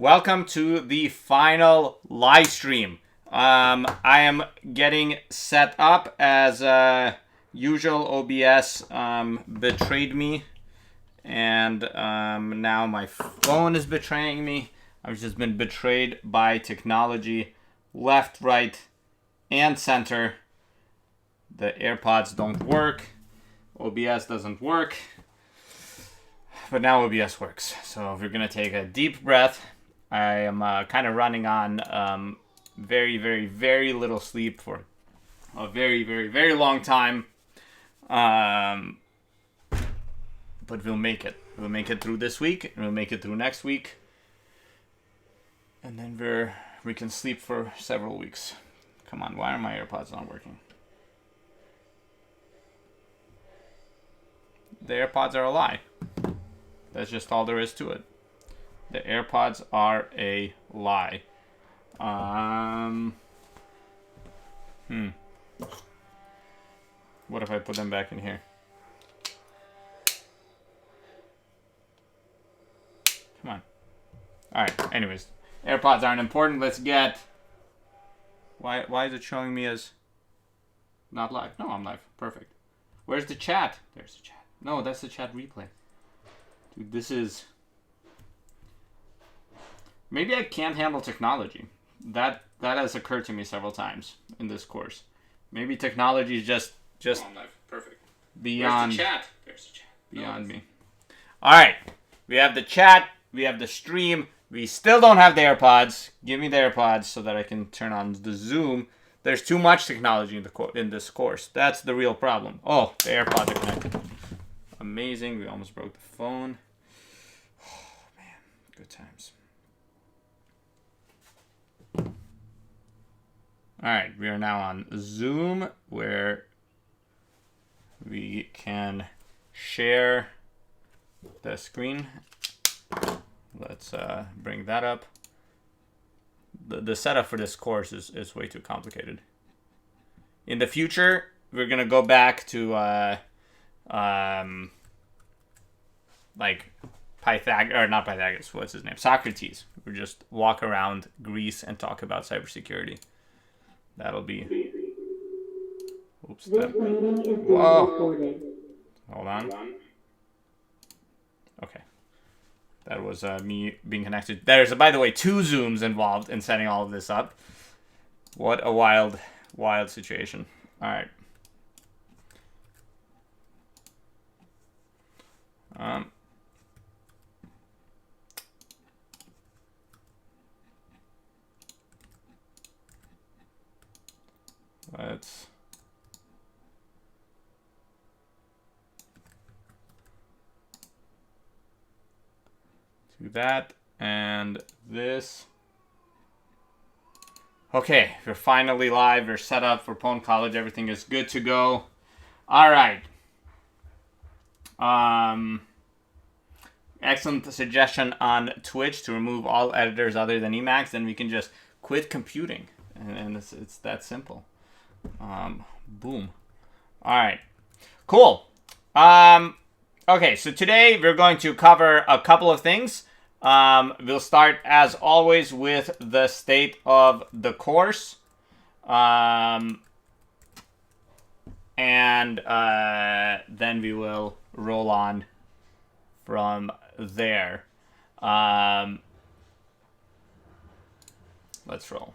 Welcome to the final live stream. I am getting set up as usual. OBS betrayed me, and now my phone is betraying me. I've just been betrayed by technology, left, right, and center. The AirPods don't work. OBS doesn't work. But now OBS works. So if you're going to take a deep breath, I am kind of running on very, very, very little sleep for a very, very, very long time. But we'll make it. We'll make it through this week, and we'll make it through next week. And then we can sleep for several weeks. Come on, why are my AirPods not working? The AirPods are a lie. That's just all there is to it. The AirPods are a lie. What if I put them back in here? Come on. Alright, anyways. AirPods aren't important. Let's get... Why is it showing me as not live? No, I'm live. Perfect. Where's the chat? There's the chat. No, that's the chat replay. Dude, this is... Maybe I can't handle technology. That has occurred to me several times in this course. Maybe technology is just oh, I'm live. Perfect. Beyond... Where's the chat? There's the chat. Beyond me. Alright. We have the chat. We have the stream. We still don't have the AirPods. Give me the AirPods so that I can turn on the Zoom. There's too much technology in this course. That's the real problem. Oh, the AirPods are connected. Amazing. We almost broke the phone. Oh, man. Good times. Alright, we are now on Zoom where we can share the screen. Let's bring that up. The setup for this course is way too complicated. In the future, we're going to go back to like Pythagoras, or not Pythagoras, what's his name? Socrates. We just walk around Greece and talk about cybersecurity. That'll be... Oops. Whoa. Hold on. Okay. That was me being connected. There's, by the way, 2 Zooms involved in setting all of this up. What a wild, wild situation. All right. Let's do that and this. Okay, we're finally live. We're set up for pwn.college. Everything is good to go. All right. Excellent suggestion on Twitch to remove all editors other than Emacs. Then we can just quit computing, and it's that simple. Boom. All right. Cool. Okay, so today we're going to cover a couple of things. We'll start, as always, with the state of the course. And then we will roll on from there. Let's roll.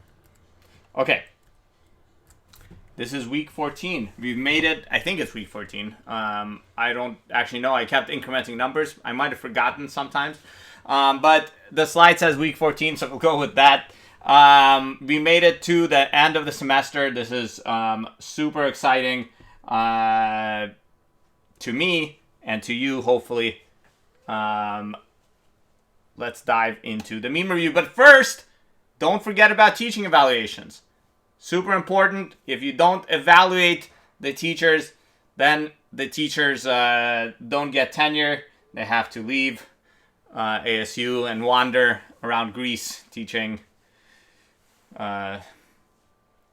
Okay. This is week 14. We've made it. I think it's week 14. I don't actually know. I kept incrementing numbers. I might have forgotten sometimes. But the slide says week 14, so we'll go with that. We made it to the end of the semester. This is super exciting to me and to you, hopefully. Let's dive into the meme review. But first, don't forget about teaching evaluations. Super important. If you don't evaluate the teachers, then the teachers don't get tenure. They have to leave ASU and wander around Greece teaching in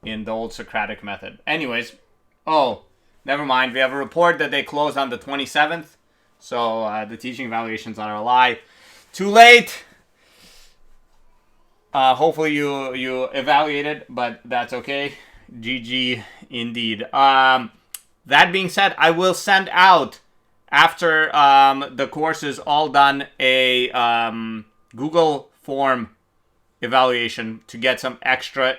the old Socratic method. Anyways, oh, never mind. We have a report that they closed on the 27th. So the teaching evaluations are a lie. Too late. Hopefully you evaluated, but that's okay. GG indeed. That being said, I will send out, after the course is all done, a Google form evaluation to get some extra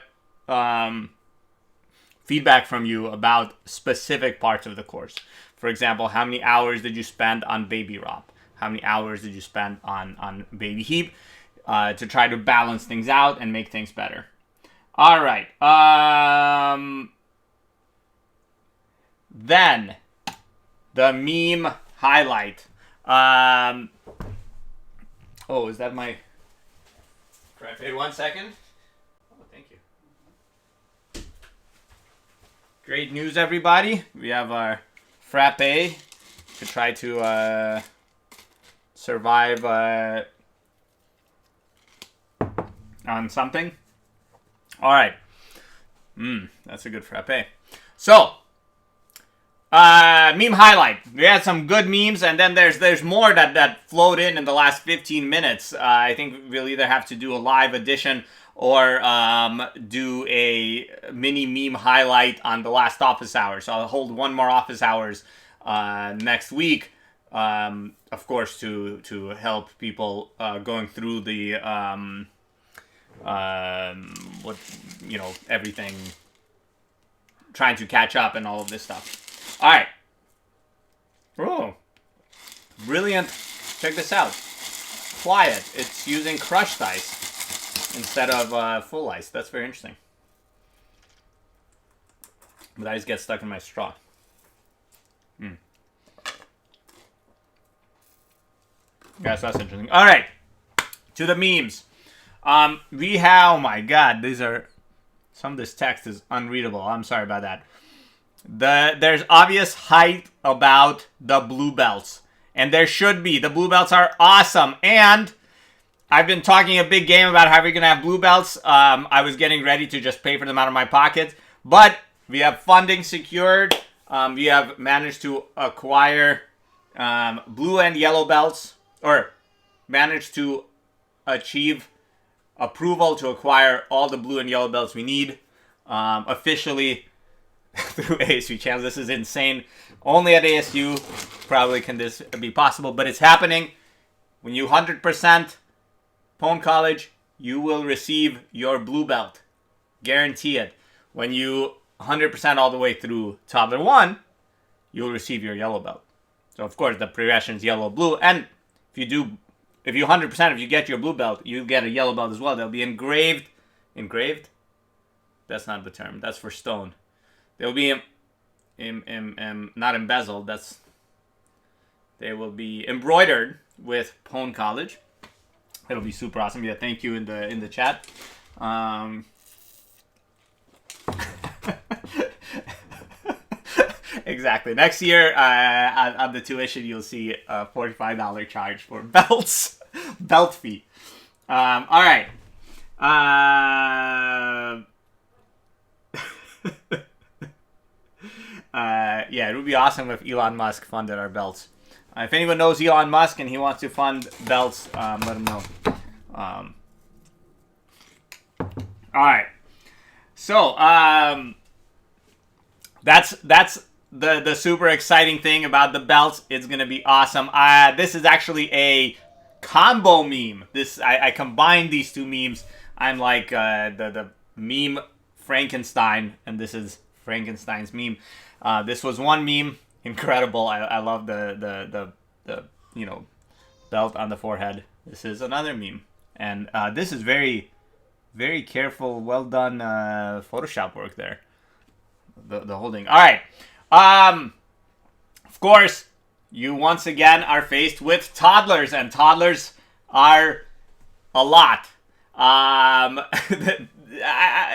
feedback from you about specific parts of the course. For example, how many hours did you spend on Baby Rop? How many hours did you spend on Baby Heap? To try to balance things out and make things better. All right. Then the meme highlight. Oh, is that my frappe? 1 second. Oh, thank you. Great news, everybody. We have our frappe to try to survive on something. All right. That's a good frappe. So, meme highlight. We had some good memes, and then there's more that flowed in the last 15 minutes. I think we'll either have to do a live edition or do a mini meme highlight on the last office hours. So I'll hold one more office hours next week, of course, to help people going through the everything, trying to catch up and all of this stuff. All right. Oh, brilliant. Check this out. Quiet. It's using crushed ice instead of full ice. That's very interesting. But ice gets stuck in my straw. Yes, that's interesting. All right. To the memes. We have, oh my god, some of this text is unreadable. I'm sorry about that. There's obvious hype about the blue belts, and there should be. The blue belts are awesome, and I've been talking a big game about how we're gonna have blue belts. I was getting ready to just pay for them out of my pocket, but we have funding secured. We have managed to acquire blue and yellow belts, or managed to achieve approval to acquire all the blue and yellow belts we need officially through ASU channels. This is insane. Only at ASU probably can this be possible, but it's happening. When you 100% pwn.college, you will receive your blue belt. Guarantee it. When you 100% all the way through Toddler 1, you'll receive your yellow belt. So of course the progression is yellow, blue, and if you 100%, if you get your blue belt, you get a yellow belt as well. They'll be engraved. Engraved? That's not the term. That's for stone. They'll be not embezzled. They will be embroidered with pwn.college. It'll be super awesome. Yeah, thank you in the chat. Exactly. Next year, on the tuition, you'll see a $45 charge for belts. Belt fee. All right. Yeah, it would be awesome if Elon Musk funded our belts. If anyone knows Elon Musk and he wants to fund belts, let him know. All right. So, that's the super exciting thing about the belts. It's gonna be awesome. This is actually a combo meme. I combined these two memes. I'm like the meme Frankenstein, and this is Frankenstein's meme. This was one meme. Incredible. I love the belt on the forehead. This is another meme, and this is very, very careful, well done Photoshop work there. The holding. All right. Of course, you once again are faced with toddlers, and toddlers are a lot.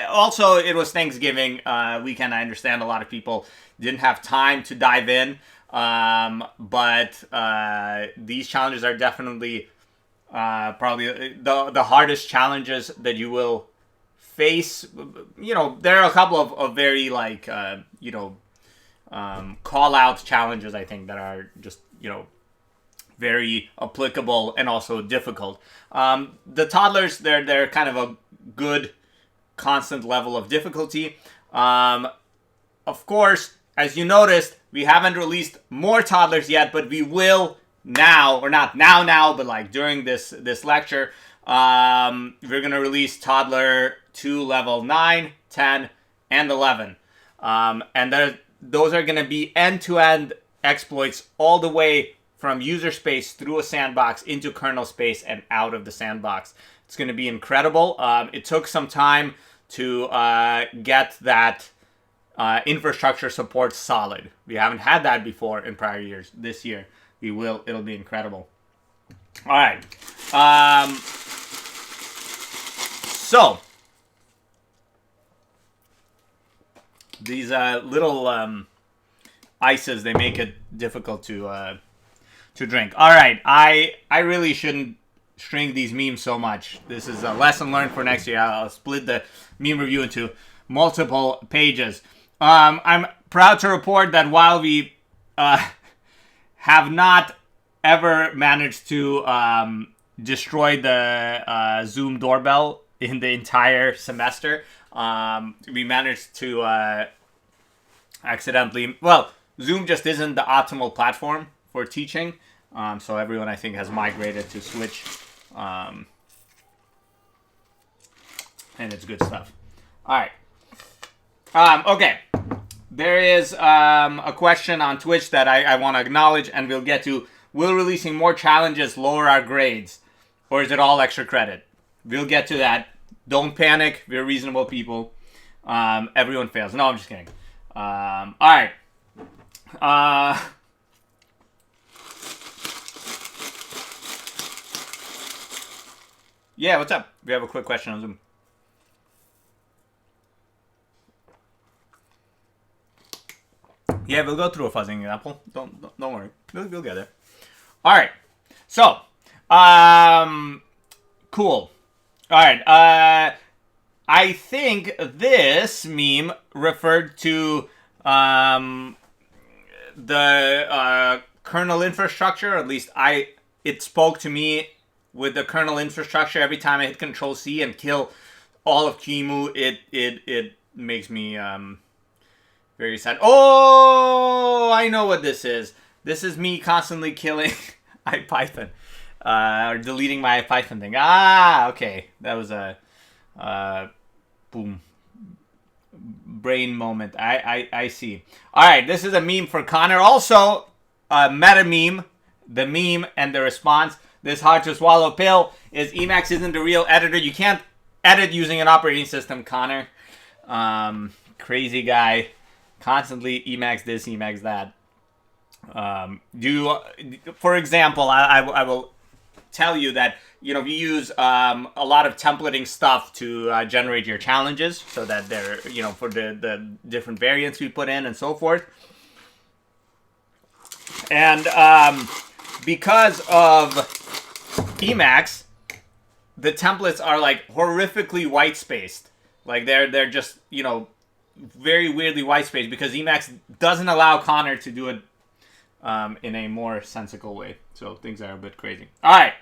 Also, it was Thanksgiving weekend. I understand a lot of people didn't have time to dive in, but these challenges are definitely probably the hardest challenges that you will face. There are a couple of very call out challenges, I think, that are just very applicable and also difficult. The toddlers, they're kind of good constant level of difficulty. Of course, as you noticed, we haven't released more toddlers yet, but we will now, or not now, but like during this lecture. We're going to release toddler to level 9, 10, and 11. And those are going to be end-to-end exploits all the way from user space through a sandbox into kernel space and out of the sandbox. It's going to be incredible. It took some time to get that infrastructure support solid. We haven't had that before in prior years. This year, we will. It'll be incredible. All right. So, these little ices, they make it difficult to drink. All right, I really shouldn't string these memes so much. This is a lesson learned for next year. I'll split the meme review into multiple pages. I'm proud to report that while we have not ever managed to destroy the Zoom doorbell in the entire semester, we managed to accidentally... Well, Zoom just isn't the optimal platform for teaching, so everyone, I think, has migrated to Switch, and it's good stuff. All right. Okay. There is a question on Twitch that I want to acknowledge, and we'll get to. Will releasing more challenges lower our grades, or is it all extra credit? We'll get to that. Don't panic. We're reasonable people. Everyone fails. No, I'm just kidding. All right. Yeah, what's up? We have a quick question on Zoom. Yeah, we'll go through a fuzzing example. Don't worry. We'll get there. All right. So, cool. All right. I think this meme referred to the kernel infrastructure. At least it spoke to me with the kernel infrastructure. Every time I hit Control-C and kill all of QEMU, it makes me very sad. Oh, I know what this is. This is me constantly killing IPython. Or deleting my IPython thing. Ah, okay. That was a boom. Brain moment. I see. Alright, this is a meme for Connor. Also, a meta meme. The meme and the response. This hard to swallow pill is Emacs isn't the real editor. You can't edit using an operating system, Connor. Crazy guy. Constantly Emacs this, Emacs that. For example, I will tell you that, you know, we use a lot of templating stuff to generate your challenges so that they're, you know, for the different variants we put in and so forth. And because of Emacs, the templates are like horrifically white spaced. Like they're just, you know, very weirdly white spaced because Emacs doesn't allow Connor to do it in a more sensical way. So things are a bit crazy. All right.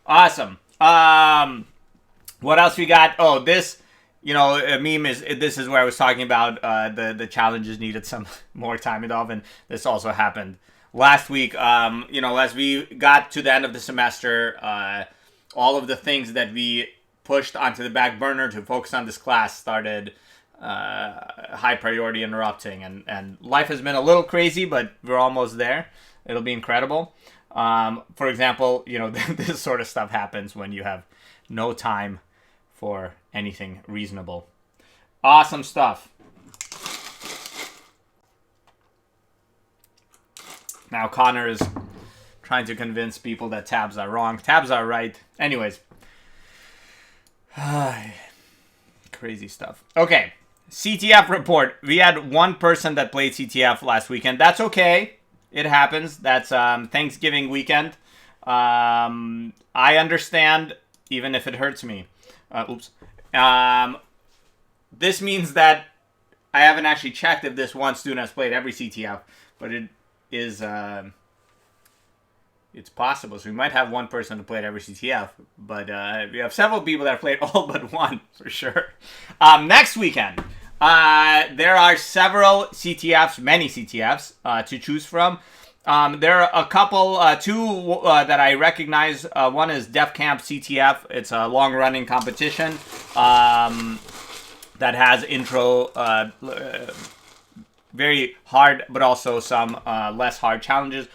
Awesome. What else we got? Oh, this, you know, a meme is, this is where I was talking about the challenges needed some more time involved, and this also happened last week. You know, as we got to the end of the semester, all of the things that we pushed onto the back burner to focus on this class started high priority interrupting, and life has been a little crazy, but we're almost there. It'll be incredible. For example, you know, this sort of stuff happens when you have no time for anything reasonable. Awesome stuff. Now Connor is trying to convince people that tabs are wrong. Tabs are right. Anyways. Crazy stuff. Okay. Ctf report. We had one person that played Ctf last weekend. That's okay. It happens. That's Thanksgiving weekend. I understand, even if it hurts me. Oops. This means that I haven't actually checked if this one student has played every Ctf, but it is it's possible. So we might have one person who played every CTF, but we have several people that have played all but one for sure. Next weekend, there are several CTFs, many CTFs to choose from. There are a couple, two that I recognize. One is Def Camp CTF. It's a long-running competition that has intro, very hard, but also some less hard challenges.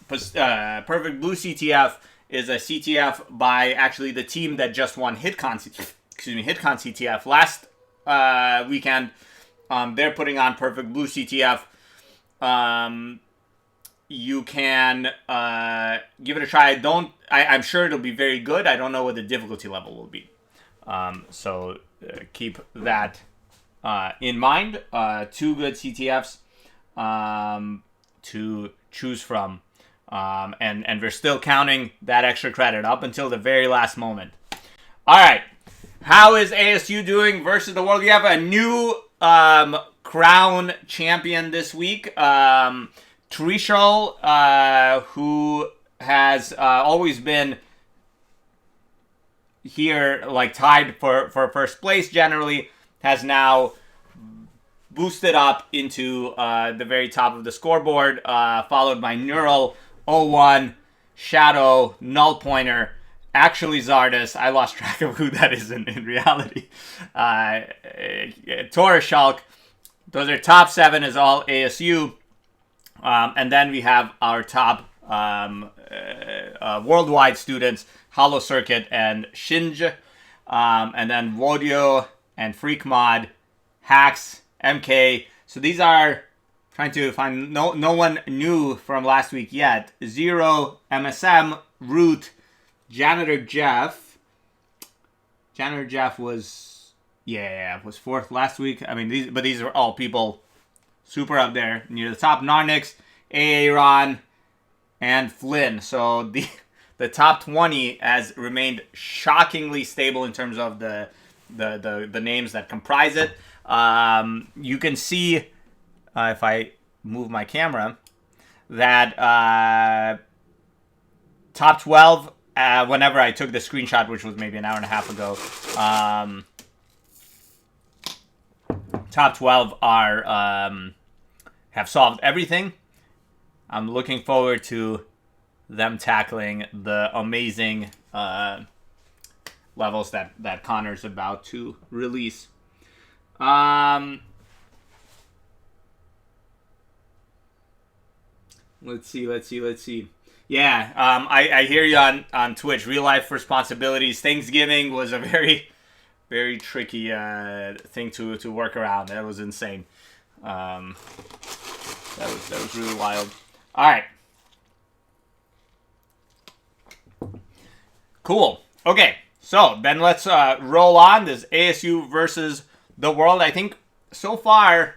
Perfect Blue CTF is a CTF by actually the team that just won HitCon CTF last weekend. They're putting on Perfect Blue CTF. You can give it a try. I'm sure it'll be very good. I don't know what the difficulty level will be. So keep that in mind. Two good CTFs to choose from. And we're still counting that extra credit up until the very last moment. All right. How is ASU doing versus the world? We have a new crown champion this week. Trishul, who has always been here, like tied for first place generally, has now boosted up into the very top of the scoreboard, followed by Neural, 0-1, Shadow, Null Pointer, actually Zardes. I lost track of who that is in reality. Taurus Shulk. Those are top 7 is all ASU. And then we have our top worldwide students, Hollow Circuit and Shinj. And then Wodio and Freak Mod, Hacks, MK. So these are trying to find no one new from last week yet. Zero, MSM, Root, Janitor Jeff. Janitor Jeff was was 4th last week. I mean, these are all people super up there near the top. Narnix, Aaron, and Flynn. So the top 20 has remained shockingly stable in terms of the names that comprise it. You can see, if I move my camera, that top 12, whenever I took the screenshot, which was maybe an hour and a half ago, top 12 are have solved everything. I'm looking forward to them tackling the amazing levels that Connor's about to release. Let's see. Yeah, I hear you on Twitch. Real life responsibilities. Thanksgiving was a very, very tricky thing to work around. That was insane. That was really wild. All right. Cool. Okay, so then let's roll on. This ASU versus the world. I think so far,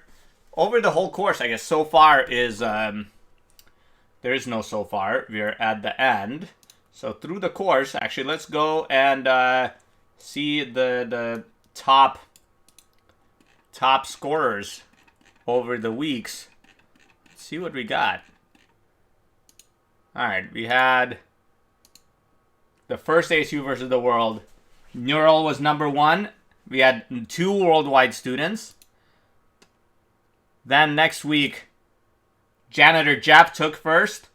over the whole course, I guess so far is there is no so far. We're at the end. So through the course, actually, let's go and see the top scorers over the weeks. Let's see what we got. All right, we had the first ASU versus the world. Neural was number 1. We had 2 worldwide students. Then next week, Janitor Jap took first.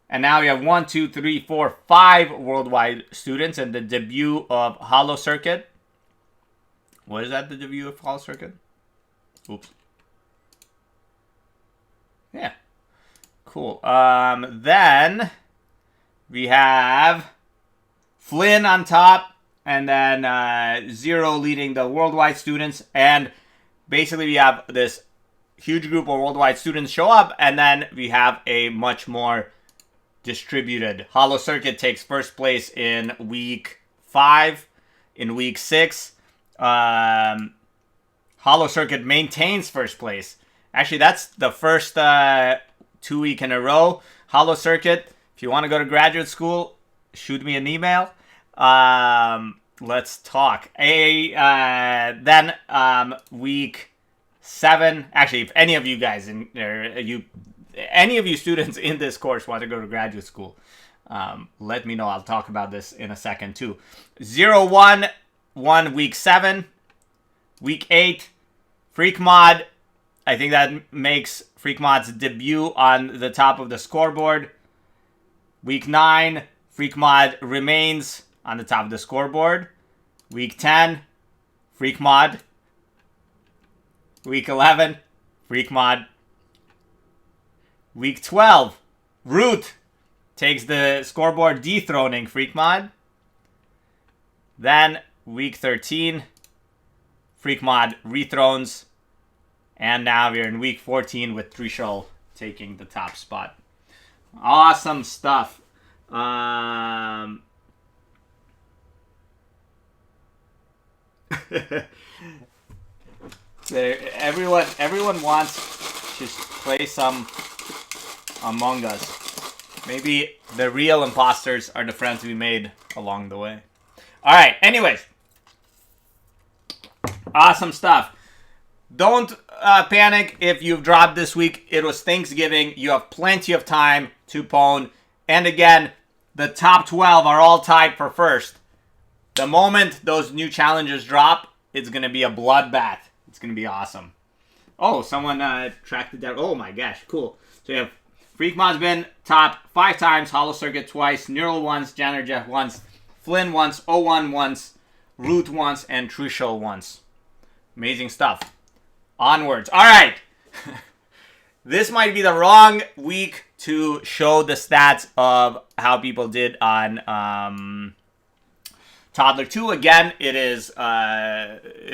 And now we have 1, 2, 3, 4, 5 worldwide students and the debut of Hollow Circuit. What is that, the debut of Hollow Circuit? Oops. Yeah. Cool. Then we have Flynn on top, and then Zero leading the worldwide students. And basically we have this huge group of worldwide students show up, and then we have a much more distributed. Hollow Circuit takes first place in week 5. In week 6, Hollow Circuit maintains first place. Actually, that's the first 2 week in a row. Hollow Circuit, if you want to go to graduate school, shoot me an email. Let's talk. Then week 7. Actually, if any of you guys you any of you students in this course want to go to graduate school, let me know. I'll talk about this in a second too. 0-1 won week 7. Week 8, Freak Mod. I think that makes Freak Mod's debut on the top of the scoreboard. Week 9, Freak Mod remains on the top of the scoreboard. Week 10, Freak Mod. Week 11, Freak Mod. Week 12, Root takes the scoreboard, dethroning Freak Mod. Then week 13, Freak Mod rethrones. And now we're in week 14 with Trishul taking the top spot. Awesome stuff. Everyone wants to play some Among Us. Maybe the real imposters are the friends we made along the way. All right. Anyways, awesome stuff. Don't panic if you've dropped this week. It was Thanksgiving. You have plenty of time to pwn. And again, the top 12 are all tied for first. The moment those new challenges drop, it's going to be a bloodbath. It's going to be awesome. Oh, someone tracked it down. Oh my gosh, cool. So you have Freak Mod's been top 5 times, Hollow Circuit twice, Neural once, Janner Jeff once, Flynn once, O1 once, Root once, and Trishul once. Amazing stuff. Onwards. All right. This might be the wrong week to show the stats of how people did on Toddler 2. Again, it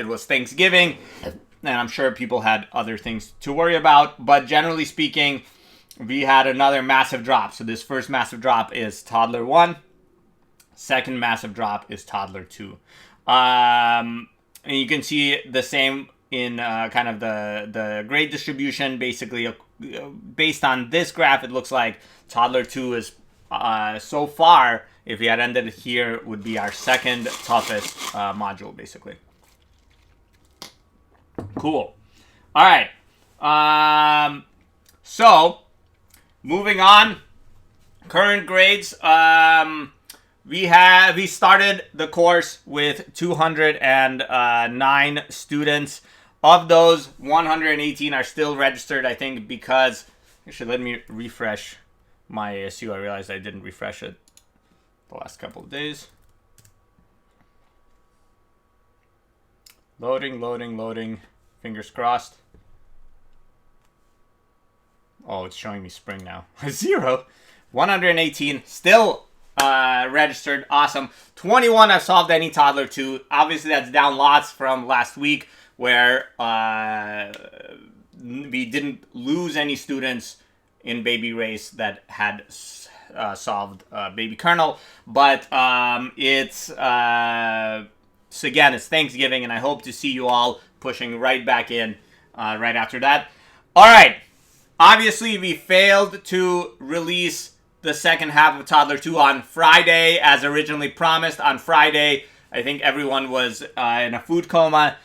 was Thanksgiving, and I'm sure people had other things to worry about. But generally speaking, we had another massive drop. So this first massive drop is Toddler 1. Second massive drop is Toddler 2. And you can see the same in kind of the grade distribution. Basically, based on this graph, it looks like Toddler 2 is so far, if we had ended here, would be our second toughest module, basically. Cool. All right. So, moving on. Current grades. We started the course with 209 students. Of those, 118 are still registered, I think, because... Actually, let me refresh my ASU. I realized I didn't refresh it the last couple of days. Loading. Fingers crossed. Oh, it's showing me spring now. 0. 118 still registered. Awesome. 21 have solved any Toddler 2. Obviously, that's down lots from last week, where we didn't lose any students in Baby Race that had solved Baby Kernel. But it's Thanksgiving, and I hope to see you all pushing right back in right after that. All right. Obviously, we failed to release the second half of Toddler 2 on Friday, as originally promised. On Friday, I think everyone was in a food coma.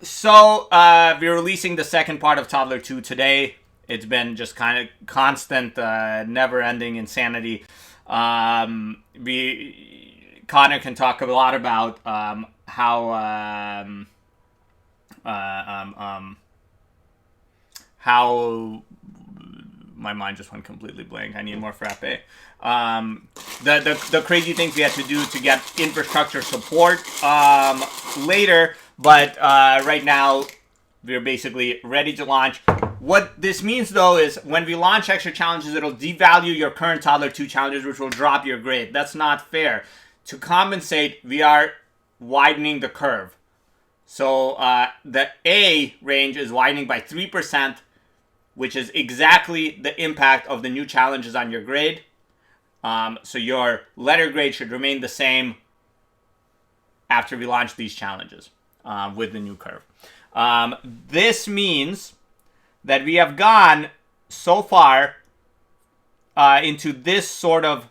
So we're releasing the second part of Toddler 2 today. It's been just kind of constant, never-ending insanity. Connor can talk a lot about how my mind just went completely blank. I need more frappe. The crazy things we had to do to get infrastructure support later, but right now we're basically ready to launch. What this means, though, is when we launch extra challenges, it'll devalue your current Toddler 2 challenges, which will drop your grade. That's not fair. To compensate, we are widening the curve. So the A range is widening by 3%, which is exactly the impact of the new challenges on your grade. So your letter grade should remain the same after we launch these challenges with the new curve. This means that we have gone so far into this sort of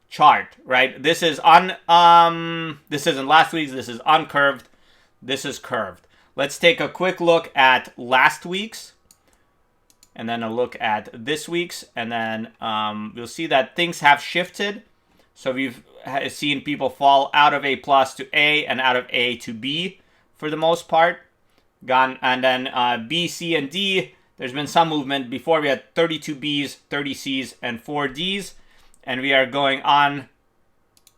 chart, right? This is this isn't last week's. This is uncurved. This is curved. Let's take a quick look at last week's. and then a look at this week's, and then we'll see that things have shifted. So we've seen people fall out of A+ to A and out of A to B for the most part. And then B, C, and D, there's been some movement. Before we had 32 Bs, 30 Cs, and 4 Ds. And we are going on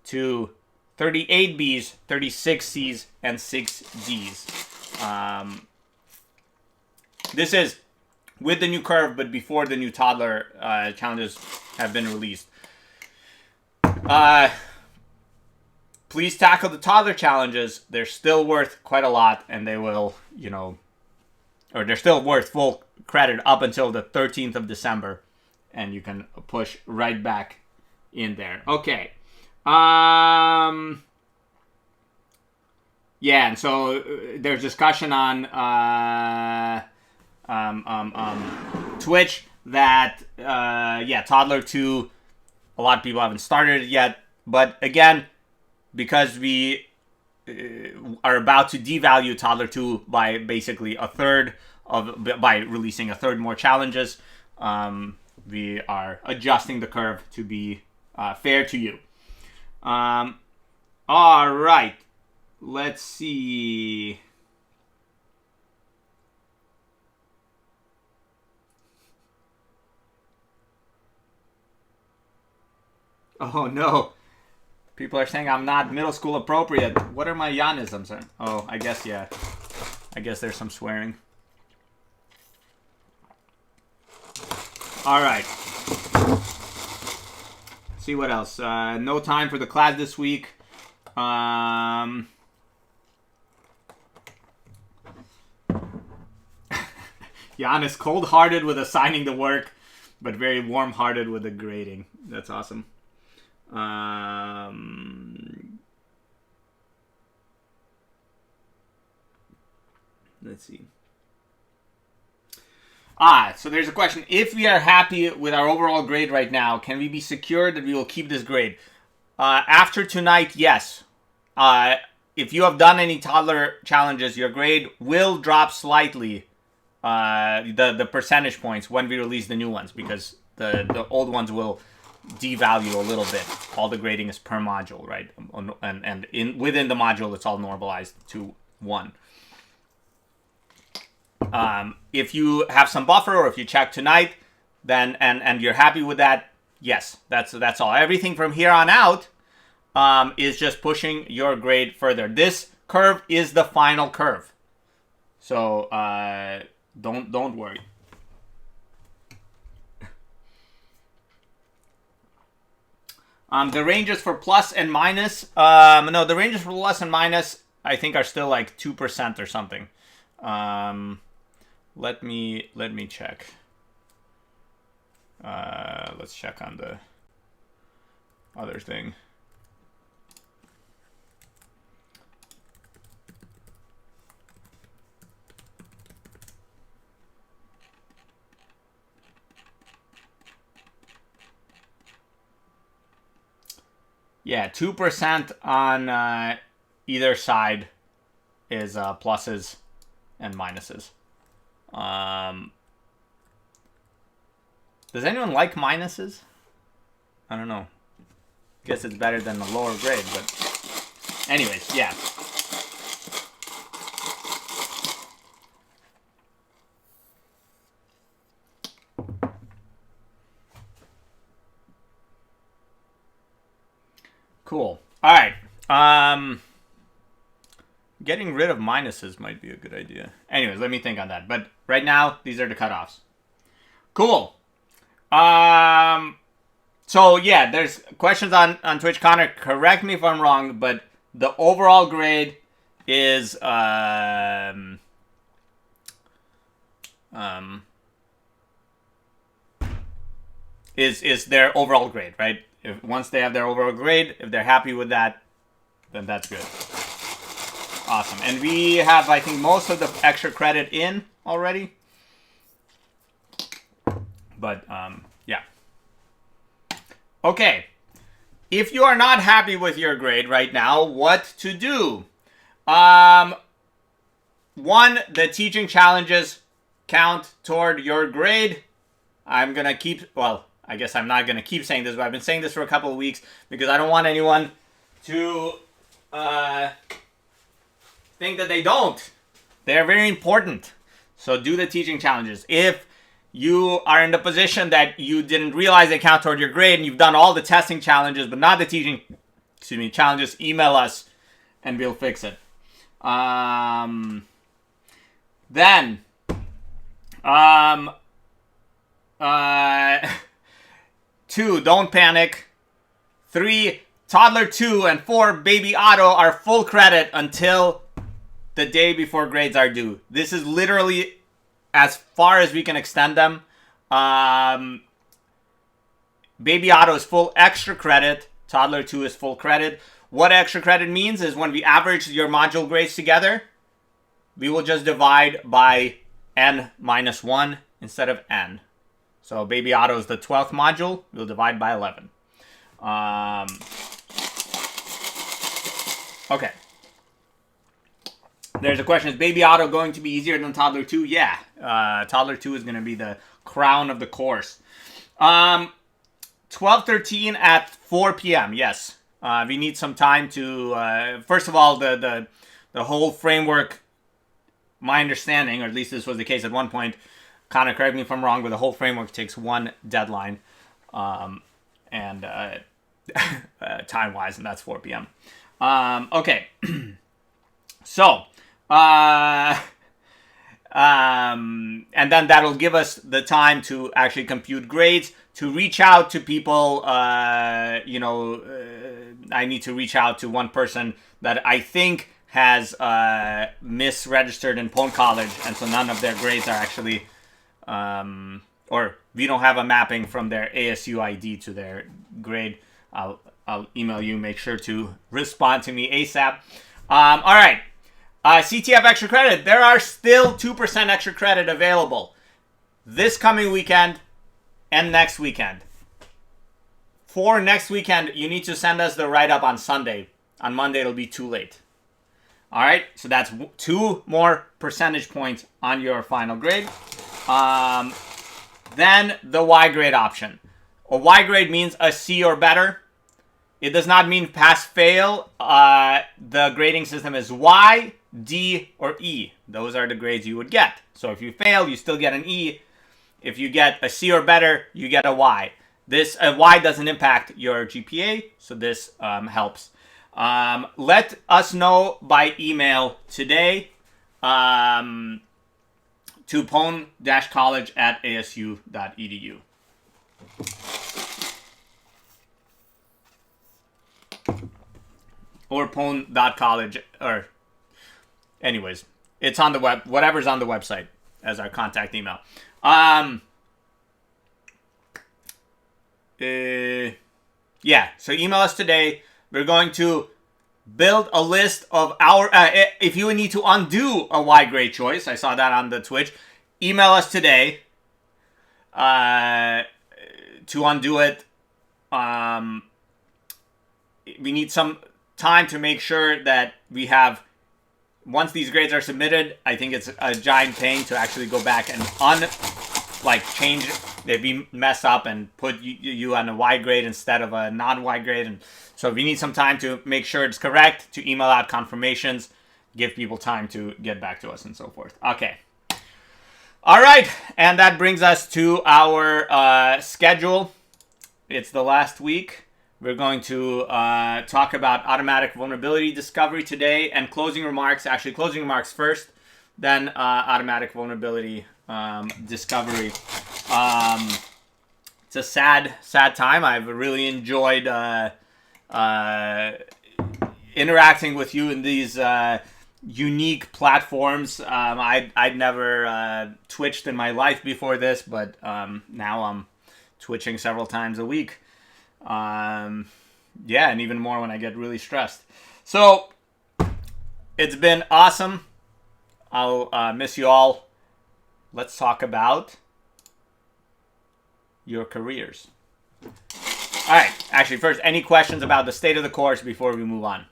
to 38 Bs, 36 Cs, and 6 Ds. This is with the new curve, but before the new toddler challenges have been released. Please tackle the toddler challenges. They're still worth quite a lot, and they will, or they're still worth full credit up until the 13th of December, and you can push right back in there. Okay. Yeah, and so there's discussion on Twitch that Toddler 2, a lot of people haven't started it yet, but again, because we are about to devalue Toddler 2 by basically a third by releasing a third more challenges, we are adjusting the curve to be fair to you. All right, let's see. Oh no. People are saying I'm not middle school appropriate. What are my Yanisms? Oh, I guess, yeah. I guess there's some swearing. All right. See what else. No time for the class this week. Giannis cold-hearted with assigning the work, but very warm-hearted with the grading. That's awesome. Let's see. So there's a question. If we are happy with our overall grade right now, can we be secure that we will keep this grade? After tonight, yes. If you have done any toddler challenges, your grade will drop slightly, the percentage points when we release the new ones, because the old ones will devalue a little bit. All the grading is per module, right? And within the module, it's all normalized to 1. If you have some buffer, or if you check tonight, then and you're happy with that, yes, that's all. Everything from here on out is just pushing your grade further. This curve is the final curve, so don't worry. The ranges for plus and minus, no, the ranges for plus and minus, I think, are still like 2% or something. Let me check. Let's check on the other thing. Yeah, 2% on either side is pluses and minuses. Does anyone like minuses? I don't know. Guess it's better than the lower grade, but anyways, yeah. Cool. All right. Getting rid of minuses might be a good idea. Anyways, let me think on that. But right now, these are the cutoffs. Cool. So yeah, there's questions on Twitch. Connor, correct me if I'm wrong, but the overall grade is is their overall grade, right? Once they have their overall grade, if they're happy with that, then that's good. Awesome. And we have, I think, most of the extra credit in already. But, yeah. Okay. If you are not happy with your grade right now, what to do? One, the teaching challenges count toward your grade. I'm going to keep, well, I guess I'm not going to keep saying this, but I've been saying this for a couple of weeks because I don't want anyone to think that they don't. They're very important. So do the teaching challenges. If you are in the position that you didn't realize they count toward your grade and you've done all the testing challenges but not the teaching challenges, email us and we'll fix it. Then 2, don't panic. 3, toddler 2 and 4, baby Otto are full credit until the day before grades are due. This is literally as far as we can extend them. Baby Otto is full extra credit. Toddler 2 is full credit. What extra credit means is when we average your module grades together, we will just divide by n-1 instead of n. So Baby Otto is the 12th module. We'll divide by 11. Okay. There's a question, is Baby Otto going to be easier than Toddler 2? Yeah. Toddler 2 is going to be the crown of the course. 12-13 at 4 p.m. Yes. We need some time to... first of all, the whole framework, my understanding, or at least this was the case at one point, Connor, correct me if I'm wrong, but the whole framework takes one deadline. And time-wise, and that's 4 p.m. Okay. So... and then that'll give us the time to actually compute grades, to reach out to people. I need to reach out to one person that I think has misregistered in pwn.college, and so none of their grades are actually, or we don't have a mapping from their ASU ID to their grade. I'll email you. Make sure to respond to me ASAP. All right. CTF Extra Credit. There are still 2% extra credit available this coming weekend and next weekend. For next weekend, you need to send us the write-up on Sunday. On Monday, it'll be too late. All right, so that's 2 more percentage points on your final grade. Then the Y grade option. A Y grade means a C or better. It does not mean pass-fail. The grading system is Y, D, or E. Those are the grades you would get. So if you fail, you still get an E. If you get a C or better, you get a Y. This Y doesn't impact your GPA, so this helps. Let us know by email today to pwn.college@asu.edu. Or pwn.college, or anyways, it's on the web, whatever's on the website as our contact email. Yeah, so email us today. We're going to build a list of our, if you need to undo a Y grade choice, I saw that on the Twitch, email us today to undo it. We need some time to make sure that we have, once these grades are submitted, I think it's a giant pain to actually go back and change if we mess up and put you on a Y grade instead of a non-Y grade. And so we need some time to make sure it's correct, to email out confirmations, give people time to get back to us and so forth. Okay. All right. And that brings us to our schedule. It's the last week. We're going to talk about automatic vulnerability discovery today and closing remarks. Actually, closing remarks first, then automatic vulnerability discovery. It's a sad time. I've really enjoyed interacting with you in these unique platforms. I'd never twitched in my life before this, but now I'm twitching several times a week. And even more when I get really stressed. So it's been awesome. I'll miss you all. Let's talk about your careers. All right. Actually, first, any questions about the state of the course before we move on?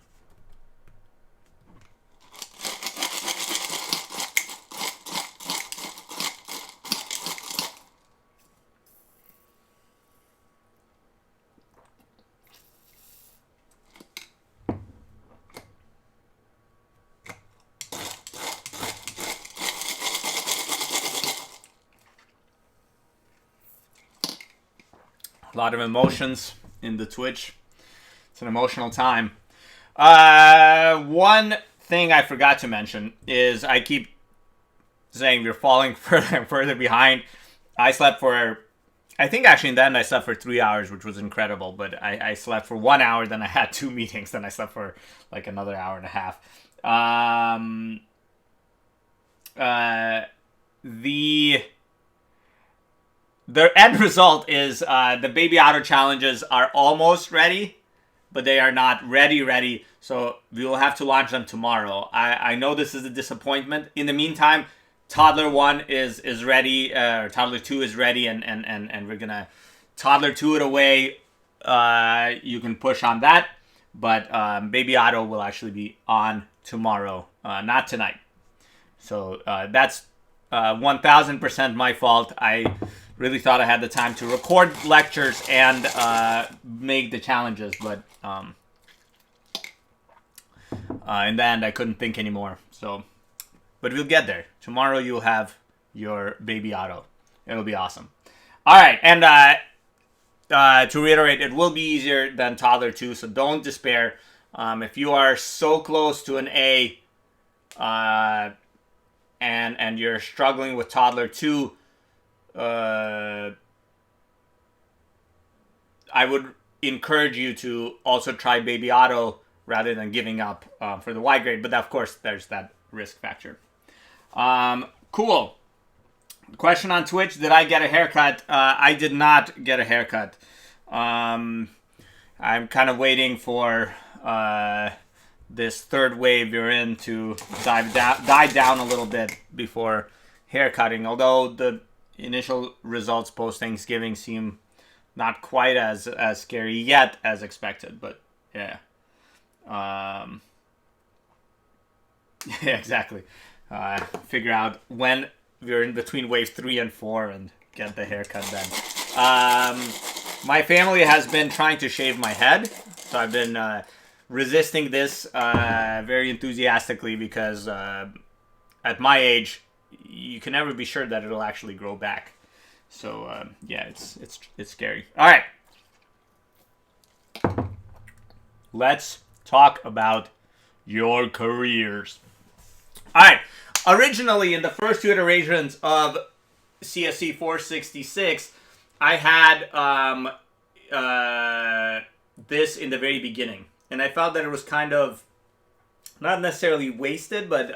A lot of emotions in the Twitch. It's an emotional time. One thing I forgot to mention is I keep saying we're falling further and further behind. I slept for, I think actually in the end I slept for 3 hours, which was incredible. But I slept for 1 hour, then I had 2 meetings, then I slept for like another hour and a half. The end result is the Baby Auto challenges are almost ready, but they are not ready. So we will have to launch them tomorrow. I know this is a disappointment. In the meantime, Toddler 1 is ready, Toddler 2 is ready, and we're gonna Toddler 2 it away. You can push on that, but Baby Auto will actually be on tomorrow, not tonight. So that's 1000% my fault. I really thought I had the time to record lectures and make the challenges, but in the end I couldn't think anymore. So, but we'll get there. Tomorrow you'll have your Baby Auto. It'll be awesome. All right, and to reiterate, it will be easier than Toddler 2, so don't despair. If you are so close to an A, and you're struggling with Toddler 2, I would encourage you to also try Baby Auto rather than giving up for the Y grade. But of course, there's that risk factor. Cool. Question on Twitch: did I get a haircut? I did not get a haircut. I'm kind of waiting for this third wave you're in to die down a little bit before haircutting. Although the initial results post Thanksgiving seem not quite as scary yet as expected, but yeah. Yeah, exactly. Figure out when we're in between waves 3 and 4 and get the haircut then. My family has been trying to shave my head, so I've been resisting this very enthusiastically because at my age, you can never be sure that it'll actually grow back. So yeah, it's scary. All right, let's talk about your careers. All right, originally in the first 2 iterations of CSE 466, I had this in the very beginning, and I felt that it was kind of not necessarily wasted, but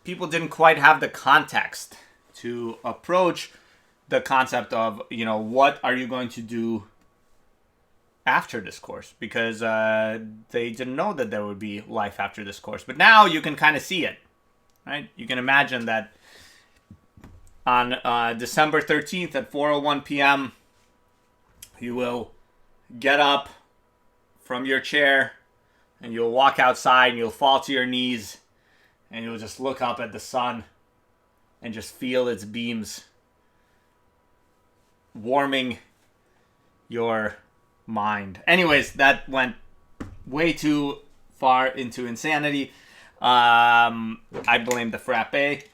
people didn't quite have the context to approach the concept of, what are you going to do after this course, because they didn't know that there would be life after this course. But now you can kind of see it, right? You can imagine that on December 13th at 4:01 p.m., you will get up from your chair and you'll walk outside and you'll fall to your knees and you'll just look up at the sun and just feel its beams warming your mind. Anyways, that went way too far into insanity. I blame the frappe.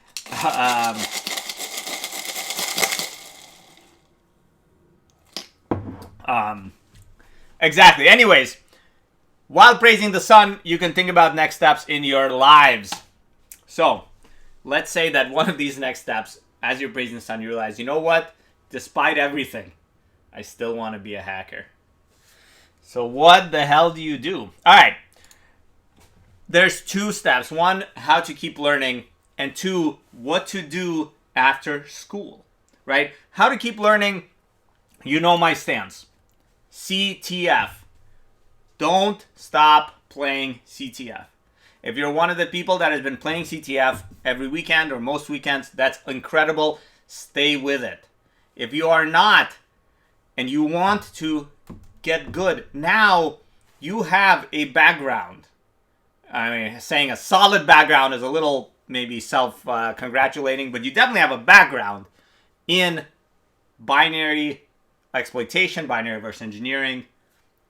Exactly. Anyways, while praising the sun, you can think about next steps in your lives. So, let's say that one of these next steps, as you're praising the sun, you realize, you know what? Despite everything, I still want to be a hacker. So what the hell do you do? All right. There's 2 steps. 1, how to keep learning. And 2, what to do after school, right? How to keep learning, you know my stance. CTF. Don't stop playing CTF. If you're one of the people that has been playing CTF every weekend or most weekends, that's incredible. Stay with it. If you are not, and you want to get good, now you have a background. I mean, saying a solid background is a little maybe self-congratulating, but you definitely have a background in binary exploitation, binary reverse engineering,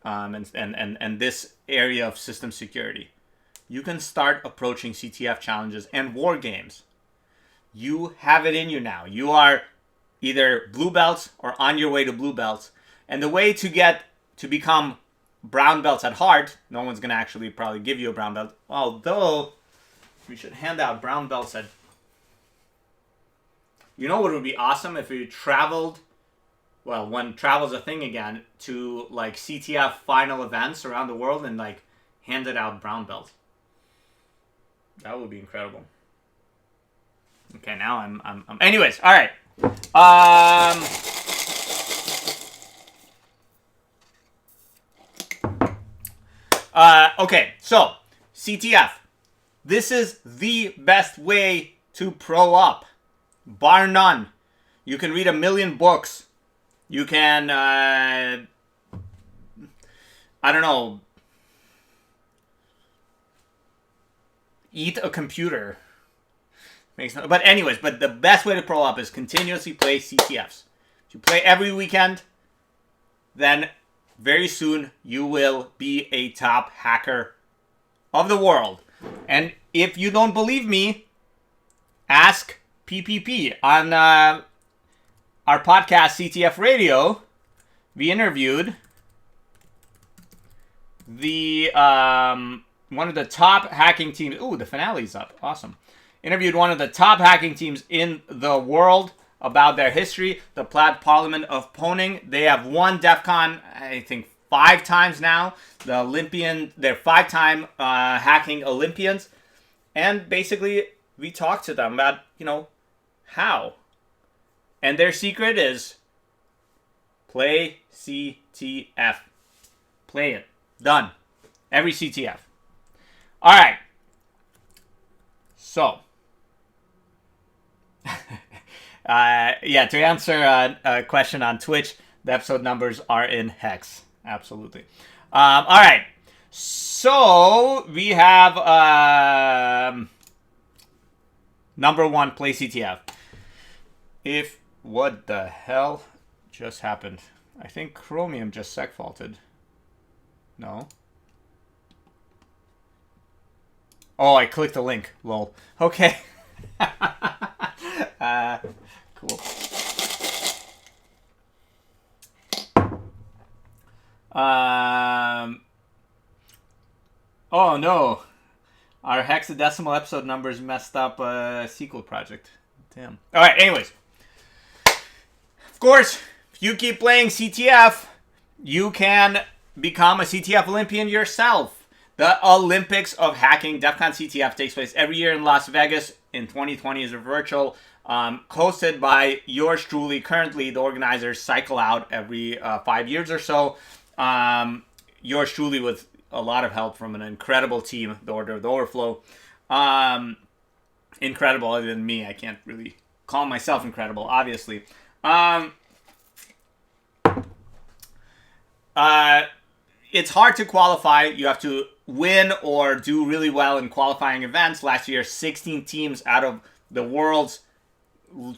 and this area of system security. You can start approaching CTF challenges and war games. You have it in you now. You are either blue belts or on your way to blue belts. And the way to become brown belts at heart, no one's going to actually probably give you a brown belt, although we should hand out brown belts at... You know what would be awesome if we traveled, well, when travel's a thing again, to like CTF final events around the world and like handed out brown belts. That would be incredible. Okay, now I'm anyways, all right. Okay, so CTF. This is the best way to pro up, bar none. You can read 1 million books. You can, I don't know, eat a computer. But anyways, but the best way to pro up is continuously play CTFs. If you play every weekend, then very soon you will be a top hacker of the world. And if you don't believe me, ask PPP. On our podcast, Ctf Radio, we interviewed the one of the top hacking teams. Ooh, the finale's up. Awesome. Interviewed one of the top hacking teams in the world about their history, the Plaid Parliament of Pwning. They have won DEF CON, I think, 5 times now. The Olympian, they're 5-time hacking Olympians. And basically, we talked to them about, you know, how. And their secret is play CTF. Play it. Done. Every CTF. All right. So, yeah, to answer a question on Twitch, the episode numbers are in hex. Absolutely. All right. So, we have number 1, play CTF. What the hell just happened? I think Chromium just sec faulted. No. Oh, I clicked the link. Lol. Okay. Cool. Oh no. Our hexadecimal episode numbers messed up a SQL project. Damn. Alright, anyways. Of course, if you keep playing CTF, you can become a CTF Olympian yourself. The Olympics of Hacking, DEF CON CTF, takes place every year in Las Vegas. In 2020 is a virtual, hosted by yours truly. Currently, the organizers cycle out every 5 years or so. Yours truly with a lot of help from an incredible team, the Order of the Overflow. Incredible, other than me. I can't really call myself incredible, obviously. It's hard to qualify. You have to win or do really well in qualifying events. Last year, 16 teams out of the world's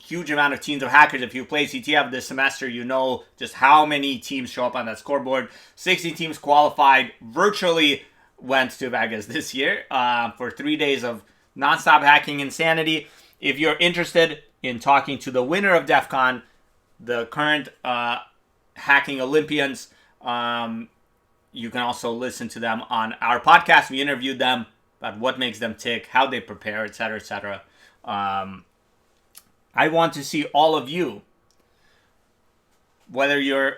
huge amount of teams of hackers. If you play CTF this semester, you know just how many teams show up on that scoreboard. 16 teams qualified, virtually went to Vegas this year for 3 days of nonstop hacking insanity. If you're interested in talking to the winner of DEF CON, the current hacking Olympians, you can also listen to them on our podcast. We interviewed them about what makes them tick, how they prepare, etc., etc. I want to see all of you, whether you're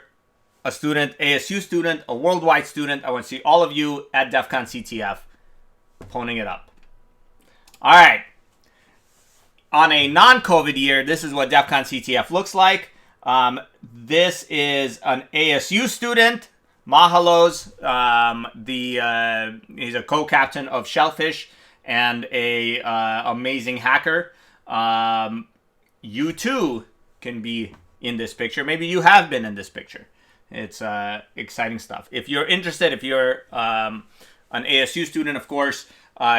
a student, ASU student, a worldwide student. I want to see all of you at DEF CON CTF pwning it up. All right. On a non-COVID year, this is what DEF CON CTF looks like. This is an ASU student. Mahalos, he's a co-captain of Shellfish and a amazing hacker. You too can be in this picture. Maybe you have been in this picture. It's exciting stuff. If you're interested, if you're an ASU student, of course,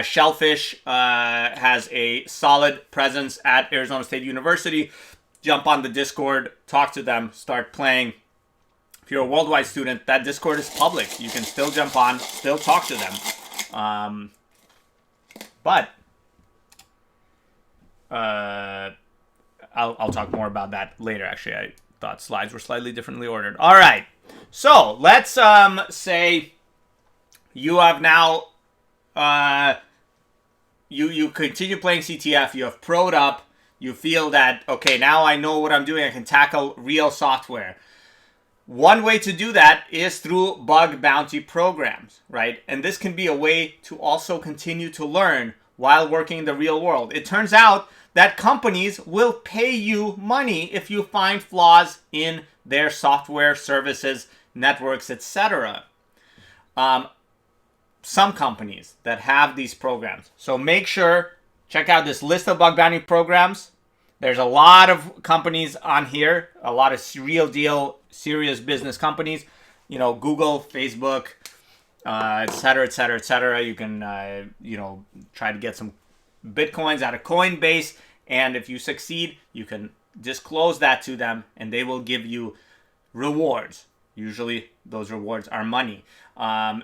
Shellfish has a solid presence at Arizona State University. Jump on the Discord, talk to them, start playing. If you're a worldwide student, that Discord is public. You can still jump on, still talk to them. But I'll talk more about that later. Actually, I thought slides were slightly differently ordered. All right. So let's say you have now you continue playing CTF. You have pro'd up. You feel that, okay, now I know what I'm doing. I can tackle real software. One way to do that is through bug bounty programs, right? And this can be a way to also continue to learn while working in the real world. It turns out that companies will pay you money if you find flaws in their software, services, networks, etc. Some companies that have these programs. So make sure, check out this list of bug bounty programs. There's a lot of companies on here, a lot of real deal, serious business companies. You know, Google, Facebook, et cetera, et cetera, et cetera. You can, try to get some Bitcoins out of Coinbase. And if you succeed, you can disclose that to them and they will give you rewards. Usually those rewards are money.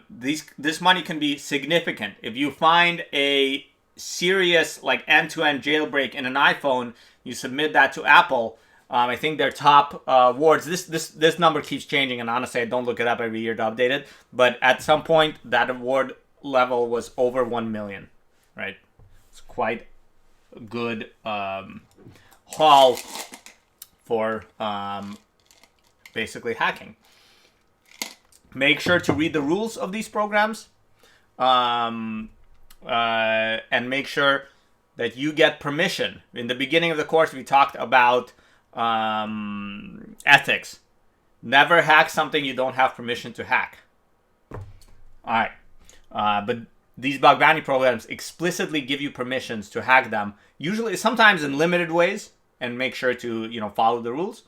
This money can be significant. If you find a serious like end-to-end jailbreak in an iPhone, you submit that to Apple. I think their top awards, this number keeps changing, and honestly I don't look it up every year to update it, but at some point that award level was over 1 million, right? It's quite a good haul for basically hacking. Make sure to read the rules of these programs, and make sure that you get permission. In the beginning of the course, we talked about ethics. Never hack something you don't have permission to hack. All right, but these bug bounty programs explicitly give you permissions to hack them. Usually, sometimes in limited ways, and make sure to follow the rules.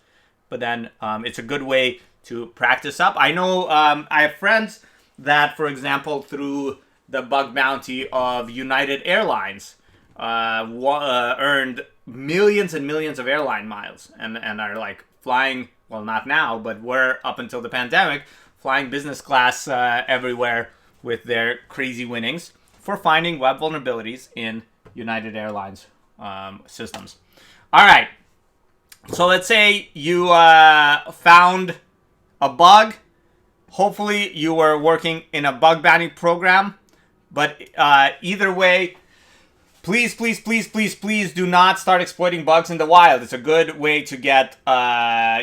But then it's a good way to practice up. I know I have friends that, for example, through the bug bounty of United Airlines, earned millions and millions of airline miles and are like flying, well, not now, but were up until the pandemic, flying business class everywhere with their crazy winnings for finding web vulnerabilities in United Airlines systems. All right. So let's say you found a bug. Hopefully you were working in a bug bounty program. But either way, please do not start exploiting bugs in the wild. It's a good way to get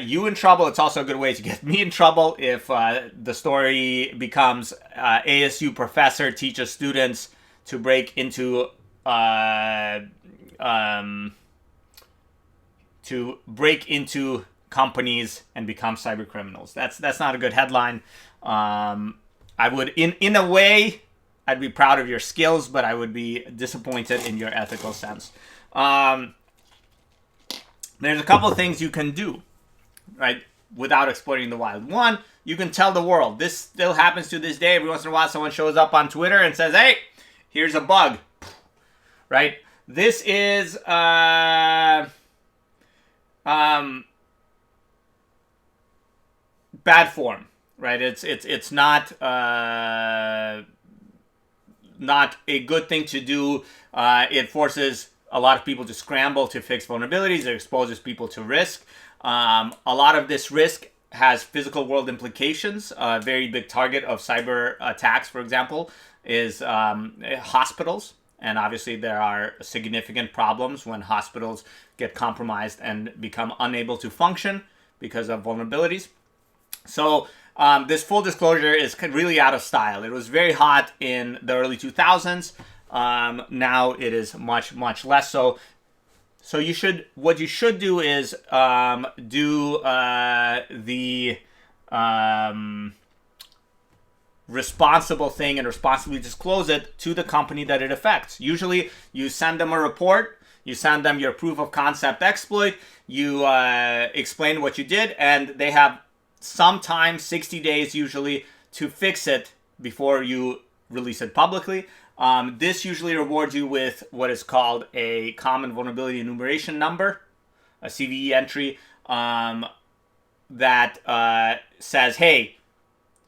you in trouble. It's also a good way to get me in trouble if the story becomes ASU professor teaches students to break into companies and become cyber criminals. That's not a good headline. I would, in a way, I'd be proud of your skills, but I would be disappointed in your ethical sense. There's a couple of things you can do, right, without exploiting the wild. One, you can tell the world. This still happens to this day. Every once in a while, someone shows up on Twitter and says, hey, here's a bug, right? This is bad form, right? It's not a good thing to do. It forces a lot of people to scramble to fix vulnerabilities. It exposes people to risk. A lot of this risk has physical world implications. A very big target of cyber attacks, for example, is hospitals. And obviously there are significant problems when hospitals get compromised and become unable to function because of vulnerabilities. So this full disclosure is really out of style. It was very hot in the early 2000s. Now it is much less so. So what you should do is do the responsible thing and responsibly disclose it to the company that it affects. Usually you send them a report, you send them your proof of concept exploit, you explain what you did, and they have sometimes 60 days usually to fix it before you release it publicly. This usually rewards you with what is called a common vulnerability enumeration number, a CVE entry, that says, hey,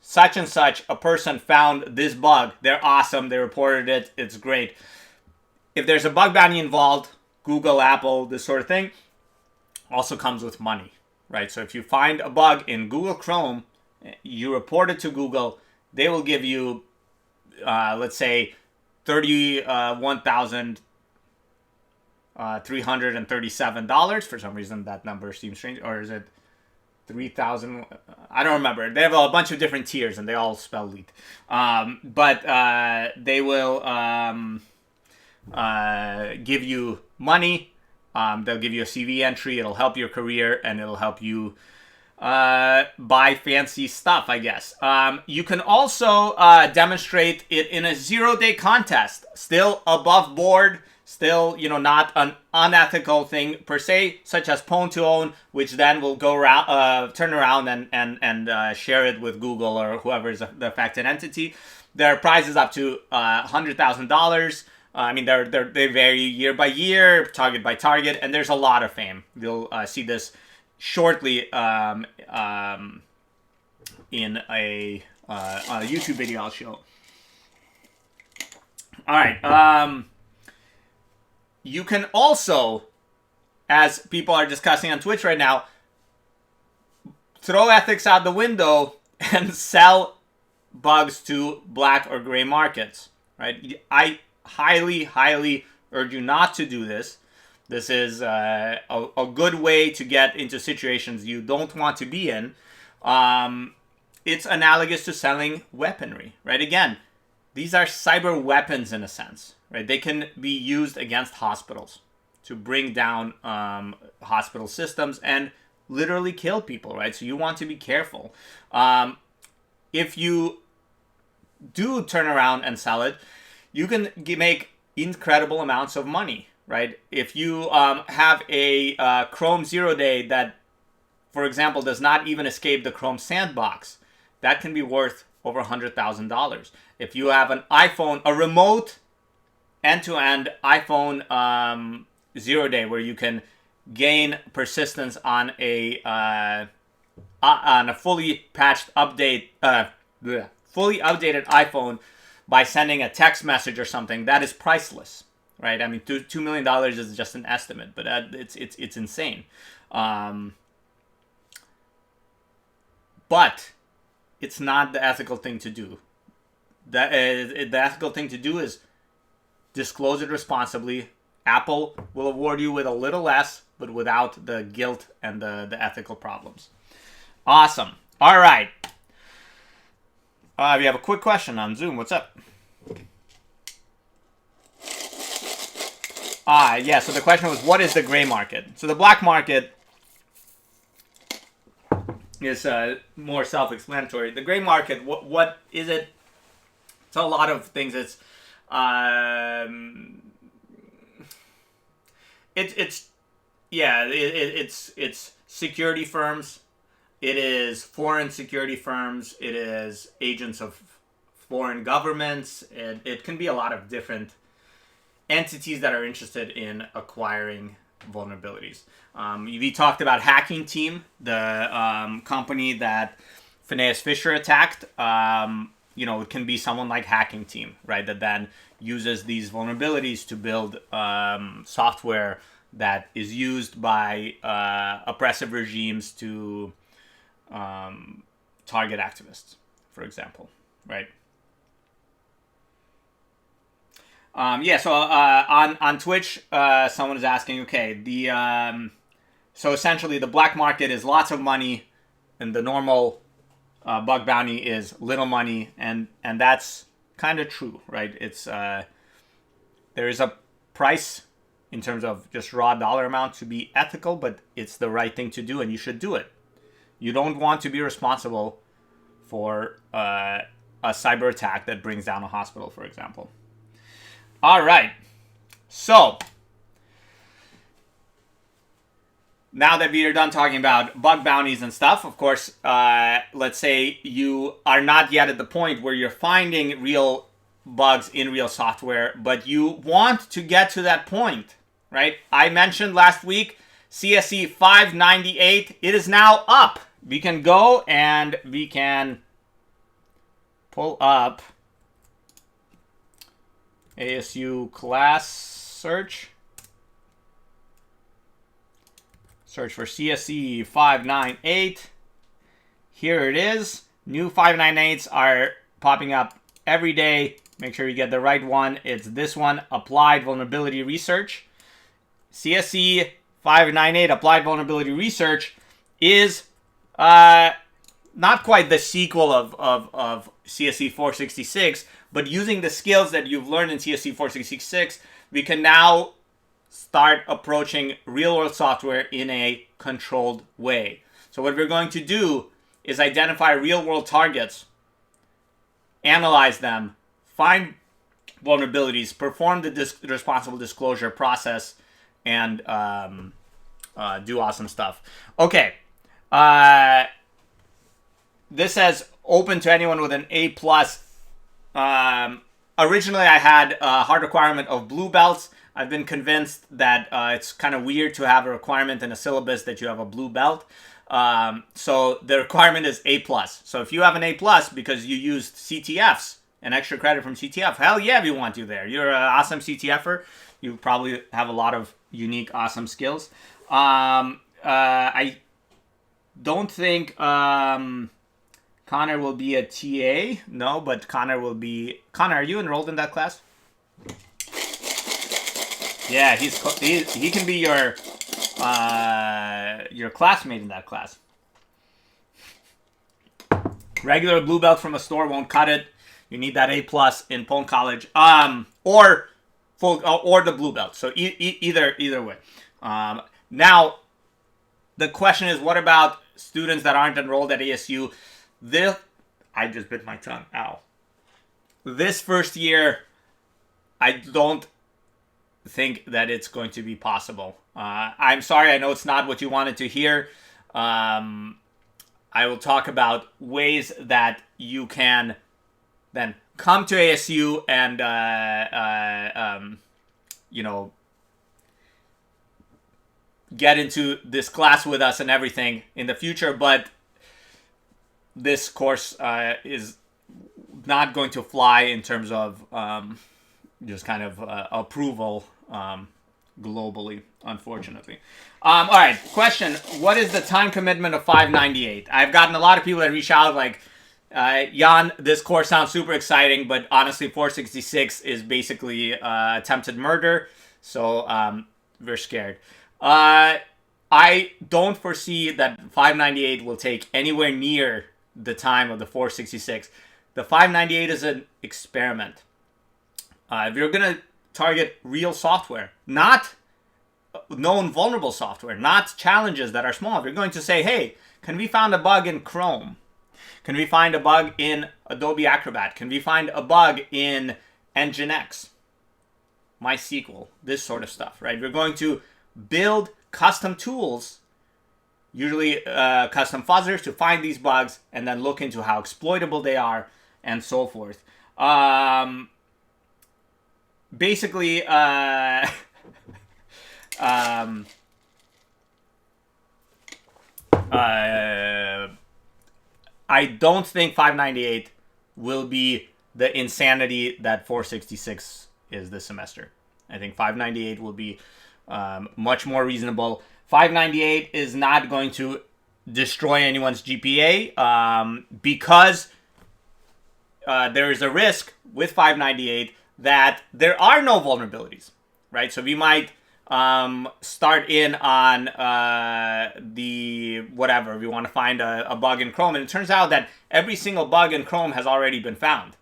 such and such a person found this bug. They're awesome. They reported it. It's great. If there's a bug bounty involved, Google, Apple, this sort of thing, also comes with money, right? So if you find a bug in Google Chrome you report it to Google, they will give you, let's say, $31,337. For some reason, that number seems strange. Or is it 3,000? I don't remember. They have a bunch of different tiers, and they all spell lead. But they will give you money. They'll give you a CV entry. It'll help your career, and it'll help you buy fancy stuff, I guess. You can also demonstrate it in a 0-day contest. Still above board. Still, not an unethical thing per se, such as pwn.college, which then will go around, turn around and share it with Google or whoever is the affected entity. There are prizes up to $100,000. I mean, they vary year by year, target by target, and there's a lot of fame. You'll see this shortly in a YouTube video I'll show. All right. You can also, as people are discussing on Twitch right now, throw ethics out the window and sell bugs to black or gray markets, right? I highly, highly urge you not to do this. This is a good way to get into situations you don't want to be in. It's analogous to selling weaponry, right? Again, these are cyber weapons in a sense, right? They can be used against hospitals to bring down hospital systems and literally kill people, right? So you want to be careful. If you do turn around and sell it, you can make incredible amounts of money, right? If you have a Chrome 0-day that, for example, does not even escape the Chrome sandbox, that can be worth over $100,000. If you have an iPhone, a remote end-to-end iPhone 0-day where you can gain persistence on a fully patched fully updated iPhone by sending a text message or something, that is priceless, right? I mean, $2 million is just an estimate, but it's insane. But it's not the ethical thing to do. The ethical thing to do is disclose it responsibly. Apple will award you with a little less, but without the guilt and the ethical problems. Awesome. All right. We have a quick question on Zoom. What's up? Yeah, so the question was, what is the gray market? So the black market is more self-explanatory. The gray market, what is it? It's a lot of things. It's security firms. It is foreign security firms. It is agents of foreign governments. It can be a lot of different entities that are interested in acquiring vulnerabilities. We talked about Hacking Team, the company that Phineas Fisher attacked. It can be someone like Hacking Team, right, that then uses these vulnerabilities to build software that is used by oppressive regimes to target activists, for example, right? So on Twitch, someone is asking, okay, so essentially the black market is lots of money, and the normal bug bounty is little money, and that's kind of true, right? It's there is a price in terms of just raw dollar amount to be ethical, but it's the right thing to do, and you should do it. You don't want to be responsible for a cyber attack that brings down a hospital, for example. All right, so now that we are done talking about bug bounties and stuff, of course, let's say you are not yet at the point where you're finding real bugs in real software, but you want to get to that point, right? I mentioned last week, CSE 598, it is now up. We can go and we can pull up ASU class search. Search for CSE 598. Here it is. New 598s are popping up every day. Make sure you get the right one. It's this one, Applied Vulnerability Research. CSE 598 Applied Vulnerability Research is not quite the sequel of CSE 466, but using the skills that you've learned in CSE 466, we can now start approaching real-world software in a controlled way. So what we're going to do is identify real-world targets, analyze them, find vulnerabilities, perform the responsible disclosure process, and do awesome stuff. Okay. This says open to anyone with an A+. Originally, I had a hard requirement of blue belts. I've been convinced that it's kind of weird to have a requirement in a syllabus that you have a blue belt. So the requirement is A+. So if you have an A+ because you used CTFs, an extra credit from CTF, hell yeah, we want you there. You're an awesome CTFer. You probably have a lot of unique, awesome skills. I don't think Connor will be a TA. No, but Connor will be... Connor, are you enrolled in that class? Yeah, he can be your classmate in that class. Regular blue belt from a store won't cut it. You need that A+ in pwn.college, or the blue belt. So either way. Now, the question is, what about students that aren't enrolled at ASU? I just bit my tongue. Ow. This first year, I don't think that it's going to be possible. I'm sorry, I know it's not what you wanted to hear. I will talk about ways that you can then come to ASU and, get into this class with us and everything in the future. But this course is not going to fly in terms of just kind of approval globally, unfortunately. All right, question. What is the time commitment of 598? I've gotten a lot of people that reach out like, Jan, this course sounds super exciting, but honestly, 466 is basically attempted murder, so we're scared. I don't foresee that 598 will take anywhere near the time of the 466. The 598 is an experiment. If you're going to target real software, not known vulnerable software, not challenges that are small, if you're going to say, hey, can we find a bug in Chrome? Can we find a bug in Adobe Acrobat? Can we find a bug in Nginx? MySQL, this sort of stuff, right? We're going to build custom tools, usually custom fuzzers, to find these bugs and then look into how exploitable they are and so forth. Basically, I don't think 598 will be the insanity that 466 is this semester. I think 598 will be much more reasonable. 598 is not going to destroy anyone's GPA because there is a risk with 598 that there are no vulnerabilities, right? So we might start in on the whatever. We want to find a bug in Chrome, and it turns out that every single bug in Chrome has already been found.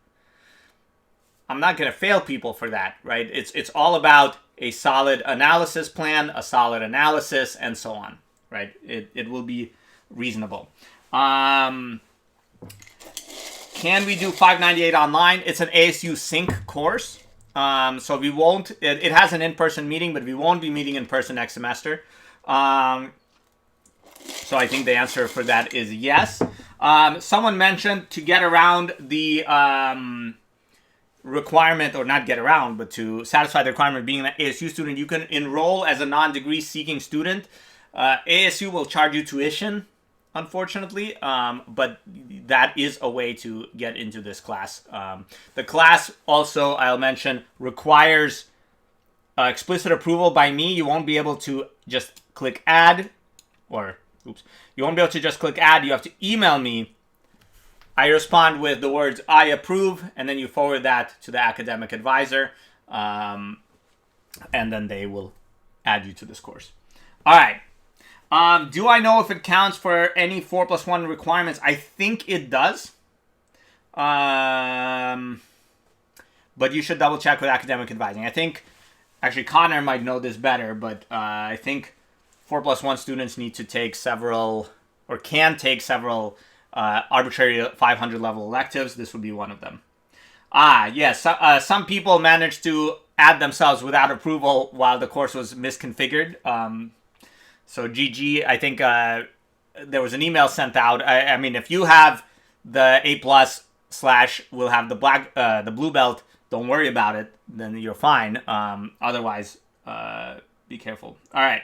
I'm not going to fail people for that, right? It's all about a solid analysis plan, a solid analysis, and so on, right? It will be reasonable. Can we do 598 online? It's an ASU Sync course. So we won't, it has an in-person meeting, but we won't be meeting in person next semester. So I think the answer for that is yes. Someone mentioned to get around the requirement, or not get around, but to satisfy the requirement of being an ASU student, you can enroll as a non-degree seeking student. ASU will charge you tuition, unfortunately, but that is a way to get into this class. The class also, I'll mention, requires explicit approval by me. You won't be able to just click add, or, oops, you won't be able to just click add. You have to email me I respond with the words "I approve," and then you forward that to the academic advisor, and then they will add you to this course. All right. Do I know if it counts for any 4+1 requirements? I think it does. But you should double check with academic advising. I think, actually, Connor might know this better, but I think 4+1 students need to take several, or can take several arbitrary 500 level electives. This would be one of them. Yes. Some people managed to add themselves without approval while the course was misconfigured. So GG, I think there was an email sent out. I mean, if you have the A+ / will have the blue belt, don't worry about it. Then you're fine. Otherwise, be careful. All right.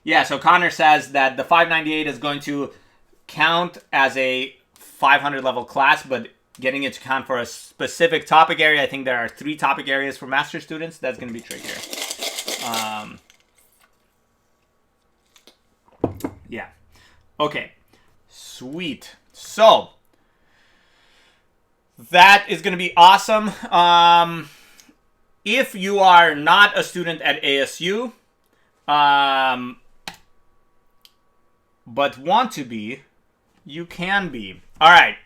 Yeah, so Connor says that the 598 is going to count as a 500 level class, but getting it to count for a specific topic area. I think there are 3 topic areas for master's students. That's going to be trickier. Yeah. Okay. Sweet. So that is going to be awesome. If you are not a student at ASU, but want to be, you can be. All right.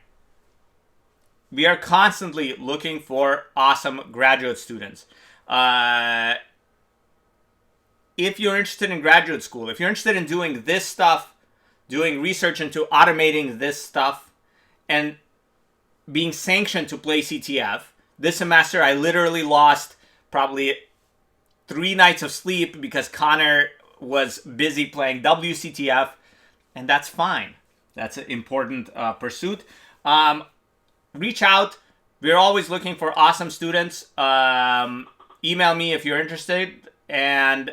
We are constantly looking for awesome graduate students. If you're interested in graduate school, if you're interested in doing this stuff, doing research into automating this stuff, and being sanctioned to play CTF, this semester I literally lost probably 3 nights of sleep because Connor was busy playing WCTF, and that's fine. That's an important pursuit. Reach out. We're always looking for awesome students. Email me if you're interested. And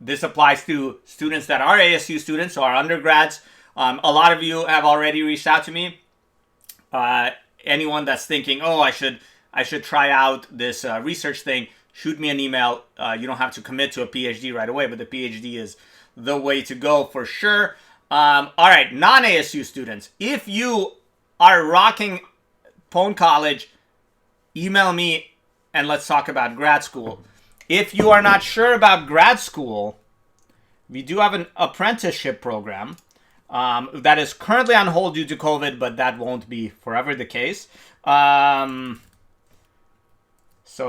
this applies to students that are ASU students, so our undergrads. A lot of you have already reached out to me. Anyone that's thinking, oh, I should try out this research thing, shoot me an email. You don't have to commit to a PhD right away, but the PhD is the way to go for sure. All right, non-ASU students, if you are rocking pwn.college, email me and let's talk about grad school. If you are not sure about grad school, we do have an apprenticeship program that is currently on hold due to COVID, but that won't be forever the case. So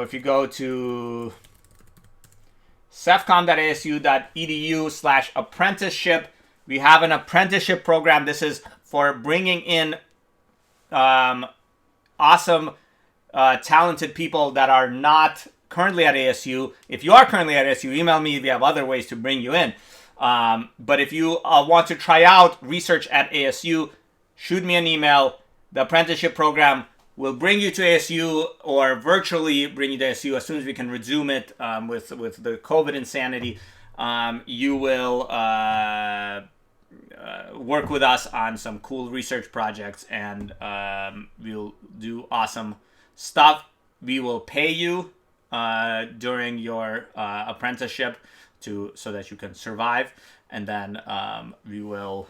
if you go to cefcom.asu.edu/apprenticeship, we have an apprenticeship program. This is for bringing in awesome, talented people that are not currently at ASU. If you are currently at ASU, email me. We have other ways to bring you in. But if you want to try out research at ASU, shoot me an email. The apprenticeship program will bring you to ASU or virtually bring you to ASU as soon as we can resume it with the COVID insanity. You will work with us on some cool research projects, and we'll do awesome stuff. We will pay you during your apprenticeship so that you can survive, and then we will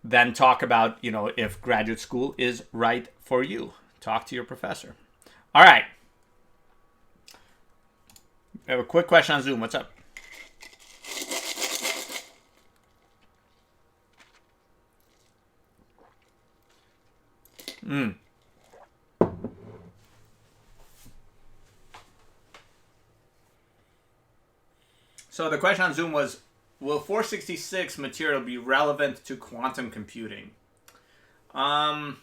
then talk about if graduate school is right for you. Talk to your professor. All right. I have a quick question on Zoom. What's up? So the question on Zoom was, will 466 material be relevant to quantum computing? Not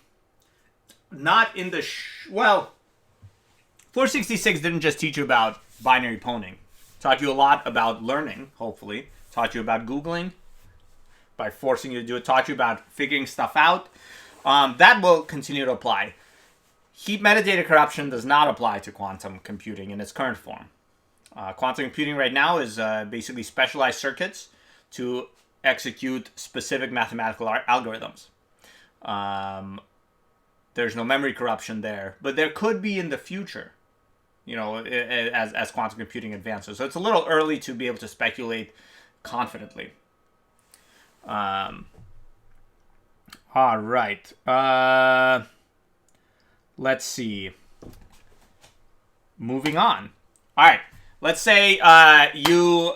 in the... well, 466 didn't just teach you about binary pwning. Taught you a lot about learning, hopefully. Taught you about Googling by forcing you to do it. Taught you about figuring stuff out. That will continue to apply. Heap metadata corruption does not apply to quantum computing in its current form. Quantum computing right now is basically specialized circuits to execute specific mathematical algorithms. There's no memory corruption there, but there could be in the future, as quantum computing advances. So it's a little early to be able to speculate confidently. All right. Let's see. Moving on. All right. Let's say you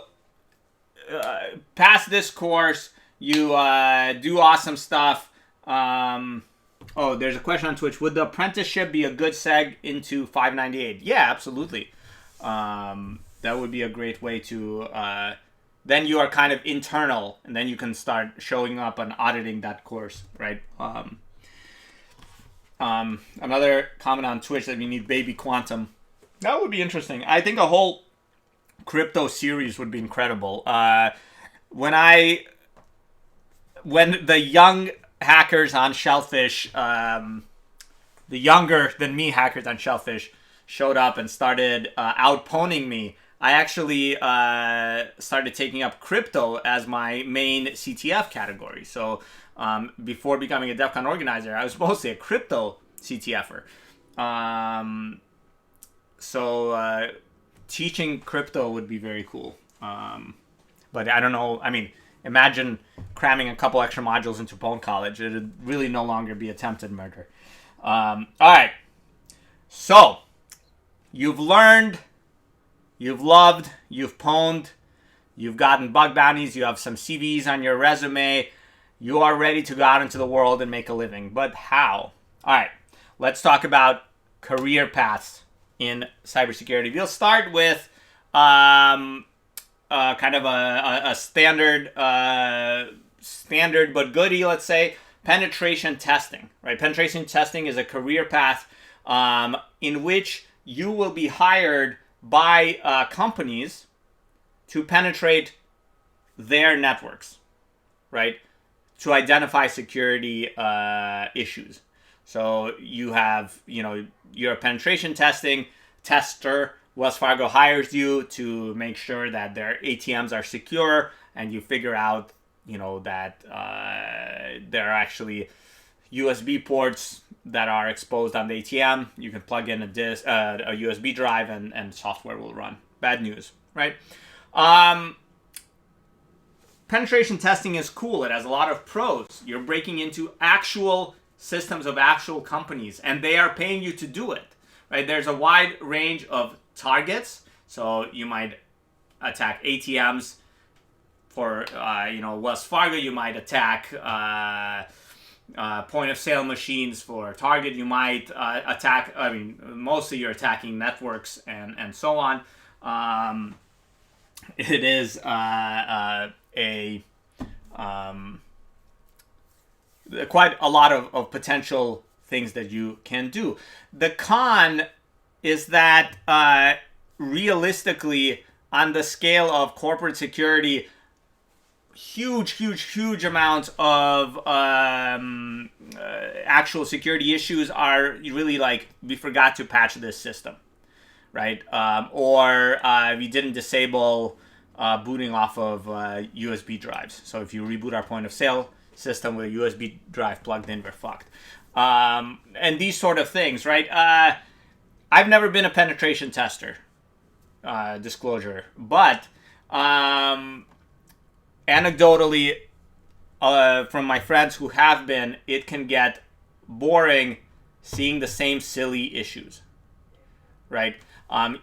pass this course. You do awesome stuff. Oh, there's a question on Twitch. Would the apprenticeship be a good seg into 598? Yeah, absolutely. That would be a great way to... then you are kind of internal, and then you can start showing up and auditing that course, right? Another comment on Twitch that we need baby quantum. That would be interesting. I think a whole crypto series would be incredible. When the young hackers on Shellfish, the younger than me hackers on Shellfish showed up and started outponing me, I actually started taking up crypto as my main CTF category. So before becoming a DEF CON organizer, I was mostly a crypto CTFer. So teaching crypto would be very cool. But I don't know. I mean, imagine cramming a couple extra modules into pwn.college. It would really no longer be attempted murder. All right. So you've learned, you've loved, you've pwned, you've gotten bug bounties, you have some CVs on your resume. You are ready to go out into the world and make a living. But how? All right. Let's talk about career paths in cybersecurity. We'll start with kind of a standard but goodie, let's say, penetration testing. Right? Penetration testing is a career path in which you will be hired by companies to penetrate their networks, right? To identify security issues. So you have, you're a penetration testing tester. Wells Fargo hires you to make sure that their ATMs are secure, and you figure out, that there are actually USB ports that are exposed on the ATM. You can plug in a USB drive, and software will run. Bad news, right? Penetration testing is cool. It has a lot of pros. You're breaking into actual systems of actual companies, and they are paying you to do it, right? There's a wide range of targets. So you might attack ATMs for, Wells Fargo. You might attack point of sale machines for Target. You might attack, mostly you're attacking networks and so on. It is quite a lot of potential things that you can do. The con is that realistically, on the scale of corporate security, huge amounts of actual security issues are really like, we forgot to patch this system, right? Or we didn't disable booting off of USB drives. So if you reboot our point of sale system with a USB drive plugged in, we're fucked. And these sort of things, right? I've never been a penetration tester, disclosure, but anecdotally, from my friends who have been, it can get boring seeing the same silly issues, right?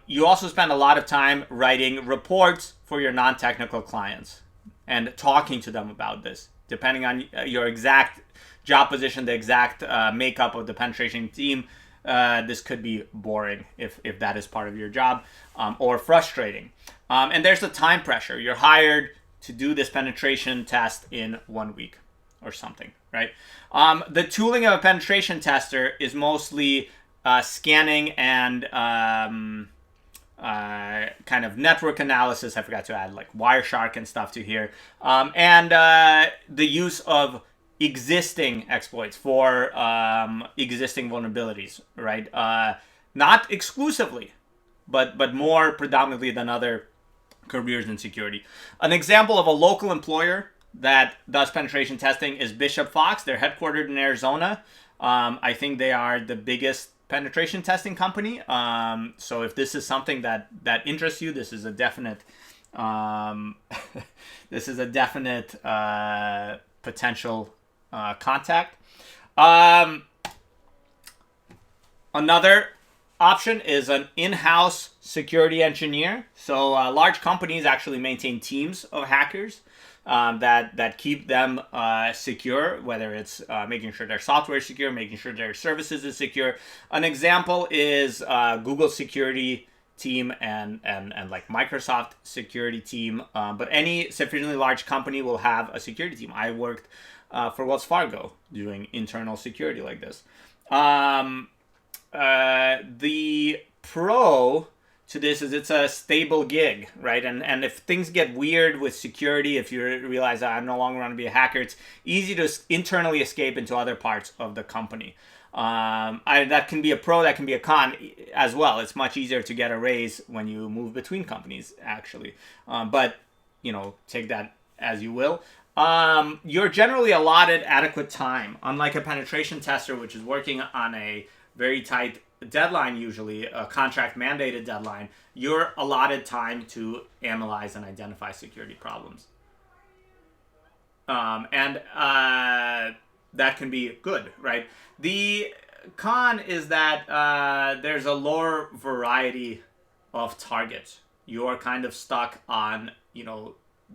You also spend a lot of time writing reports for your non-technical clients and talking to them about this. Depending on your exact job position, the exact makeup of the penetration team, this could be boring if that is part of your job, or frustrating. And there's the time pressure. You're hired to do this penetration test in 1 week or something, right? The tooling of a penetration tester is mostly scanning and kind of network analysis. I forgot to add like Wireshark and stuff to here. And the use of existing exploits for existing vulnerabilities, right? Not exclusively, but more predominantly than other careers in security. An example of a local employer that does penetration testing is Bishop Fox. They're headquartered in Arizona. I think they are the biggest penetration testing company. So if this is something that interests you, this is a definite This is a definite potential contact. Another option is an in-house security engineer. So large companies actually maintain teams of hackers that keep them secure, whether it's making sure their software is secure, making sure their services is secure. An example is Google security team and like Microsoft security team. But any sufficiently large company will have a security team. I worked for Wells Fargo doing internal security like this. The pro to this is it's a stable gig, right? And if things get weird with security, if you realize that I'm no longer going to be a hacker, it's easy to internally escape into other parts of the company. That can be a pro, that can be a con as well. It's much easier to get a raise when you move between companies, actually. But, take that as you will. You're generally allotted adequate time. Unlike a penetration tester, which is working on a very tight deadline, usually a contract mandated deadline, you're allotted time to analyze and identify security problems. And that can be good, right? The con is that there's a lower variety of targets. You're kind of stuck on,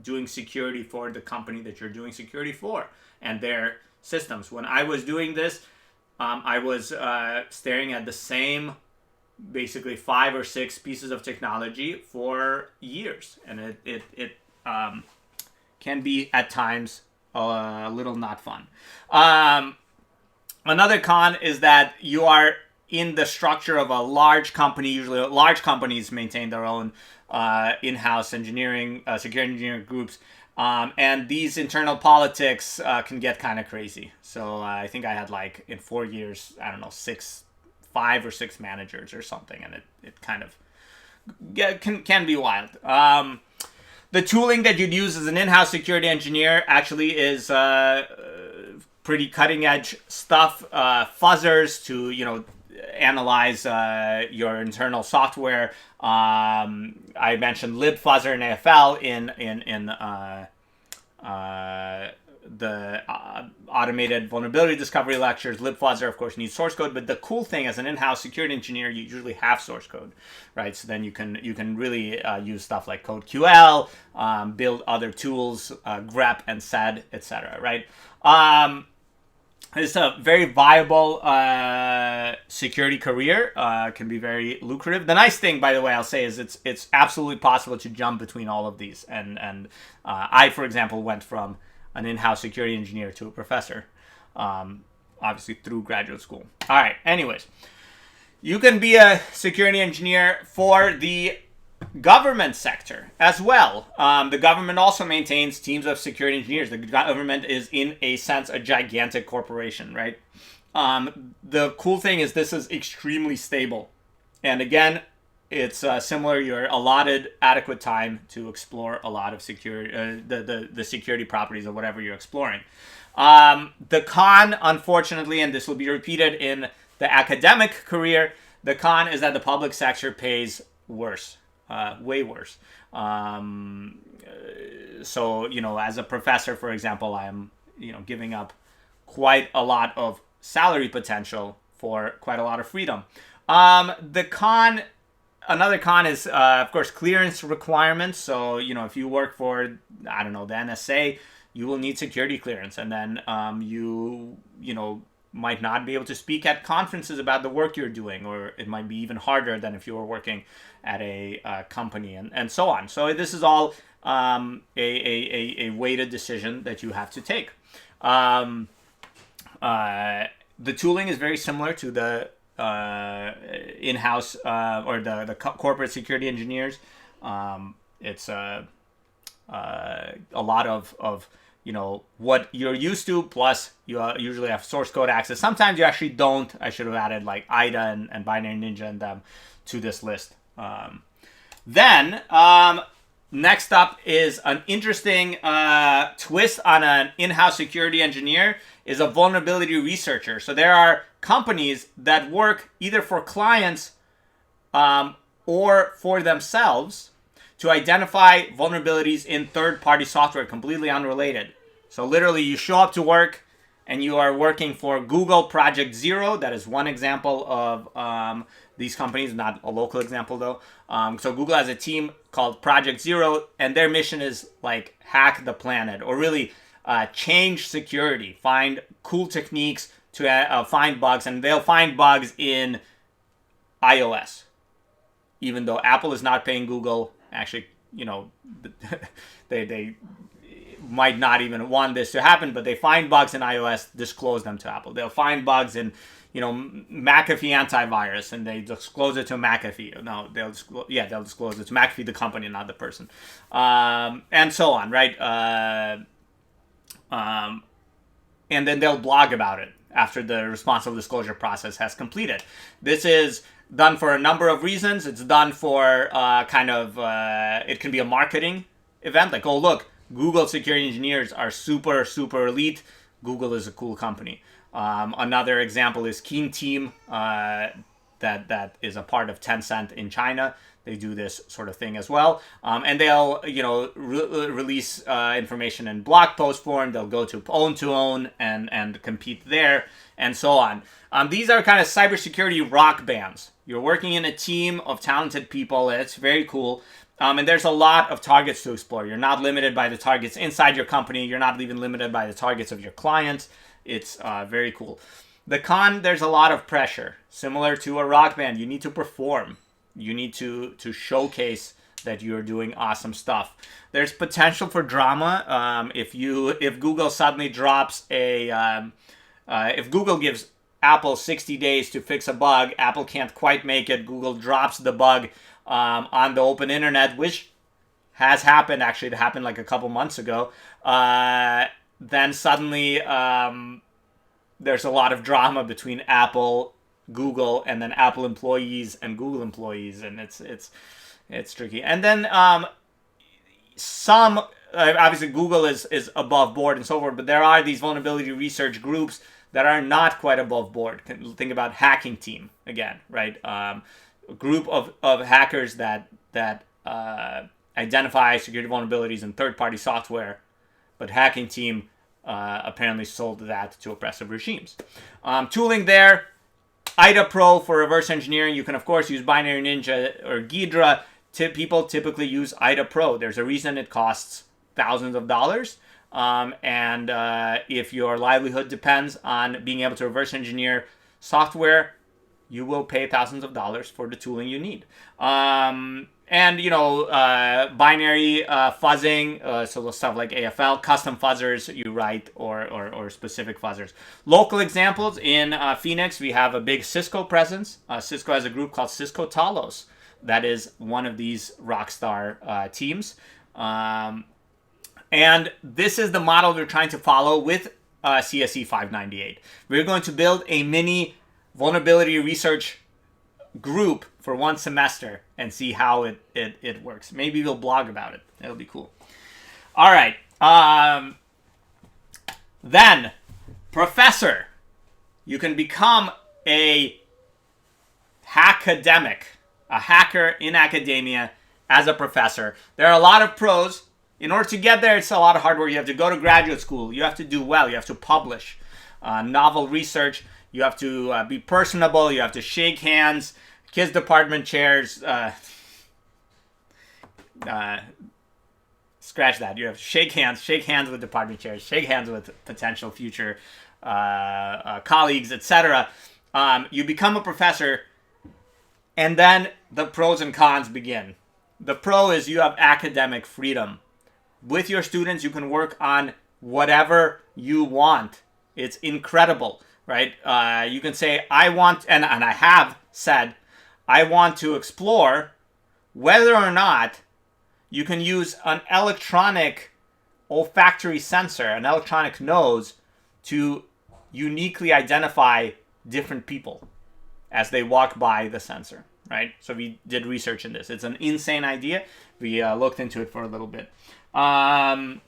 doing security for the company that you're doing security for and their systems. When I was doing this, I was staring at the same, basically 5 or 6 pieces of technology for years, and it can be at times a little not fun. Another con is that you are in the structure of a large company. Usually, large companies maintain their own in-house engineering, security engineering groups. And these internal politics can get kind of crazy. So I think I had in 4 years, 5 or 6 managers or something, and it kind of can be wild. The tooling that you'd use as an in-house security engineer actually is pretty cutting edge stuff. Fuzzers to analyze your internal software. I mentioned libfuzzer and AFL in the automated vulnerability discovery lectures. Libfuzzer, of course, needs source code, but the cool thing as an in-house security engineer, you usually have source code, right? So then you can really use stuff like CodeQL, build other tools, grep and sed, etc. Right? It's a very viable security career. Can be very lucrative. The nice thing, by the way, I'll say is it's absolutely possible to jump between all of these. And I, for example, went from an in-house security engineer to a professor, obviously through graduate school. All right. Anyways, you can be a security engineer for the government sector as well. The government also maintains teams of security engineers. The government is, in a sense, a gigantic corporation, right? The cool thing is this is extremely stable. And again, it's similar. You're allotted adequate time to explore a lot of security, the security properties of whatever you're exploring. The con, unfortunately, and this will be repeated in the academic career, the con is that the public sector pays worse. Way worse. So, as a professor, for example, I am, giving up quite a lot of salary potential for quite a lot of freedom. Another con is, of course, clearance requirements. So, if you work for, the NSA, you will need security clearance. And then you might not be able to speak at conferences about the work you're doing, or it might be even harder than if you were working at a company, and so on. So this is all a weighted decision that you have to take. The tooling is very similar to the in-house or the corporate security engineers. It's a lot of what you're used to, plus you usually have source code access. Sometimes you actually don't. I should have added IDA and Binary Ninja and them to this list. Then next up is an interesting twist on an in-house security engineer is a vulnerability researcher. So there are companies that work either for clients or for themselves to identify vulnerabilities in third-party software, completely unrelated. So literally, you show up to work and you are working for Google Project Zero. That is one example of these companies, not a local example though. So Google has a team called Project Zero, and their mission is like hack the planet, or really change security, find cool techniques to find bugs, and they'll find bugs in iOS. Even though Apple is not paying Google, actually, you know, they might not even want this to happen, but they find bugs in iOS, disclose them to Apple. They'll find bugs in, you know, McAfee antivirus, and they disclose it to McAfee. No, they'll disclose it to McAfee, the company, not the person, and so on, right? And then they'll blog about it after the responsible disclosure process has completed. This is done for a number of reasons. It's done for it can be a marketing event, like, oh, look, Google security engineers are super, super elite. Google is a cool company. Another example is Keen Team, that is a part of Tencent in China. They do this sort of thing as well. And they'll, you know, release information in blog post form. They'll go to own and compete there, and so on. These are kind of cybersecurity rock bands. You're working in a team of talented people, and it's very cool. And there's a lot of targets to explore. You're not limited by the targets inside your company. You're not even limited by the targets of your clients. It's very cool. The con, there's a lot of pressure. Similar to a rock band, you need to perform. You need to showcase that you're doing awesome stuff. There's potential for drama. If Google suddenly drops if Google gives Apple 60 days to fix a bug, Apple can't quite make it, Google drops the bug on the open internet, which has happened. Actually, it happened like a couple months ago. Then suddenly there's a lot of drama between Apple, Google, and then Apple employees and Google employees, and it's tricky. And then obviously Google is above board and so forth, but there are these vulnerability research groups that are not quite above board. Think about Hacking Team again, right? A group of hackers that identify security vulnerabilities in third-party software, but Hacking Team apparently sold that to oppressive regimes. Tooling there, IDA Pro for reverse engineering. You can, of course, use Binary Ninja or Ghidra. People typically use IDA Pro. There's a reason it costs thousands of dollars. And if your livelihood depends on being able to reverse engineer software, you will pay thousands of dollars for the tooling you need. And, you know, binary fuzzing, so stuff like AFL, custom fuzzers you write, or specific fuzzers. Local examples, in Phoenix, we have a big Cisco presence. Cisco has a group called Cisco Talos. That is one of these rockstar teams. And this is the model we're trying to follow with CSE 598. We're going to build a mini vulnerability research group for one semester and see how it works. Maybe we'll blog about it. It'll be cool. All right. Then, professor. You can become a hackademic, a hacker in academia as a professor. There are a lot of pros. In order to get there, it's a lot of hard work. You have to go to graduate school. You have to do well. You have to publish novel research. You have to be personable. You have to shake hands, kiss department chairs. Scratch that. You have to shake hands with department chairs, shake hands with potential future colleagues, etc. You become a professor, and then the pros and cons begin. The pro is you have academic freedom. With your students, you can work on whatever you want. It's incredible, right? You can say, I want, and I have said, I want to explore whether or not you can use an electronic olfactory sensor, an electronic nose, to uniquely identify different people as they walk by the sensor, right? So we did research in this. It's an insane idea. We looked into it for a little bit. Once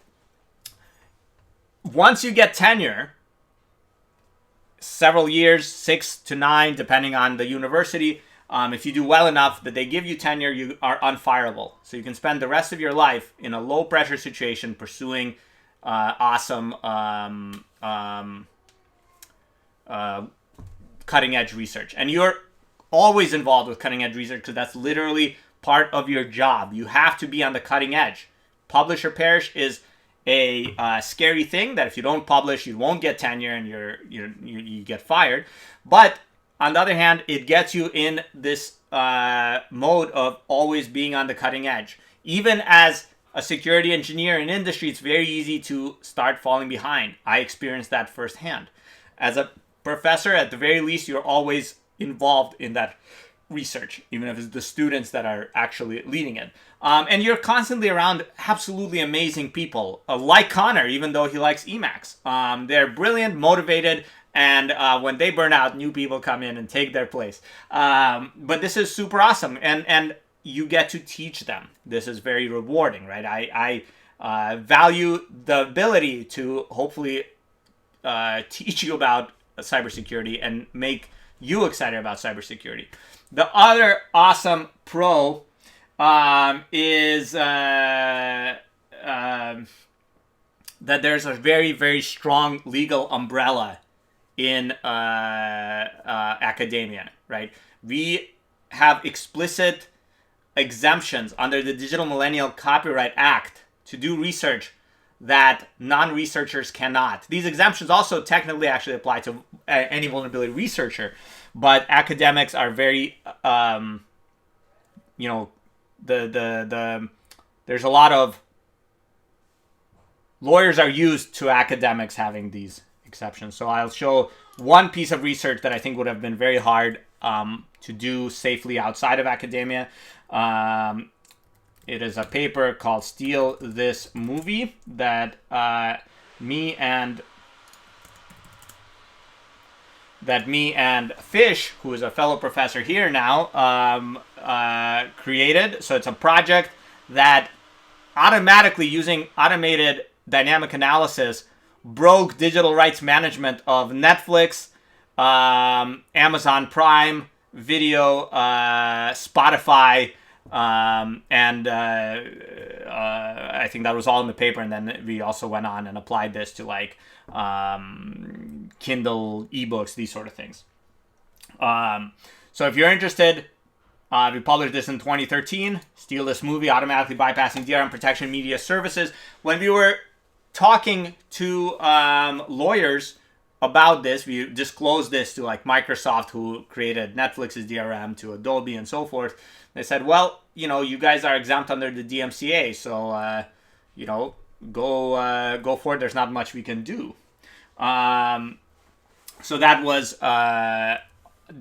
you get tenure, several years, 6 to 9, depending on the university, if you do well enough that they give you tenure, you are unfireable. So you can spend the rest of your life in a low pressure situation pursuing awesome cutting edge research. And you're always involved with cutting edge research because that's literally part of your job. You have to be on the cutting edge. Publish or perish is a scary thing that if you don't publish, you won't get tenure and you get fired. But on the other hand, it gets you in this mode of always being on the cutting edge. Even as a security engineer in industry, it's very easy to start falling behind. I experienced that firsthand. As a professor, at the very least, you're always involved in that research, even if it's the students that are actually leading it. And you're constantly around absolutely amazing people, like Connor, even though he likes Emacs. They're brilliant, motivated, and when they burn out, new people come in and take their place. But this is super awesome, and you get to teach them. This is very rewarding, right? I value the ability to hopefully teach you about cybersecurity and make you excited about cybersecurity. The other awesome pro is that there's a very, very strong legal umbrella in academia, right? We have explicit exemptions under the Digital Millennial Copyright Act to do research that non-researchers cannot. These exemptions also technically actually apply to any vulnerability researcher, but academics are very, there's a lot of lawyers are used to academics having these exceptions. So I'll show one piece of research that I think would have been very hard to do safely outside of academia. It is a paper called Steal This Movie that me and Fish, who is a fellow professor here now, created. So it's a project that automatically, using automated dynamic analysis, broke digital rights management of Netflix, Amazon Prime Video, Spotify, and I think that was all in the paper. And then we also went on and applied this to like Kindle ebooks, these sort of things. So if you're interested, we published this in 2013. Steal This Movie, automatically bypassing DRM protection media services. When we were talking to lawyers about this, we disclosed this to like Microsoft, who created Netflix's DRM, to Adobe and so forth. They said, well, you guys are exempt under the DMCA, so go for it. There's not much we can do. So that was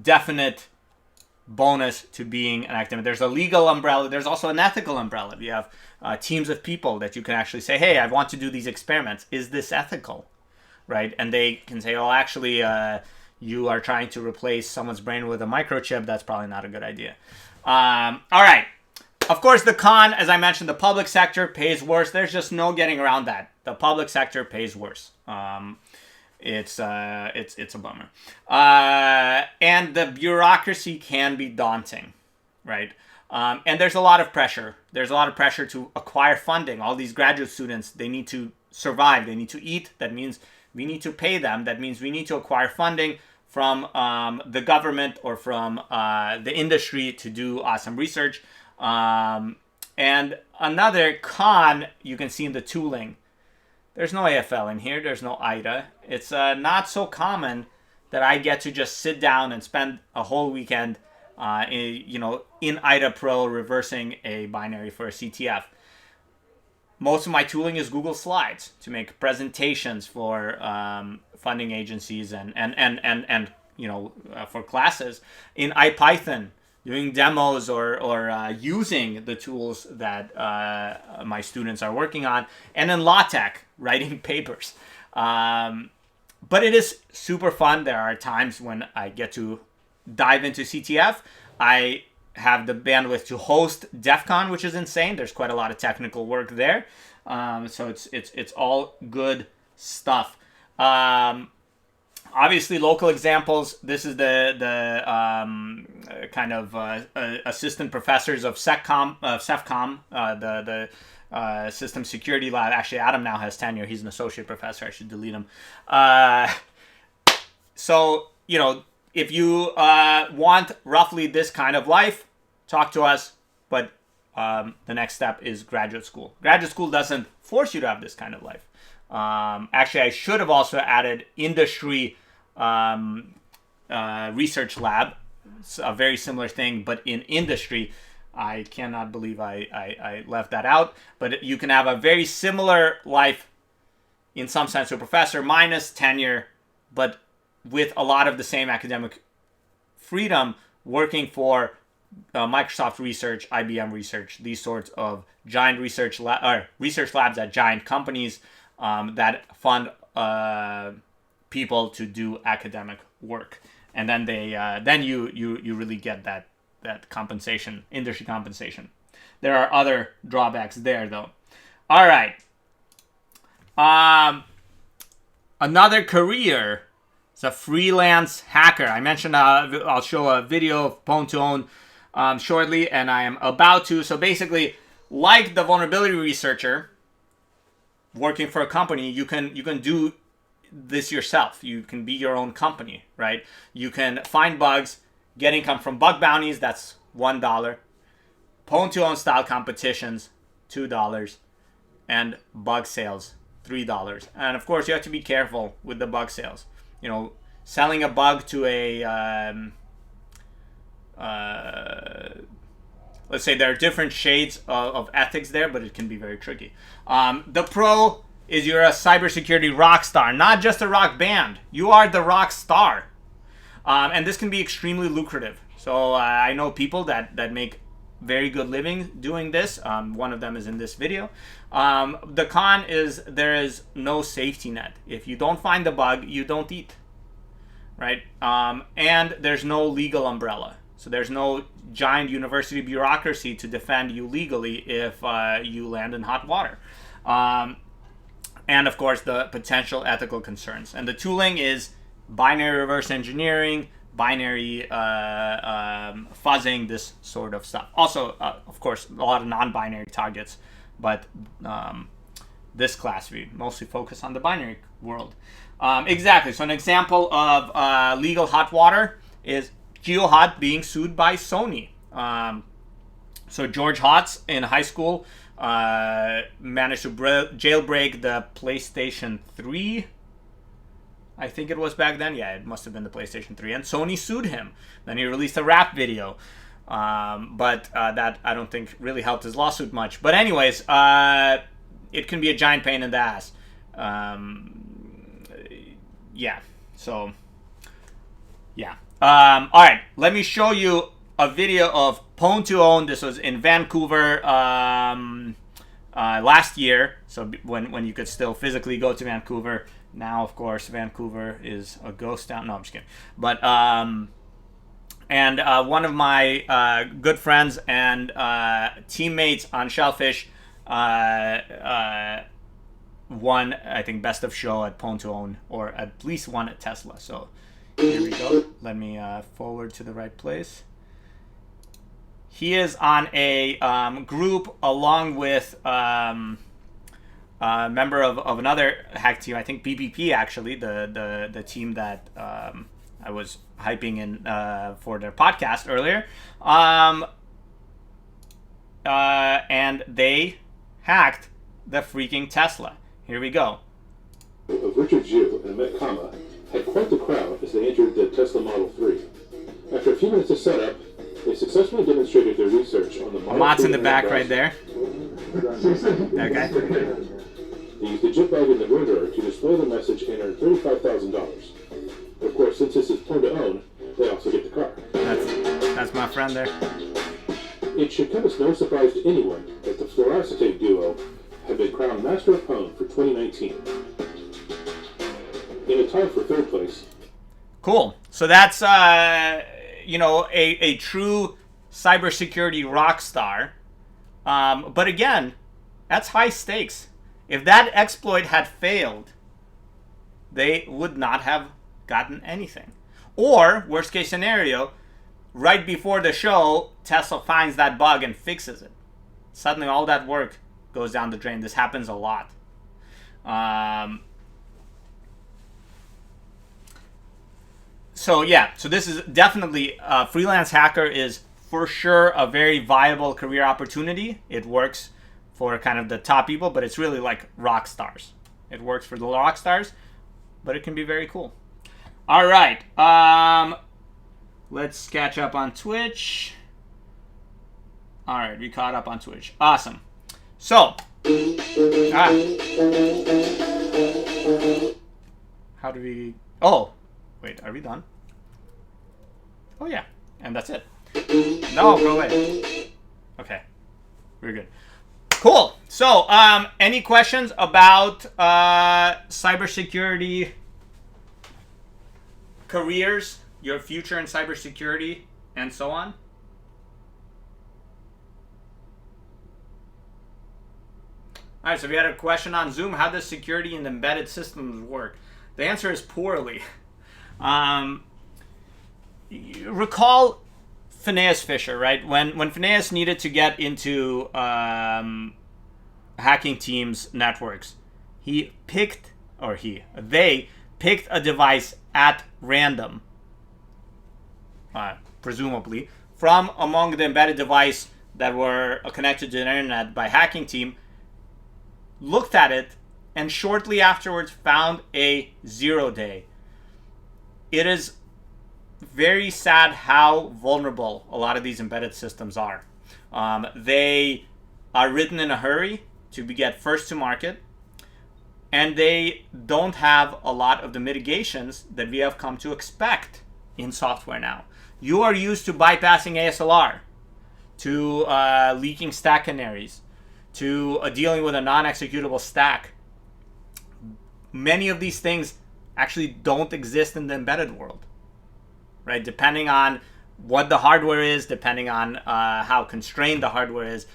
definite bonus to being an academic. There's a legal umbrella. There's also an ethical umbrella. You have teams of people that you can actually say, hey, I want to do these experiments. Is this ethical? Right? And they can say, oh, actually, you are trying to replace someone's brain with a microchip. That's probably not a good idea. All right. Of course, the con, as I mentioned, the public sector pays worse. There's just no getting around that. The public sector pays worse. It's a bummer. And the bureaucracy can be daunting, right? And there's a lot of pressure. There's a lot of pressure to acquire funding. All these graduate students, they need to survive. They need to eat. That means we need to pay them. That means we need to acquire funding from the government or from the industry to do awesome research. And another con you can see in the tooling. There's no AFL in here. There's no IDA. It's not so common that I get to just sit down and spend a whole weekend in IDA Pro reversing a binary for a CTF. Most of my tooling is Google Slides to make presentations for funding agencies and for classes. In IPython, doing demos or using the tools that my students are working on, and in LaTeX, writing papers. But it is super fun. There are times when I get to dive into CTF. I have the bandwidth to host DEF CON, which is insane. There's quite a lot of technical work there. So it's all good stuff. Obviously, local examples. This is the kind of assistant professors of SEFCOM, the system security lab. Actually, Adam now has tenure. He's an associate professor. I should delete him. So, if you want roughly this kind of life, talk to us. But the next step is graduate school. Graduate school doesn't force you to have this kind of life. Actually, I should have also added industry research lab. It's a very similar thing, but in industry. I cannot believe I left that out. But you can have a very similar life in some sense to a professor, minus tenure, but with a lot of the same academic freedom, working for Microsoft Research, IBM Research, these sorts of giant research labs at giant companies that fund people to do academic work, and then then you really get that compensation, industry compensation. There are other drawbacks there, though. All right. Another career is a freelance hacker. I mentioned I'll show a video of pwn.to shortly, and I am about to. So basically, like the vulnerability researcher working for a company, you can do this yourself. You can be your own company, right? You can find bugs, get income from bug bounties. That's $1. Pwn.to style competitions, $2, and bug sales, $3. And of course, you have to be careful with the bug sales. Selling a bug to a let's say there are different shades of ethics there, but it can be very tricky. The pro is you're a cybersecurity rock star, not just a rock band. You are the rock star. And this can be extremely lucrative. So I know people that make very good living doing this. One of them is in this video. The con is there is no safety net. If you don't find the bug, you don't eat, right? And there's no legal umbrella. So there's no giant university bureaucracy to defend you legally if you land in hot water. And of course, the potential ethical concerns. And the tooling is binary reverse engineering, binary fuzzing, this sort of stuff. Also, of course, a lot of non-binary targets, but this class, we mostly focus on the binary world. Exactly. So an example of legal hot water is GeoHot being sued by Sony. So George Hotz in high school managed to jailbreak the PlayStation 3. I think it was back then. Yeah, it must have been the PlayStation 3. And Sony sued him. Then he released a rap video. But that, I don't think, really helped his lawsuit much. But anyways, it can be a giant pain in the ass. Yeah. So, yeah. All right. Let me show you a video of pwn.to. This was in Vancouver last year. So when you could still physically go to Vancouver. Now, of course, Vancouver is a ghost town. No, I'm just kidding. But and one of my good friends and teammates on Shellfish won, I think, best of show at pwn.to, or at least one at Tesla. So here we go. Let me forward to the right place. He is on a group along with member of another hack team, I think BPP actually, the team that I was hyping in for their podcast earlier. And they hacked the freaking Tesla. Here we go. Of Richard Zhu and Met Kama had quite the crowd as they entered the Tesla Model 3. After a few minutes of setup, they successfully demonstrated their research on the Model 3. Mott's in the back right there. Okay. They used the JIT-bag in the renderer to display the message and earn $35,000. Of course, since this is pwn.to, they also get the car. That's my friend there. It should come as no surprise to anyone that the fluoroacetate duo have been crowned Master of Pwn for 2019. In a tie for third place. Cool. So that's a true cybersecurity rock star. But again, that's high stakes. If that exploit had failed, they would not have gotten anything. Or, worst case scenario, right before the show, Tesla finds that bug and fixes it. Suddenly all that work goes down the drain. This happens a lot. So yeah, so this is definitely, Freelance Hacker is for sure a very viable career opportunity. It works for kind of the top people, but it's really like rock stars. It works for the rock stars, but it can be very cool. All right, let's catch up on Twitch. All right, we caught up on Twitch. Awesome. So, how do we? Oh, wait, are we done? Oh yeah, and that's it. No, go away. Okay, we're good. Cool. So, any questions about cybersecurity careers, your future in cybersecurity, and so on? All right, so we had a question on Zoom. How does security in embedded systems work? The answer is poorly. Recall Phineas Fisher, right? When Phineas needed to get into hacking teams' networks, they picked a device at random, presumably, from among the embedded device that were connected to the internet by hacking team, looked at it, and shortly afterwards found a 0-day. It is very sad how vulnerable a lot of these embedded systems are. They are written in a hurry to get first to market, and they don't have a lot of the mitigations that we have come to expect in software now. You are used to bypassing ASLR, to leaking stack canaries, to dealing with a non-executable stack. Many of these things actually don't exist in the embedded world, right? Depending on what the hardware is, depending on how constrained the hardware is,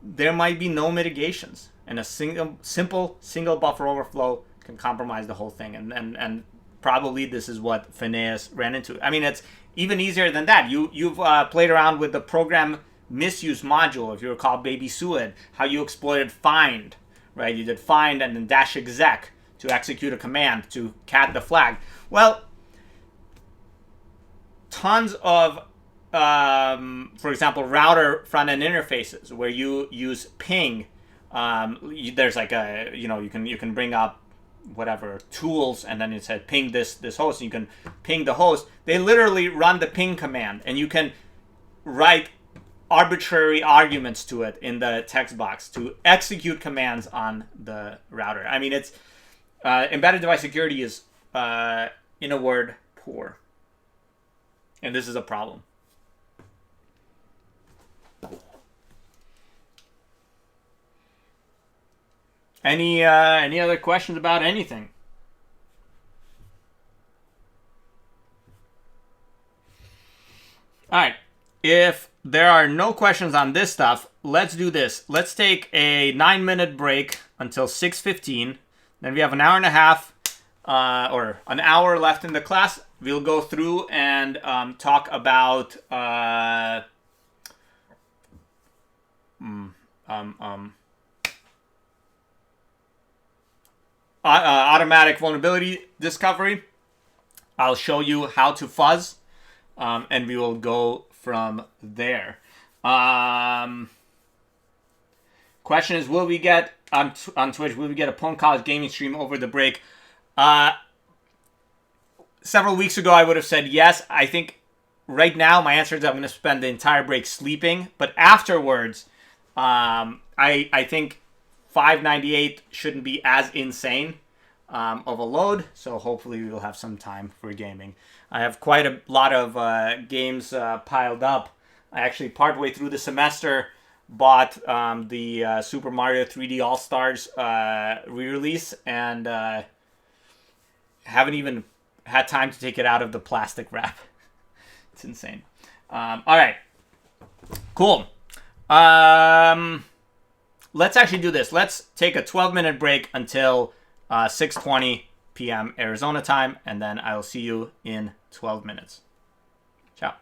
there might be no mitigations, and a simple single buffer overflow can compromise the whole thing. And probably this is what Phineas ran into. I mean, it's even easier than that. You've played around with the program misuse module, if you recall Baby Suid, how you exploited find, right? You did find and then dash exec to execute a command to cat the flag. Well, tons of, for example, router front-end interfaces where you use ping. There's like a, you can bring up whatever tools, and then it said ping this host, and you can ping the host. They literally run the ping command, and you can write arbitrary arguments to it in the text box to execute commands on the router. I mean, it's embedded device security is, in a word, poor, and this is a problem. Any other questions about anything? All right. If there are no questions on this stuff, let's do this. Let's take a 9-minute break until 6:15. Then we have an hour and a half, or an hour left in the class. We'll go through and talk about automatic vulnerability discovery. I'll show you how to fuzz, and we will go from there. Question is, will we get on Twitch? Will we get a pwn.college gaming stream over the break? Several weeks ago, I would have said yes. I think right now my answer is I'm going to spend the entire break sleeping, but afterwards, I think 598 shouldn't be as insane of a load, so hopefully we will have some time for gaming. I have quite a lot of games piled up. I actually, partway through the semester, bought the Super Mario 3D All-Stars re-release, and haven't even had time to take it out of the plastic wrap. It's insane. All right. Cool. Let's actually do this. Let's take a 12-minute break until 6:20, p.m. Arizona time, and then I'll see you in 12 minutes. Ciao.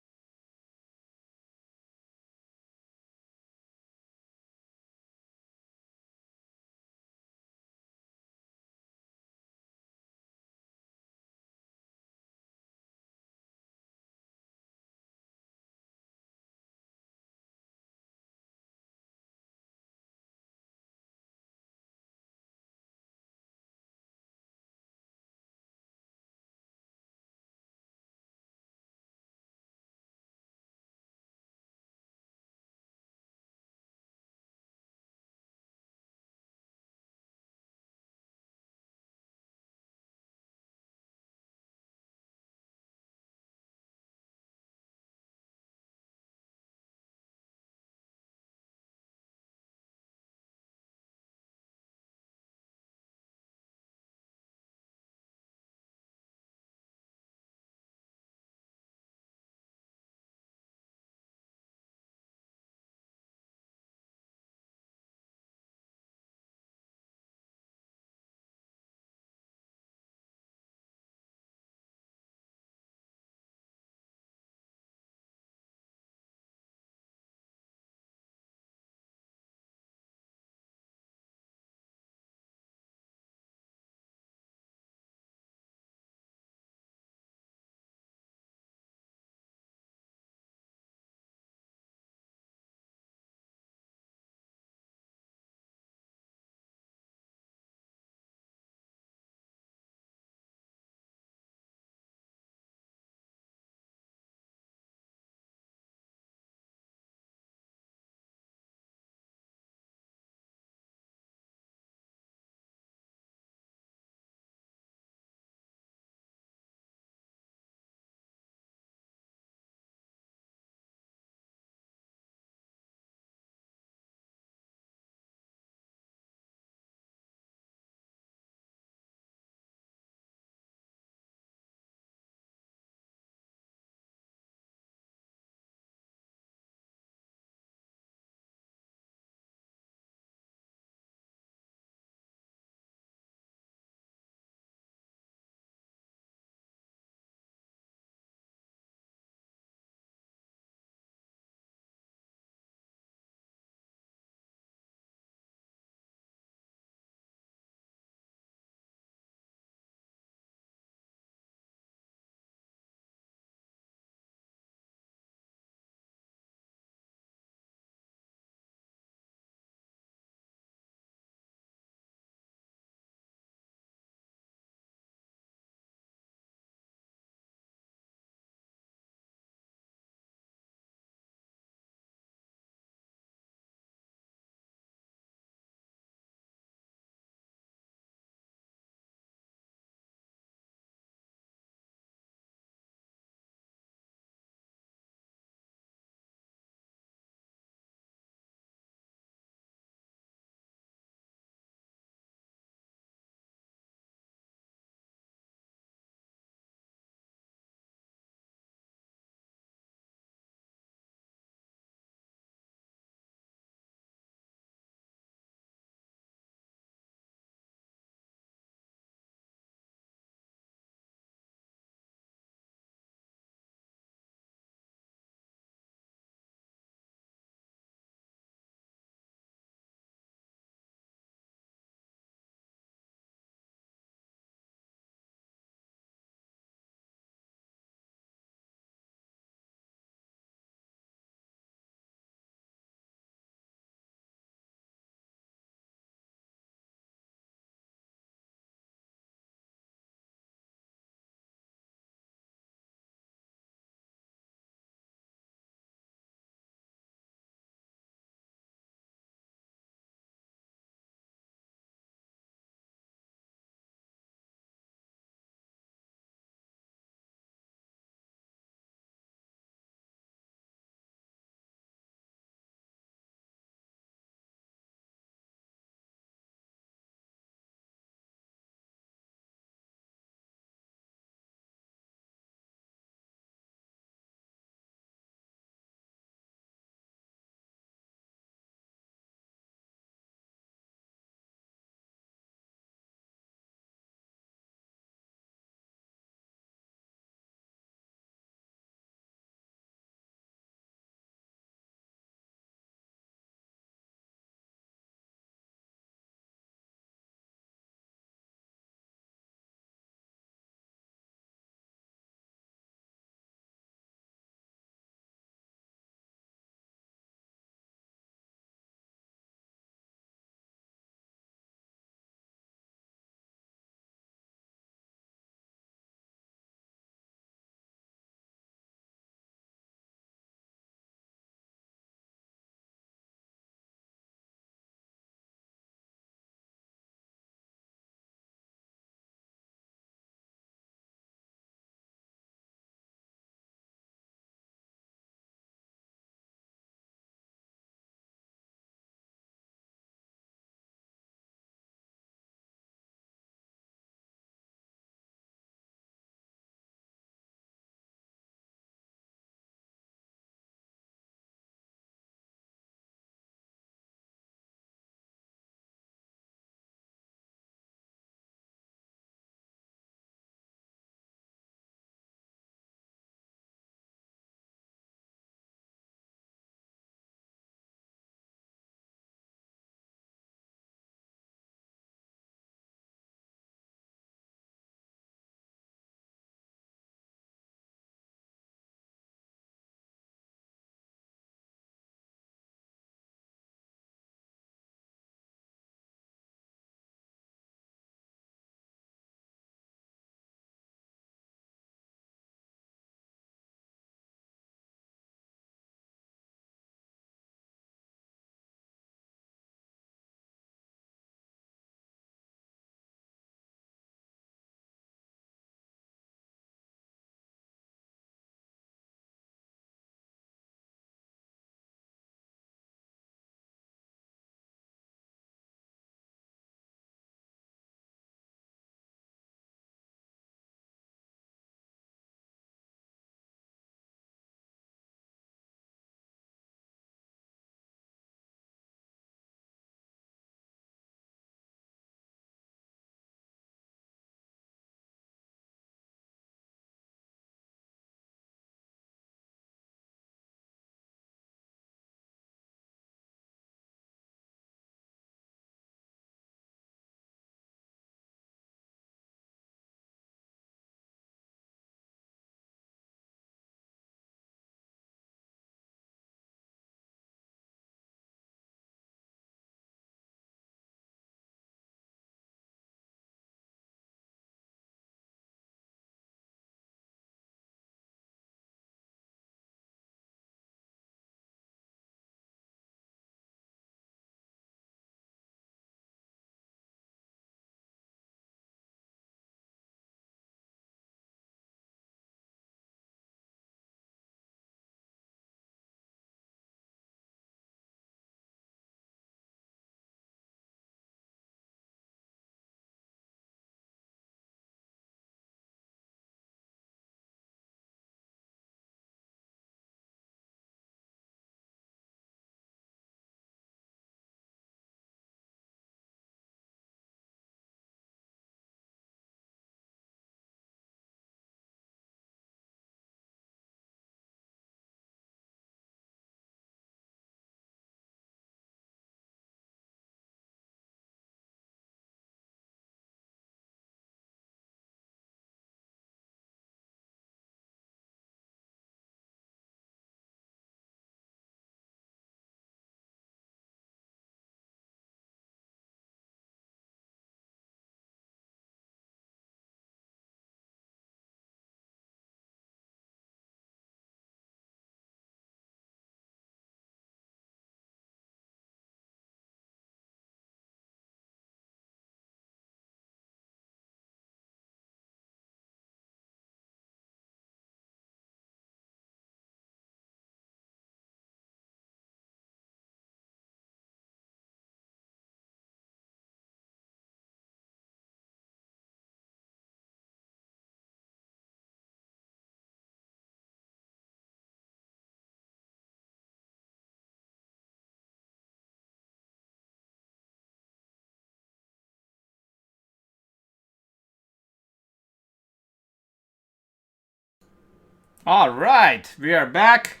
All right, we are back.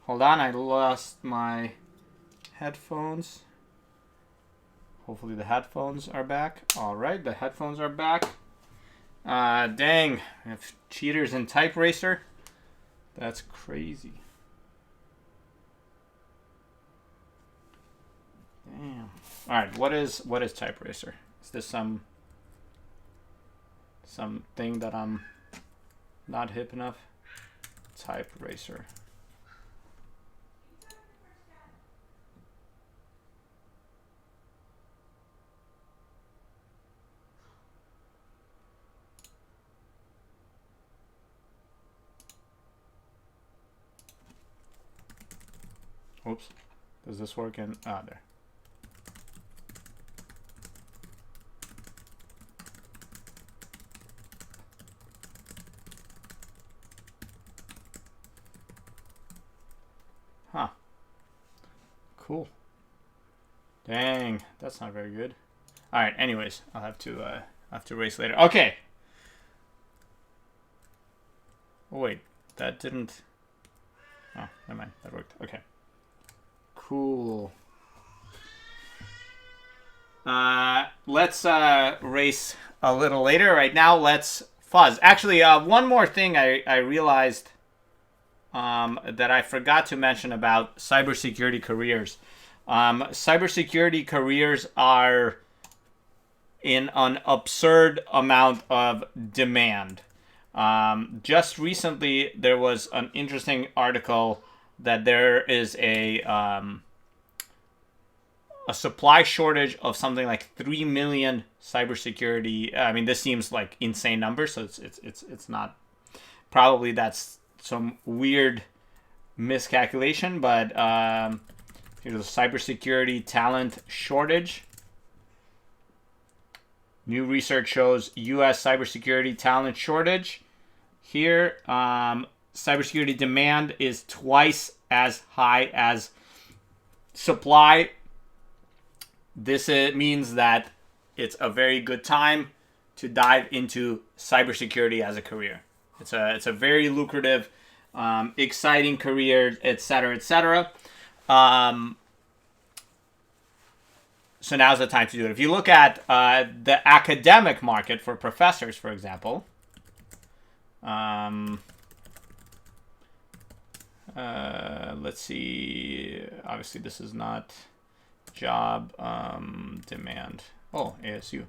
Hold on, I lost my headphones. Hopefully the headphones are back. All right, the headphones are back. Dang, I have cheaters in Type Racer. That's crazy. Damn. All right, what is Type Racer? Is this some thing that I'm not hip enough? Type Racer. Oops. Does this work in... there. Huh. Cool. Dang, that's not very good. All right. Anyways, I'll have to race later. Okay. Oh wait, that didn't. Oh, never mind. That worked. Okay. Cool. Let's race a little later. Right now, let's fuzz. Actually, one more thing I realized that I forgot to mention about cybersecurity careers. Cybersecurity careers are in an absurd amount of demand. Just recently, there was an interesting article that there is a supply shortage of something like 3 million cybersecurity. I mean, this seems like insane numbers, so it's not. Probably that's some weird miscalculation, but here's a cybersecurity talent shortage. New research shows U.S. cybersecurity talent shortage. Here, cybersecurity demand is twice as high as supply. This means that it's a very good time to dive into cybersecurity as a career. It's a very lucrative, exciting career, etc., etc. So now's the time to do it. If you look at the academic market for professors, for example, let's see. Obviously, this is not job demand. Oh, ASU.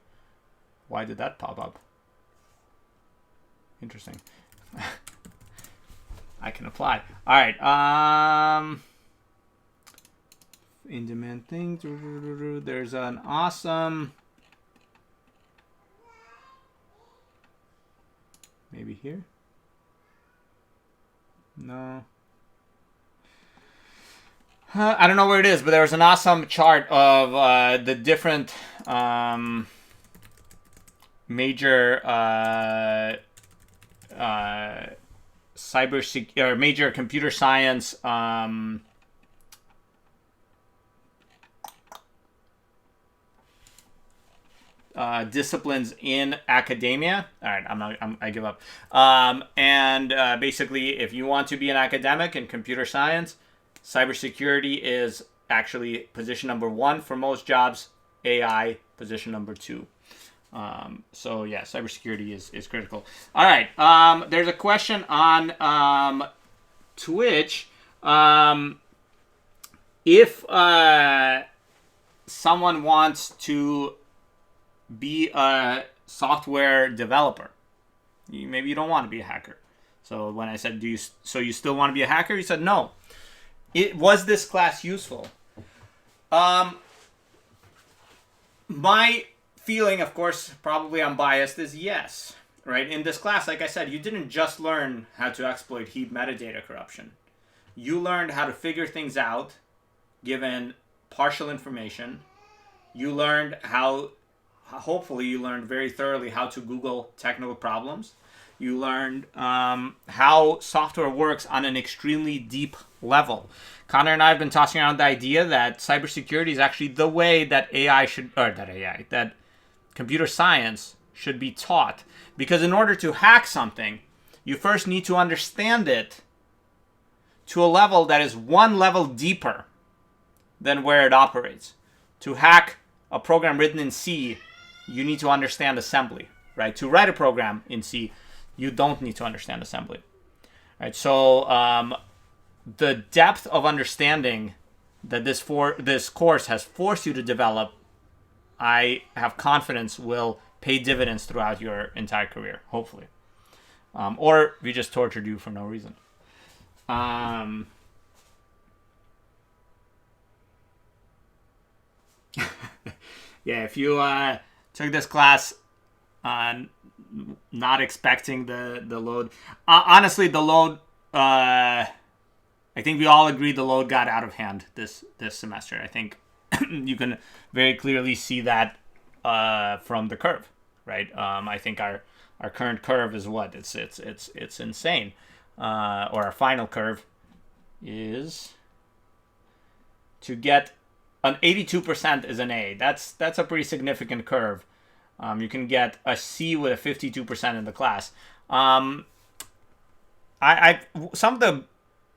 Why did that pop up? Interesting. I can apply. All right. In-demand thing. There's an awesome... Maybe here? No. I don't know where it is, but there was an awesome chart of the different major major computer science disciplines in academia. All right, I give up. And basically, if you want to be an academic in computer science, cybersecurity is actually position number 1 for most jobs. AI position number 2. So yeah, cybersecurity is critical. All right. There's a question on Twitch. If someone wants to be a software developer, maybe you don't want to be a hacker. So when I said, you still want to be a hacker? You said no. Was this class useful? My feeling, of course, probably I'm biased, is yes. Right? In this class, like I said, you didn't just learn how to exploit heap metadata corruption. You learned how to figure things out given partial information. You learned hopefully you learned very thoroughly how to Google technical problems. You learned how software works on an extremely deep level. Connor and I have been tossing around the idea that cybersecurity is actually the way that that computer science should be taught. Because in order to hack something, you first need to understand it to a level that is one level deeper than where it operates. To hack a program written in C, you need to understand assembly, right? To write a program in C, you don't need to understand assembly, right? So the depth of understanding that this course has forced you to develop, I have confidence will pay dividends throughout your entire career, hopefully. Or we just tortured you for no reason. Yeah, if you took this class not expecting the load, honestly, the load, I think we all agree the load got out of hand this semester. I think you can very clearly see that from the curve, right? I think our current curve is what? It's insane. Or our final curve is to get an 82% is an A. That's a pretty significant curve. You can get a C with a 52% in the class. Some of the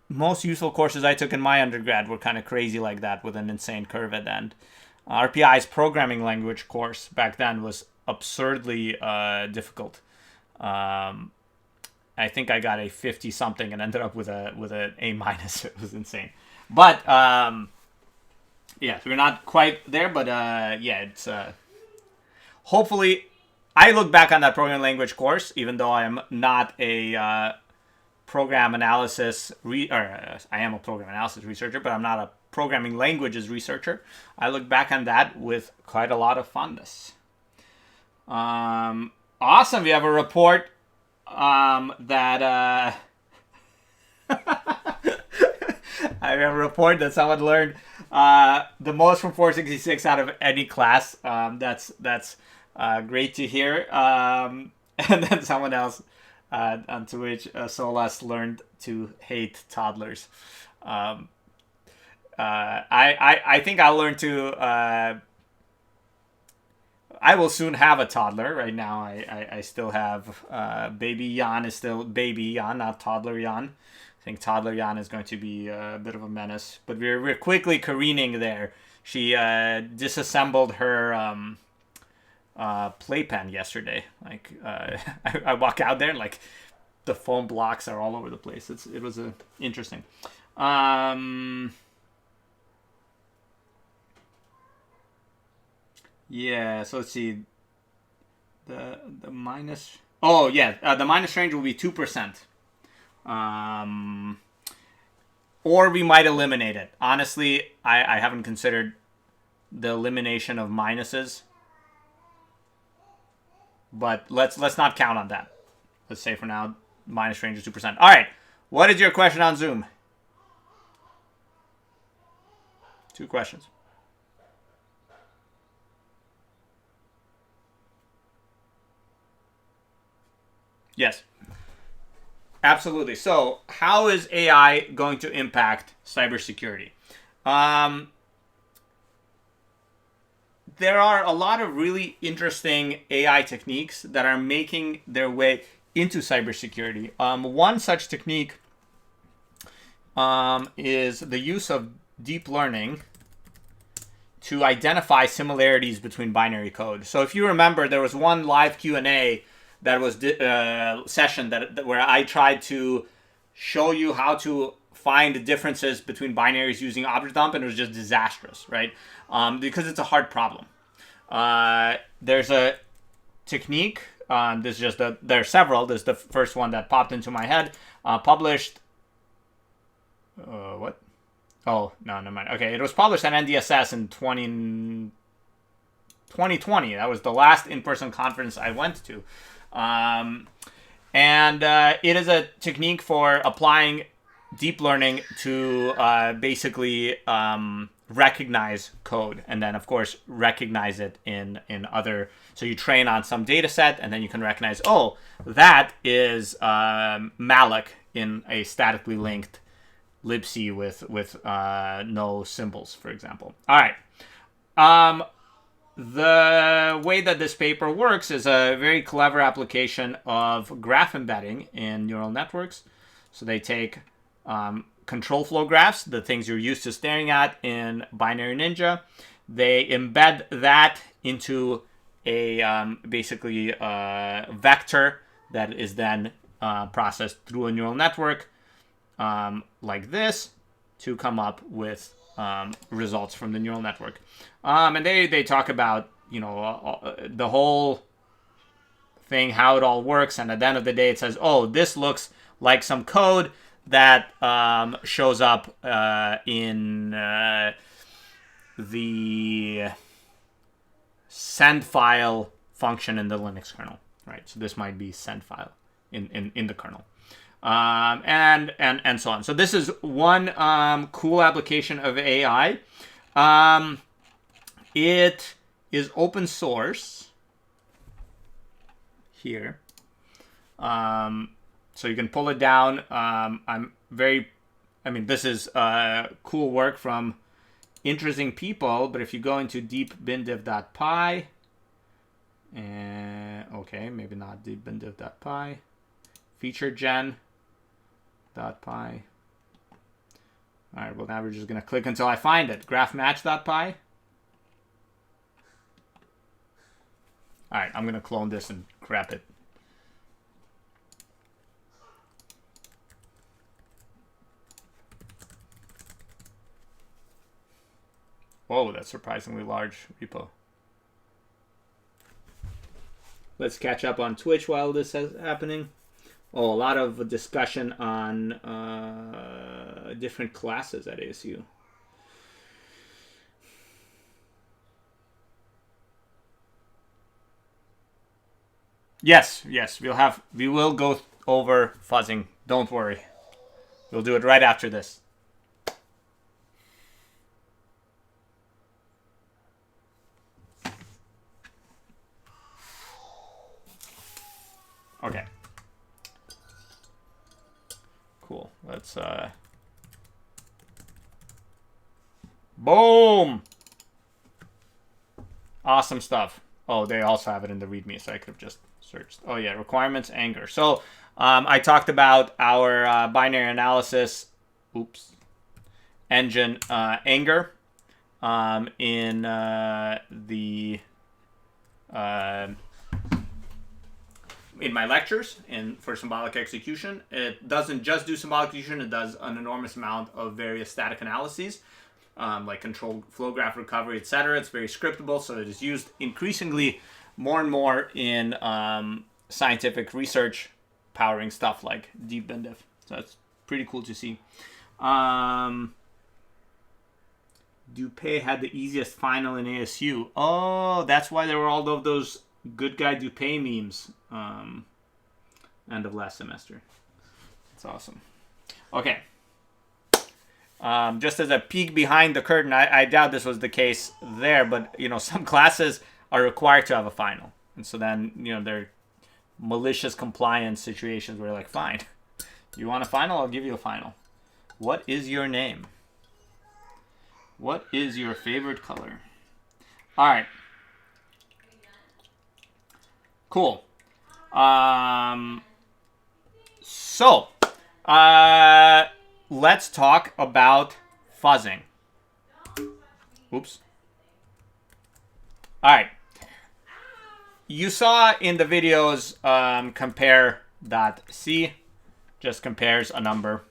most useful courses I took in my undergrad were kind of crazy like that, with an insane curve at the end. RPI's programming language course back then was absurdly difficult. I think I got a 50 something and ended up with an A minus. It was insane. But yeah, so we're not quite there, but yeah, it's hopefully I look back on that programming language course, even though I am not a program analysis I am a program analysis researcher, but I'm not a programming languages researcher. I look back on that with quite a lot of fondness. Awesome. We have a report that I have a report that someone learned the most from 466 out of any class. That's great to hear. And then someone else on Twitch, Solas, learned to hate toddlers. I think I'll learn to. I will soon have a toddler. Right now, I still have baby Jan is still baby Jan, not toddler Jan. I think toddler Jan is going to be a bit of a menace, but we're quickly careening there. She disassembled her playpen yesterday. Like I walk out there and like the foam blocks are all over the place. It was interesting. Yeah, so let's see. The minus. Oh yeah, the minus range will be 2%. Or we might eliminate it. Honestly, I haven't considered the elimination of minuses. But let's not count on that. Let's say for now, minus range is 2%. All right. What is your question on Zoom? 2 questions. Yes. Absolutely. So, how is AI going to impact cybersecurity? There are a lot of really interesting AI techniques that are making their way into cybersecurity. One such technique is the use of deep learning to identify similarities between binary code. So if you remember, there was one live Q&A that was session where I tried to show you how to find differences between binaries using object dump, and it was just disastrous, right? Because it's a hard problem. There's a technique. This is just there are several. This is the first one that popped into my head. Published. What? Oh no, never mind. Okay, it was published at NDSS in 2020. That was the last in-person conference I went to. And it is a technique for applying deep learning to basically recognize code, and then of course recognize it in other. So you train on some data set, and then you can recognize, oh, that is malloc in a statically linked libc with no symbols, for example. All right. the way that this paper works is a very clever application of graph embedding in neural networks. So they take control flow graphs, the things you're used to staring at in Binary Ninja. They embed that into a basically vector that is then processed through a neural network like this to come up with results from the neural network. And they talk about, you know, the whole thing, how it all works. And at the end of the day, it says, oh, this looks like some code that shows up in the send file function in the Linux kernel, right? So this might be send file in the kernel. And so on. So this is one cool application of AI. It is open source here. So you can pull it down. This is cool work from interesting people, but if you go into deepbindiv.py, okay, maybe not deepbindiv.py, featuregen.py. All right, well, now we're just going to click until I find it. Graphmatch.py. All right, I'm going to clone this and grab it. Whoa, that's surprisingly large repo. Let's catch up on Twitch while this is happening. Oh, a lot of discussion on different classes at ASU. Yes, we will go over fuzzing. Don't worry. We'll do it right after this. Okay. Cool. Let's boom. Awesome stuff. Oh, they also have it in the README, so I could have just searched. Oh yeah, requirements, Anger. So I talked about our binary analysis engine Anger in in my lectures for symbolic execution. It doesn't just do symbolic execution, it does an enormous amount of various static analyses, like control flow graph recovery, etc. It's very scriptable, so it is used increasingly more and more in scientific research, powering stuff like deepbindiv. So that's pretty cool to see. Dupay had the easiest final in ASU. Oh, that's why there were all of those good guy Dupay memes end of last semester. That's awesome. Okay. Just as a peek behind the curtain, I doubt this was the case there, but you know, some classes are required to have a final, and so then there are malicious compliance situations where like, fine, you want a final? I'll give you a final. What is your name? What is your favorite color? All right. Cool. So let's talk about fuzzing. Oops. All right. You saw in the videos compare.c just compares a number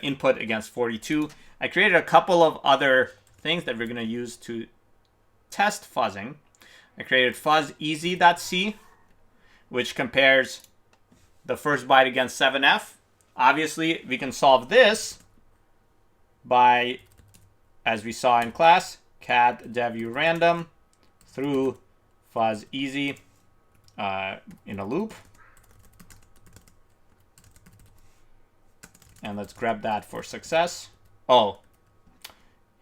input against 42. I created a couple of other things that we're going to use to test fuzzing. I created fuzz.easy.c, which compares the first byte against 7f. Obviously, we can solve this by, as we saw in class, cat dev random through fuzz easy in a loop. And let's grab that for success. Oh,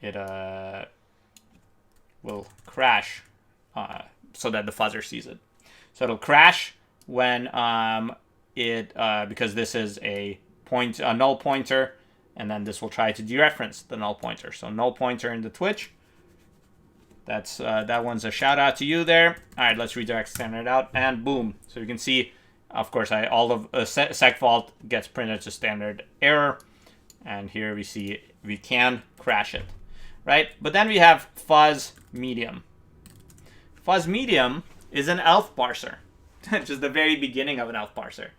it will crash so that the fuzzer sees it. So it'll crash when because this is a null pointer, and then this will try to dereference the null pointer. So null pointer in the Twitch. that one's a shout out to you there. All right, let's redirect standard out, and boom. So you can see, of course, all of segfault gets printed to standard error, and here we see we can crash it, right? But then we have fuzz medium. Fuzz medium is an ELF parser, just the very beginning of an ELF parser.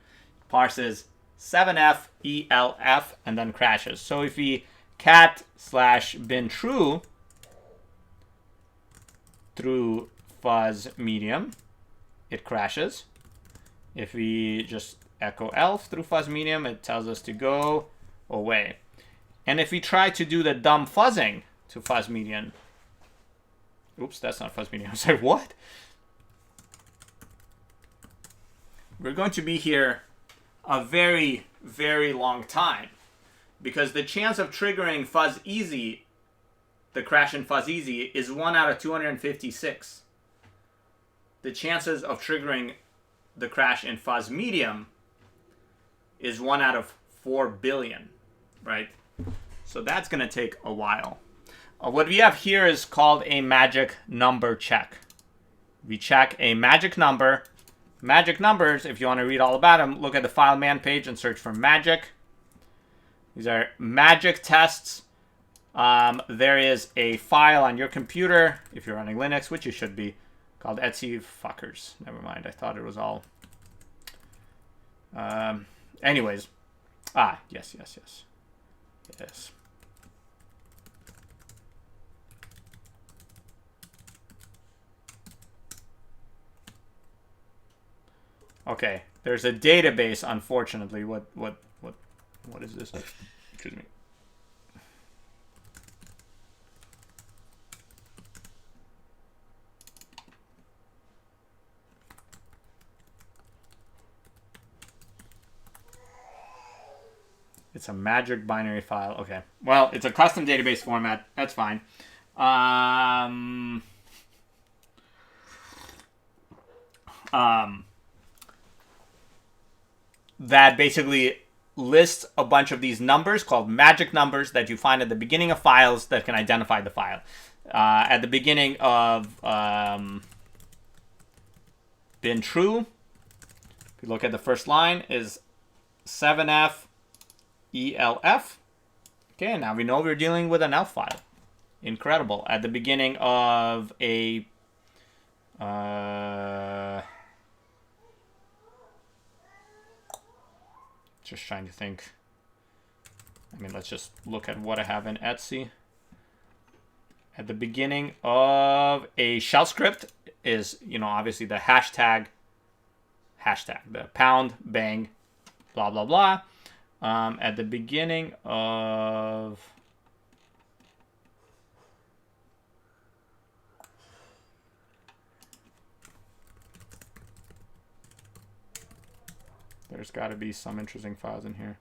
Parses 7f ELF and then crashes. So if we cat/bin true through fuzz medium, it crashes. If we just echo elf through fuzz medium, it tells us to go away. And if we try to do the dumb fuzzing to fuzz medium, oops, that's not fuzz medium. I was like, what? We're going to be here a very, very long time, because the chance of triggering fuzz easy, the crash in fuzz easy, is 1 out of 256. The chances of triggering the crash in fuzz medium is 1 out of 4 billion, right? So that's going to take a while. What we have here is called a magic number check. We check a magic number. Magic numbers, if you want to read all about them, look at the file man page and search for magic. These are magic tests. There is a file on your computer, if you're running Linux, which you should be, called Etsy fuckers. Never mind, I thought it was all. Anyways. Yes. Okay, there's a database, unfortunately. What is this? Excuse me. It's a magic binary file. Okay. Well, it's a custom database format. That's fine. That basically lists a bunch of these numbers called magic numbers that you find at the beginning of files that can identify the file. At the beginning of bin true, if you look at the first line, is 7f ELF. Okay, now we know we're dealing with an ELF file. Incredible. At the beginning of a just trying to think. I mean, let's just look at what I have in Etsy. At the beginning of a shell script is, obviously the hashtag, the pound, bang, blah, blah, blah. At the beginning of there's got to be some interesting files in here.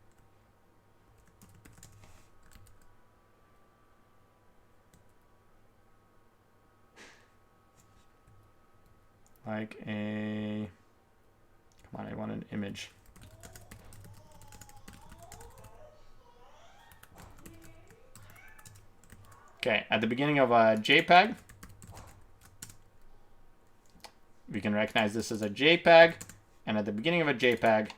Like a, come on, I want an image. Okay, at the beginning of a JPEG, we can recognize this as a JPEG, and at the beginning of a JPEG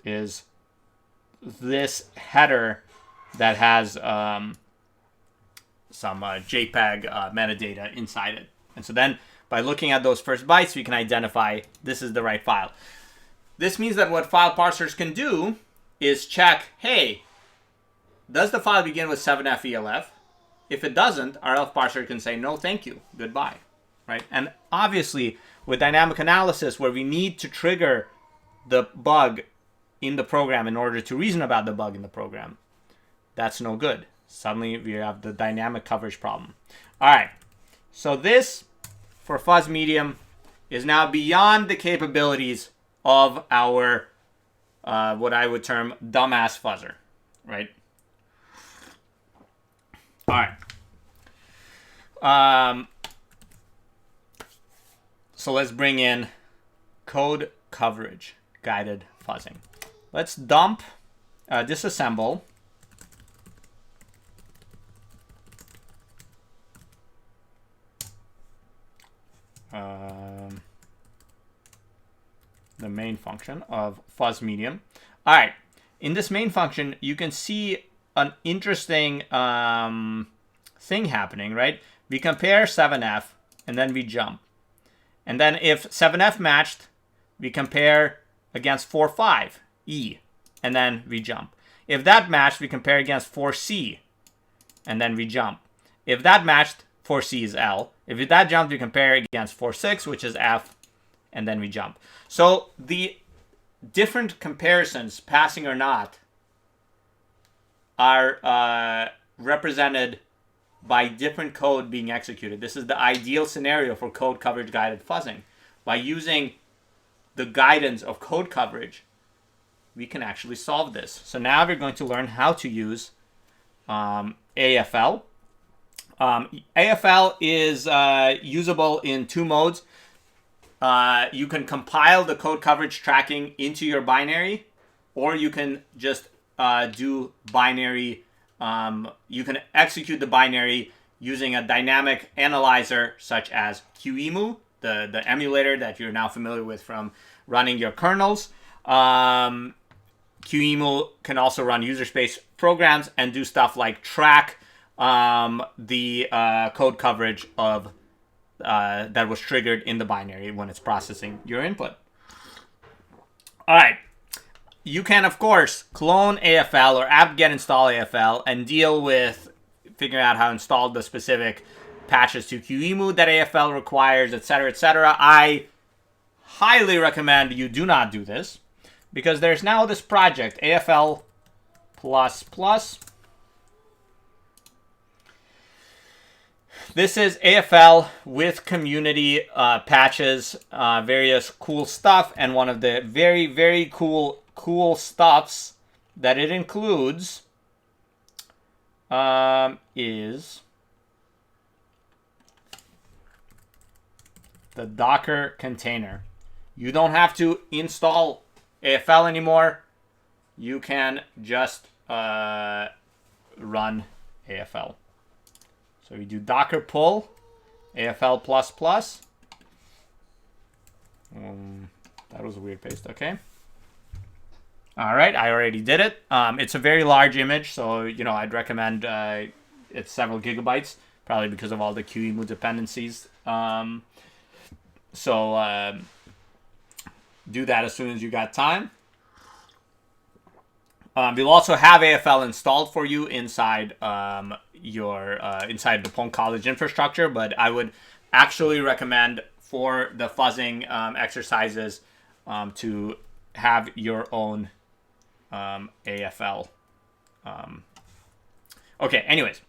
is this header that has some JPEG metadata inside it. And so then by looking at those first bytes, we can identify this is the right file. This means that what file parsers can do is check, hey, does the file begin with 7FELF? If it doesn't, our ELF parser can say, no, thank you, goodbye, right? And obviously, with dynamic analysis, where we need to trigger the bug in the program in order to reason about the bug in the program, that's no good. Suddenly, we have the dynamic coverage problem. All right, so this, for fuzz medium, is now beyond the capabilities of our what I would term dumbass fuzzer, right? All right. So let's bring in code coverage guided fuzzing. Let's dump, disassemble function of fuzz medium. All right, in this main function, you can see an interesting thing happening, right? We compare 7f and then we jump. And then if 7f matched, we compare against 4.5, E, and then we jump. If that matched, we compare against 4c, and then we jump. If that matched, 4c is L. If that jumped, we compare against 4.6, which is F, and then we jump. So the different comparisons, passing or not, are represented by different code being executed. This is the ideal scenario for code coverage guided fuzzing. By using the guidance of code coverage, we can actually solve this. So now we're going to learn how to use AFL. AFL is usable in two modes. You can compile the code coverage tracking into your binary, or you can just do binary. You can execute the binary using a dynamic analyzer such as QEMU, the emulator that you're now familiar with from running your kernels. QEMU can also run user space programs and do stuff like track the code coverage of that was triggered in the binary when it's processing your input. All right. You can, of course, clone AFL or apt-get install AFL and deal with figuring out how to install the specific patches to QEMU that AFL requires, etc., etc. I highly recommend you do not do this, because there's now this project, AFL++. This is AFL with community patches, various cool stuff, and one of the very, very cool stuffs that it includes is the Docker container. You don't have to install AFL anymore. You can just run AFL. So we do docker pull AFL++. That was a weird paste. Okay. All right, I already did it. It's a very large image, so I'd recommend it's several gigabytes, probably because of all the QEMU dependencies. So do that as soon as you got time. We'll also have AFL installed for you inside your inside the pwn.college infrastructure, but I would actually recommend for the fuzzing exercises to have your own AFL. Okay, anyways,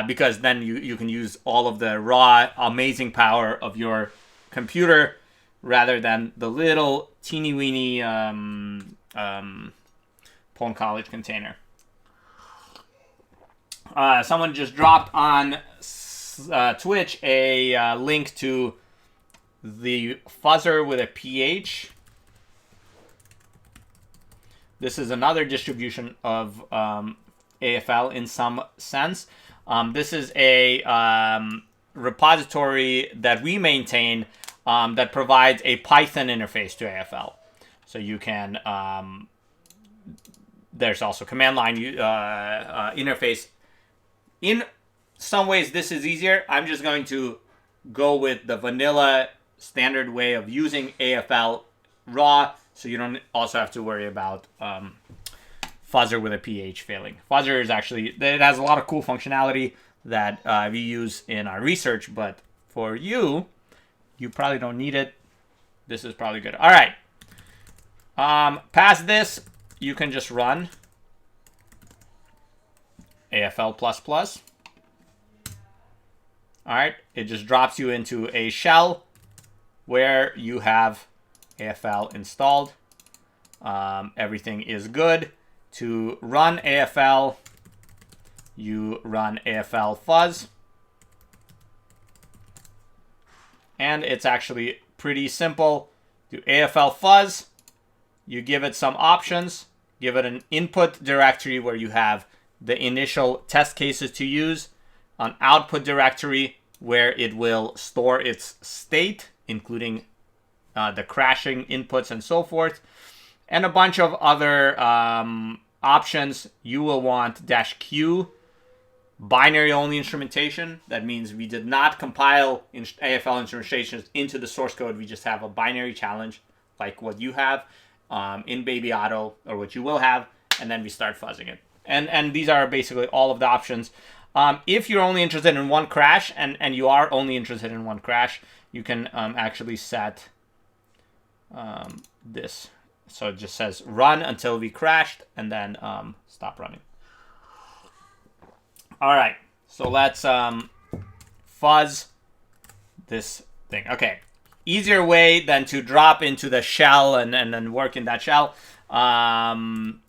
because then you can use all of the raw amazing power of your computer rather than the little teeny weeny pwn.college container. Someone just dropped on Twitch a link to the fuzzer with a PH. This is another distribution of AFL in some sense. This is a repository that we maintain that provides a Python interface to AFL. So you can, there's also command line interface. In some ways, this is easier. I'm just going to go with the vanilla standard way of using AFL raw, so you don't also have to worry about fuzzer with a PH failing. Fuzzer is actually, it has a lot of cool functionality that we use in our research, but for you probably don't need it. This is probably good. All right. Past this, you can just run AFL++. All right. It just drops you into a shell where you have AFL installed. Everything is good. To run AFL, you run AFL fuzz. And it's actually pretty simple. Do AFL fuzz. You give it some options. Give it an input directory where you have the initial test cases to use. An output directory where it will store its state, including the crashing inputs and so forth, and a bunch of other options. You will want -Q, binary only instrumentation. That means we did not compile AFL instrumentations into the source code. We just have a binary challenge like what you have in Baby Auto, or what you will have, and then we start fuzzing it. And these are basically all of the options. If you're only interested in one crash, and you are only interested in one crash, you can actually set this. So it just says run until we crashed, and then stop running. All right, so let's fuzz this thing. Okay, easier way than to drop into the shell and then work in that shell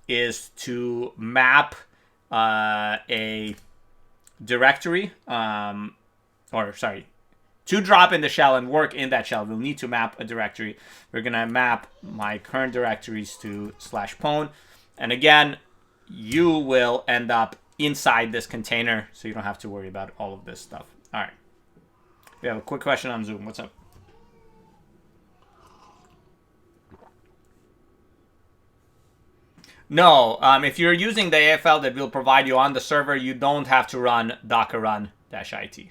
is to map a directory, to drop in the shell and work in that shell, we'll need to map a directory. We're gonna map my current directories to /pwn, and again, you will end up inside this container, so you don't have to worry about all of this stuff. All right, we have a quick question on Zoom. What's up? No, if you're using the AFL that we'll provide you on the server, you don't have to run docker run -it.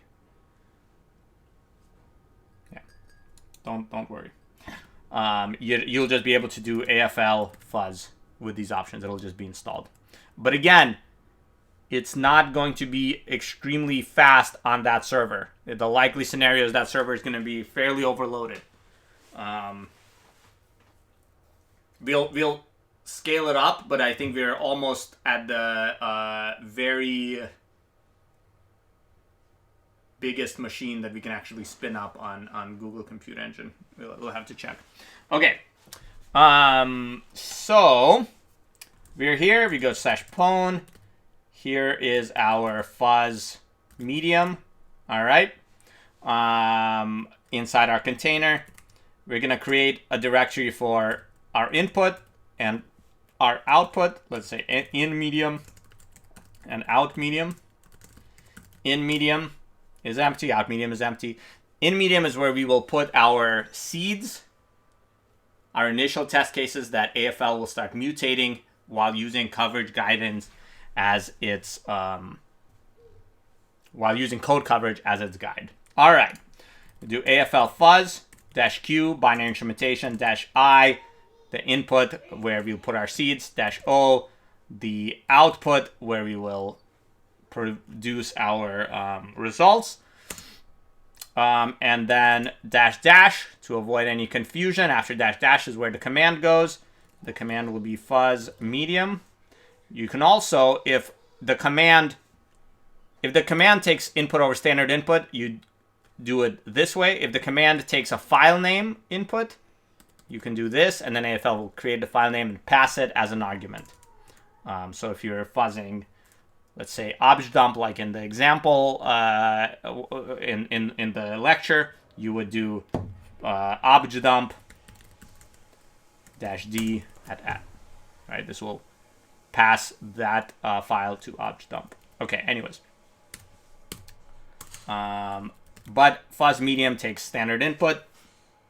Yeah, don't worry. You'll just be able to do AFL fuzz with these options. It'll just be installed. But again, it's not going to be extremely fast on that server. The likely scenario is that server is going to be fairly overloaded. We'll scale it up, but I think we're almost at the very biggest machine that we can actually spin up on Google Compute Engine. We'll have to check. Okay. So we're here. We go /pwn. Here is our fuzz medium. All right. Inside our container, we're going to create a directory for our input and our output. Let's say in medium and out medium. In medium is empty. Out medium is empty. In medium is where we will put our seeds, our initial test cases that AFL will start mutating while using coverage guidance as its while using code coverage as its guide. All right, we do AFL fuzz -q binary instrumentation -I, the input where we'll put our seeds -o, the output where we will produce our results, and then -- to avoid any confusion. After -- is where the command goes. The command will be fuzz medium. You can also, if the command takes input over standard input, you do it this way. If the command takes a file name input, you can do this, and then AFL will create the file name and pass it as an argument. So if you're fuzzing, let's say objdump, like in the example in the lecture, you would do objdump -d at. Right? This will pass that file to objdump. Okay, anyways. But fuzz medium takes standard input.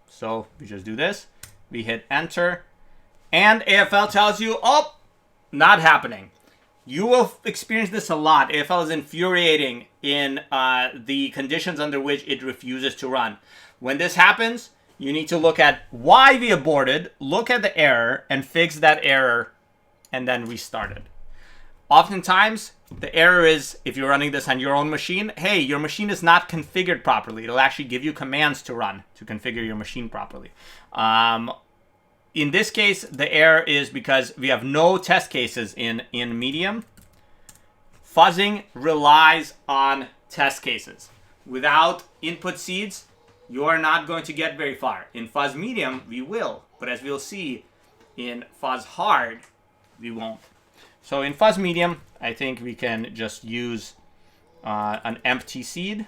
So we just do this. We hit enter. And AFL tells you, oh, not happening. You will experience this a lot. AFL is infuriating in the conditions under which it refuses to run. When this happens, you need to look at why we aborted, look at the error, and fix that error, and then restart it. Oftentimes, the error is, if you're running this on your own machine, hey, your machine is not configured properly. It'll actually give you commands to run to configure your machine properly. In this case, the error is because we have no test cases in medium. Fuzzing relies on test cases. Without input seeds, you are not going to get very far. In fuzz medium, we will. But as we'll see, in fuzz hard, we won't. So in fuzz medium, I think we can just use an empty seed.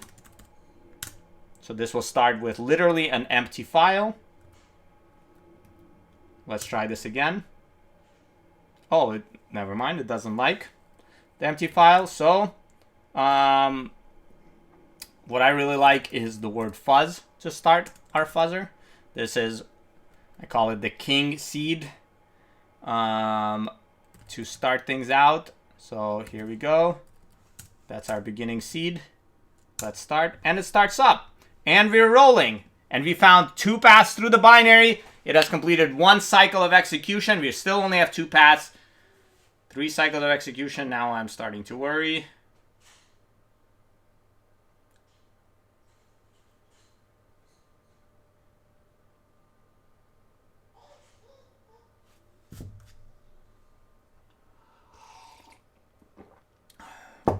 So this will start with literally an empty file. Let's try this again. Oh, never mind. It doesn't like the empty file. So what I really like is the word fuzz to start our fuzzer. This is I call it the king seed to start things out. So here we go. That's our beginning seed. Let's start. And it starts up. And we're rolling. And we found 2 paths through the binary. It has completed 1 cycle of execution. We still only have 2 paths. 3 cycles of execution. Now I'm starting to worry.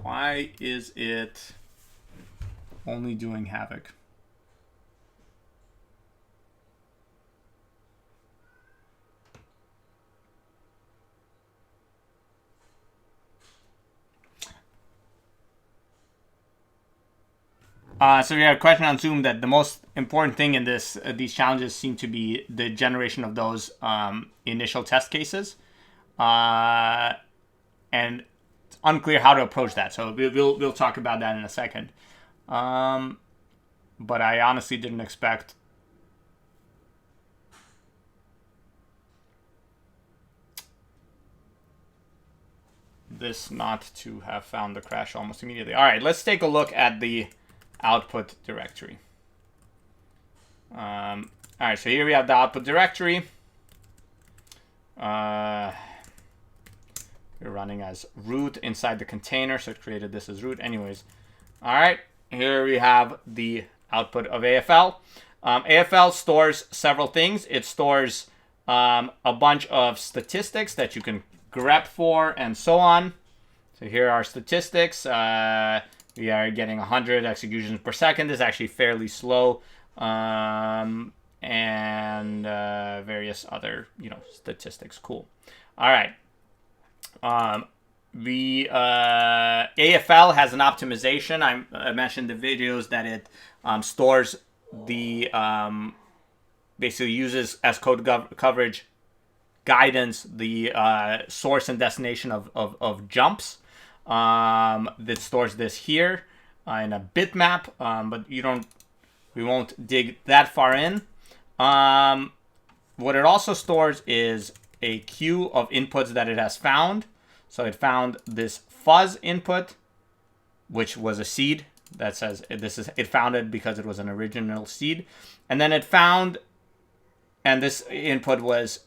Why is it only doing havoc? So we had a question on Zoom that the most important thing in these challenges seem to be the generation of those initial test cases, and it's unclear how to approach that. So we'll talk about that in a second. But I honestly didn't expect this not to have found the crash almost immediately. All right, let's take a look at the output directory. All right, so here we have the output directory. We're running as root inside the container, so it created this as root anyways. All right, here we have the output of AFL. AFL stores several things. It stores a bunch of statistics that you can grep for and so on. So here are statistics. We are getting 100 executions per second. This is actually fairly slow, and various other, statistics. Cool. All right. AFL has an optimization. I mentioned in the videos that it stores the basically uses as code coverage guidance the source and destination of jumps. That stores this here in a bitmap, but we won't dig that far in. What it also stores is a queue of inputs that it has found. So it found this fuzz input, which was a seed that says it found it because it was an original seed, and then it found, and this input was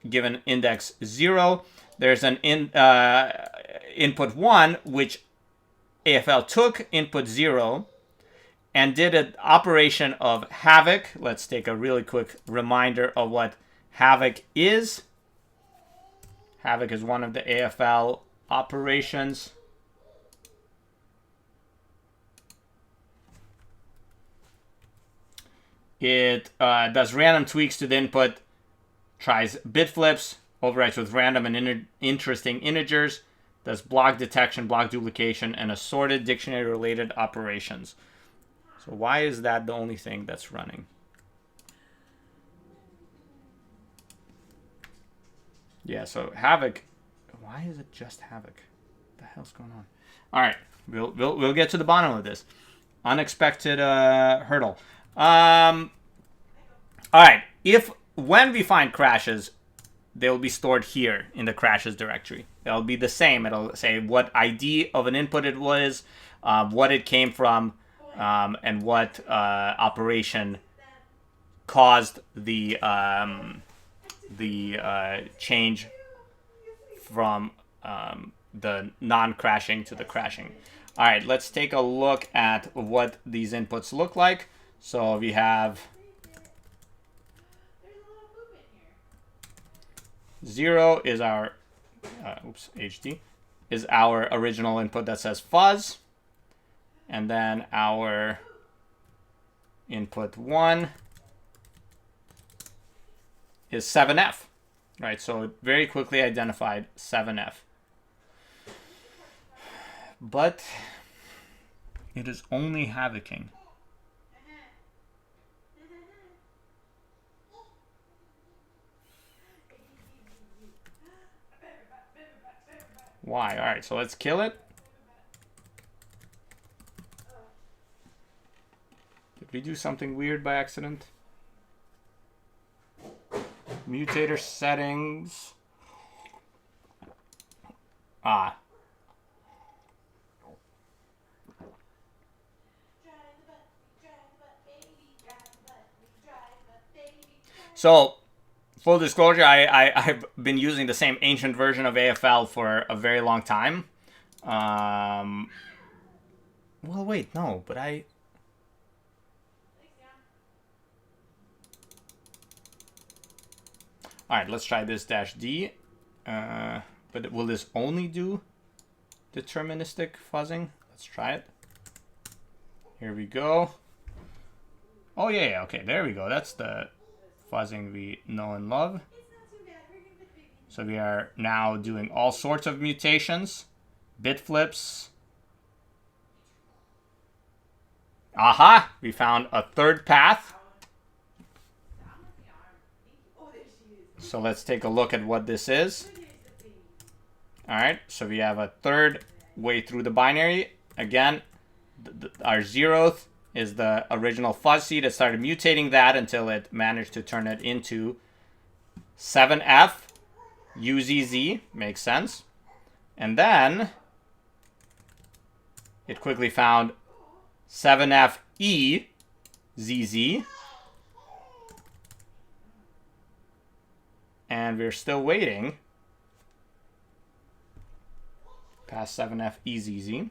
given index 0. There's an input 1, which AFL took input 0 and did an operation of havoc. Let's take a really quick reminder of what havoc is. Havoc is one of the AFL operations. It does random tweaks to the input, tries bit flips, overwrites with random and interesting integers, does block detection, block duplication, and assorted dictionary-related operations. So why is that the only thing that's running? Yeah, so havoc. Why is it just havoc? What the hell's going on? All right, we'll get to the bottom of this. Unexpected hurdle. All right, when we find crashes, they will be stored here in the crashes directory. It'll be the same. It'll say what ID of an input it was, what it came from, and what operation caused the change from the non-crashing to the crashing. All right, let's take a look at what these inputs look like. So we have 0 is our HD is our original input that says fuzz, and then our input 1 is 7F, right? So it very quickly identified 7F, but it is only havocing. Why? All right, so let's kill it. Did we do something weird by accident? Mutator settings. So, full disclosure, I've been using the same ancient version of AFL for a very long time. Well, wait, no, but I... All right, let's try this -D. But will this only do deterministic fuzzing? Let's try it. Here we go. Oh, yeah, okay, there we go. That's the fuzzing we know and love. So we are now doing all sorts of mutations, bit flips. Aha! We found a third path. So let's take a look at what this is. All right, so we have a third way through the binary. Again, our 0th is the original fuzz seed. It started mutating that until it managed to turn it into 7F UZZ. Makes sense. And then it quickly found 7F EZZ. And we're still waiting past 7F EZZ.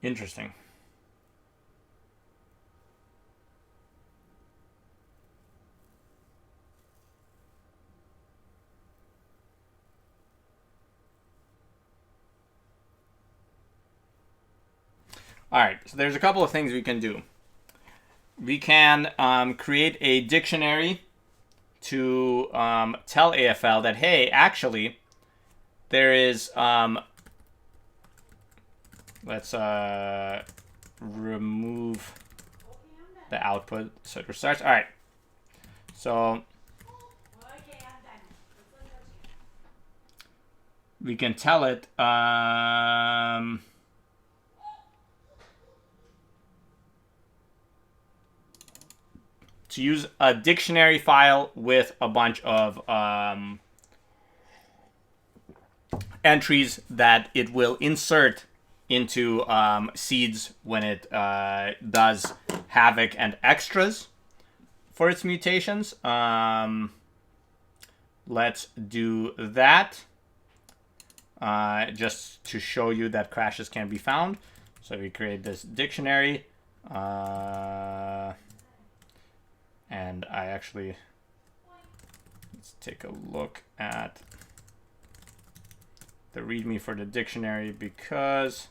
Interesting. All right, so there's a couple of things we can do. We can create a dictionary to tell AFL that, hey, actually, there is... let's remove the output so it restarts. All right, so we can tell it to use a dictionary file with a bunch of entries that it will insert into seeds when it does havoc and extras for its mutations. Let's do that just to show you that crashes can be found. So we create this dictionary. And I actually, let's take a look at the README for the dictionary because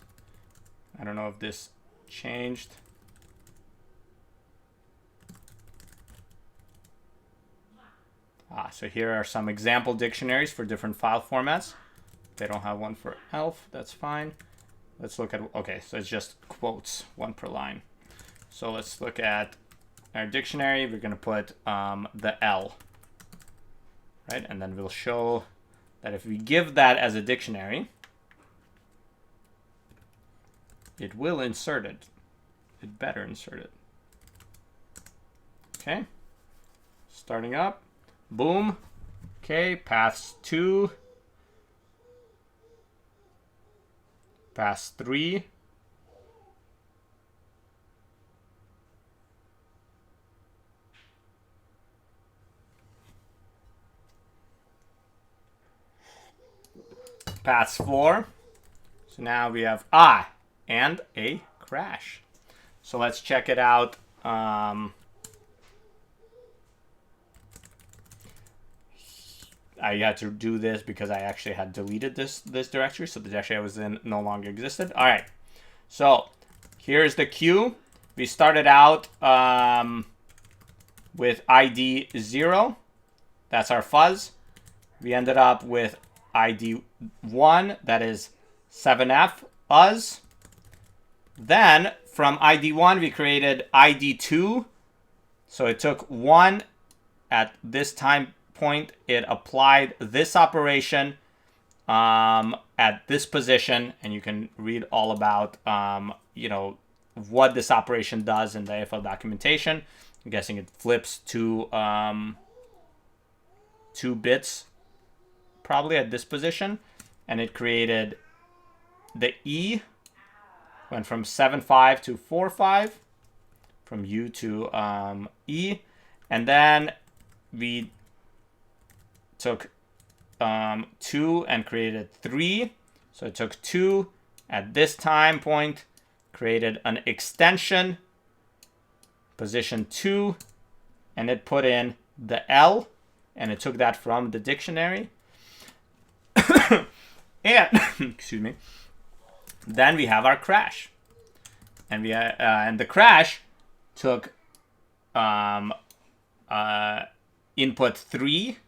I don't know if this changed. So here are some example dictionaries for different file formats. They don't have one for ELF, that's fine. Let's look at, okay, so it's just quotes, one per line. So let's look at our dictionary. We're gonna put the L, right? And then we'll show that if we give that as a dictionary, it will insert it. It better insert it. Okay, starting up, boom. Okay, paths 2, paths 3, paths 4. So now we have and a crash. So let's check it out. I had to do this because I actually had deleted this directory, so the directory I was in no longer existed. All right, so here's the queue. We started out with ID 0. That's our fuzz. We ended up with ID 1. That is 7F us. Then from ID 1, we created ID 2. So it took 1 at this time point. It applied this operation at this position, and you can read all about what this operation does in the AFL documentation. I'm guessing it flips 2 bits probably at this position, and it created the E, went from 7.5 to 4.5, from U to E, and then we took 2 and created 3. So it took 2 at this time point, created an extension, position 2, and it put in the L, and it took that from the dictionary. And excuse me. Then we have our crash, and and the crash took input 3.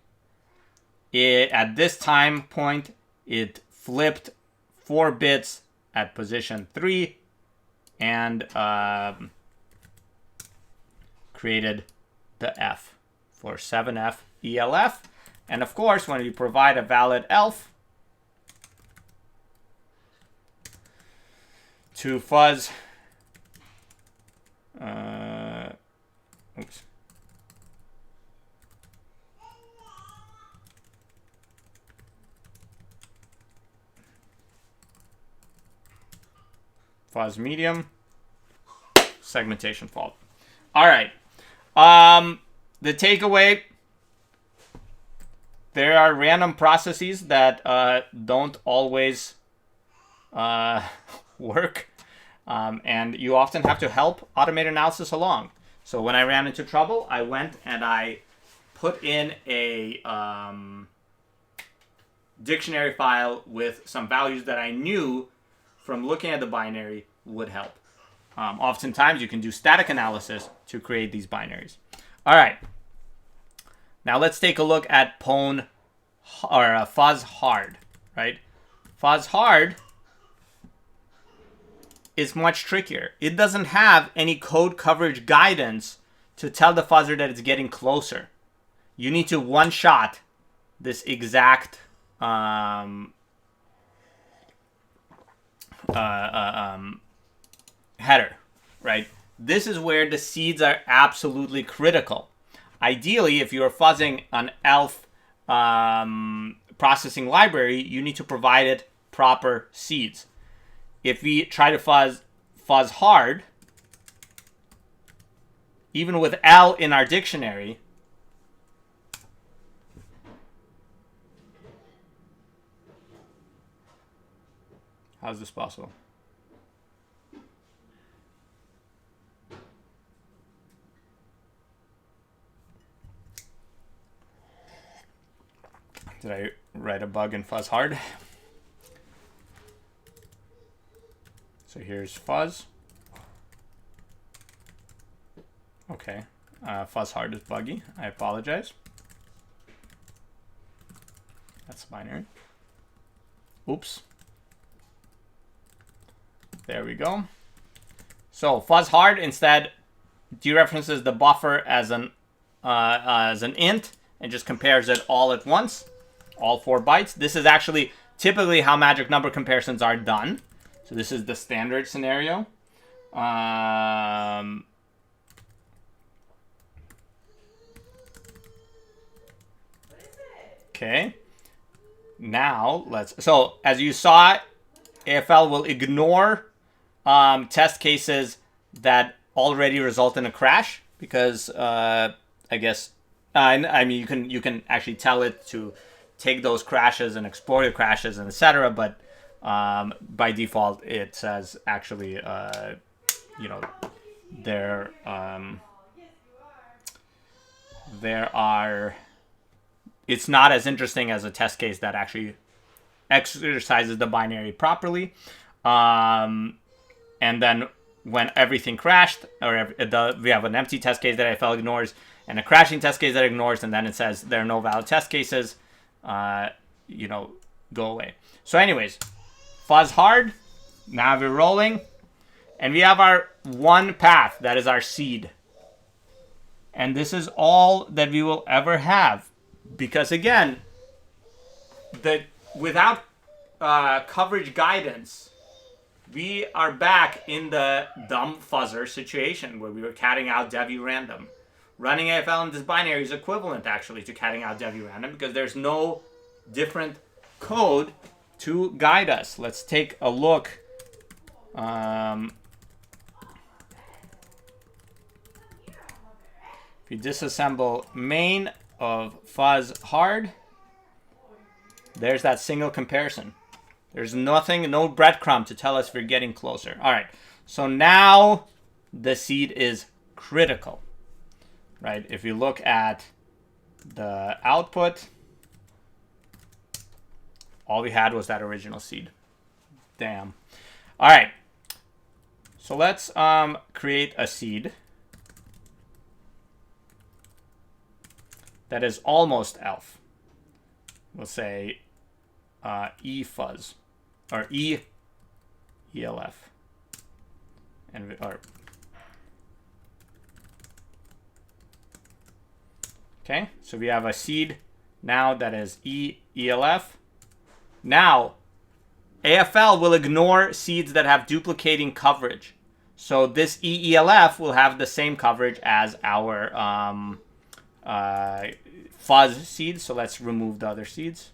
At this time point, it flipped 4 bits at position 3 and created the F for 7F ELF. And of course, when we provide a valid ELF to fuzz, fuzz medium, segmentation fault. All right. The takeaway: there are random processes that don't always work, and you often have to help automated analysis along. So when I ran into trouble, I went and I put in a dictionary file with some values that I knew from looking at the binary would help. Oftentimes, you can do static analysis to create these binaries. All right. Now let's take a look at pwn or fuzz hard, right? Fuzz hard is much trickier. It doesn't have any code coverage guidance to tell the fuzzer that it's getting closer. You need to one-shot this exact header, right? This is where the seeds are absolutely critical. Ideally, if you're fuzzing an ELF processing library, you need to provide it proper seeds. If we try to fuzz hard, even with L in our dictionary, how's this possible? Did I write a bug in fuzz hard? So here's fuzz. Okay, fuzz hard is buggy. I apologize. That's binary. Oops. There we go. So fuzz hard instead dereferences the buffer as an int and just compares it all at once, all 4 bytes. This is actually typically how magic number comparisons are done. So this is the standard scenario. Okay. Now so as you saw, AFL will ignore test cases that already result in a crash because I guess I mean you can actually tell it to take those crashes and explore the crashes and etc. But by default, it says actually there are it's not as interesting as a test case that actually exercises the binary properly. And then when everything crashed, or we have an empty test case that AFL ignores, and a crashing test case that ignores, and then it says there are no valid test cases, you know, go away. So anyways, fuzz hard. Now we're rolling. And we have our one path, that is our seed. And this is all that we will ever have. Because again, without coverage guidance, we are back in the dumb fuzzer situation where we were catting out dev random. Running AFL in this binary is equivalent actually to catting out dev random because there's no different code to guide us. Let's take a look. If you disassemble main of fuzz hard, there's that single comparison. There's nothing, no breadcrumb to tell us we're getting closer. All right, so now the seed is critical, right? If you look at the output, all we had was that original seed. Damn. All right, so let's create a seed that is almost elf. We'll say E fuzz or ELF, and okay. So we have a seed now that is ELF. Now AFL will ignore seeds that have duplicating coverage. So this ELF will have the same coverage as our fuzz seeds. So let's remove the other seeds.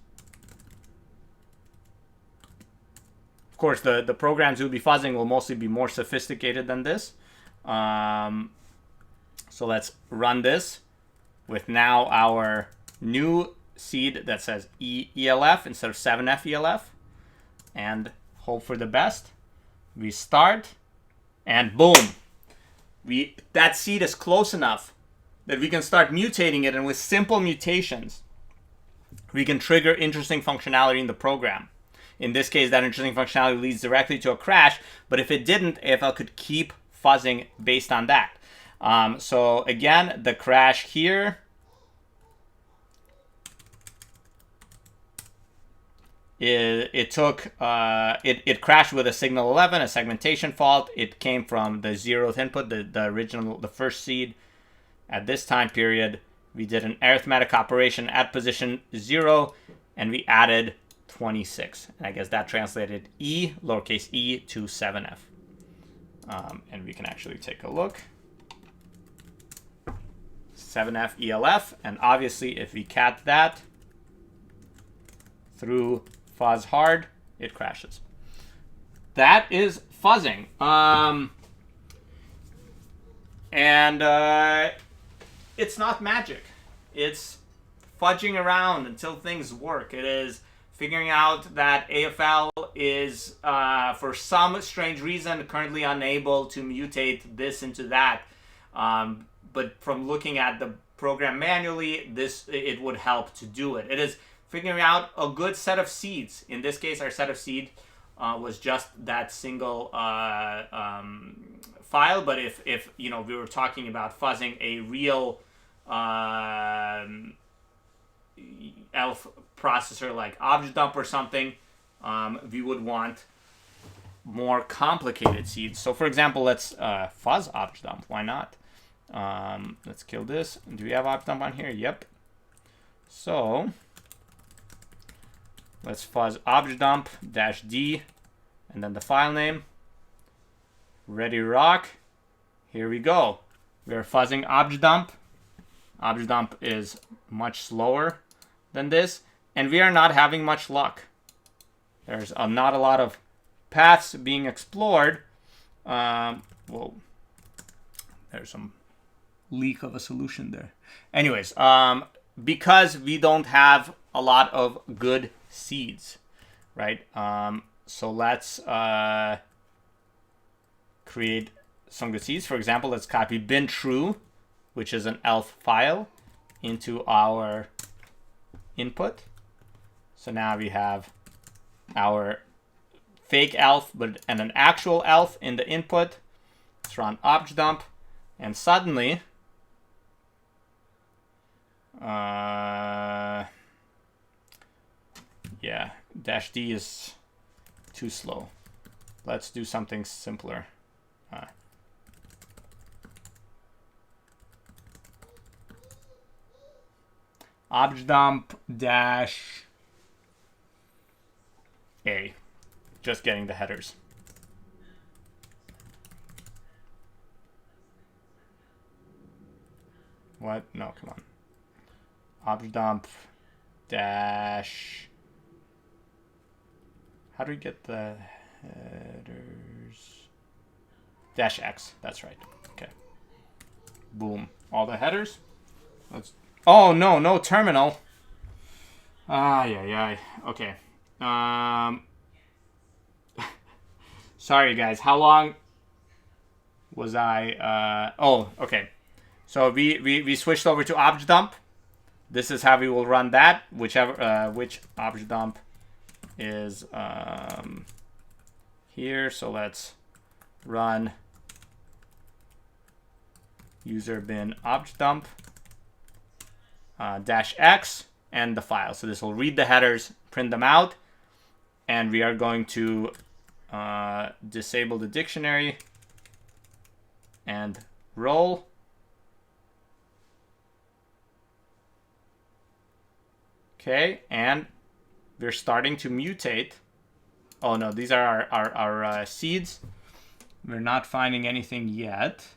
Of course, the programs you'll be fuzzing will mostly be more sophisticated than this. So let's run this with now our new seed that says ELF instead of 7F ELF. And hope for the best. We start, and boom. That seed is close enough that we can start mutating it, and with simple mutations, we can trigger interesting functionality in the program. In this case, that interesting functionality leads directly to a crash, but if it didn't, AFL could keep fuzzing based on that. So again, the crash here it crashed with a signal 11, a segmentation fault. It came from the 0th input, the first seed. At this time period, we did an arithmetic operation at position 0, and we added 26. And I guess that translated E, lowercase e, to 7F. And we can actually take a look. 7F ELF, and obviously if we cat that through fuzz hard, it crashes. That is fuzzing. It's not magic. It's fudging around until things work. It is figuring out that AFL is, for some strange reason, currently unable to mutate this into that. But from looking at the program manually, it would help to do it. It is figuring out a good set of seeds. In this case, our set of seed was just that single file. But if you know, we were talking about fuzzing a real ELF processor like ObjDump or something, we would want more complicated seeds. So for example, let's fuzz ObjDump. Why not? Let's kill this. Do we have ObjDump on here? Yep. So let's fuzz ObjDump-D and then the file name. Ready rock. Here we go. We're fuzzing ObjDump. ObjDump is much slower than this, and we are not having much luck. There's not a lot of paths being explored. Whoa, there's some leak of a solution there. Anyways, because we don't have a lot of good seeds, right? So let's create some good seeds. For example, let's copy bin true, which is an ELF file, into our input. So now we have our fake elf and an actual elf in the input. Let's run objdump, and suddenly yeah, -d is too slow. Let's do something simpler. Objdump dash A. Just getting the headers. What? No, come on. Objdump dash. How do we get the headers? Dash X. That's right. Okay. Boom. All the headers. Let's. Oh no, no terminal. Yeah. Okay. Sorry guys. How long was I? Oh, okay. So we switched over to objdump. This is how we will run that. Whichever which objdump is here. So let's run user bin objdump -x and the file. So this will read the headers, print them out, and we are going to disable the dictionary and roll. Okay, and we're starting to mutate. Oh no, these are our seeds. We're not finding anything yet.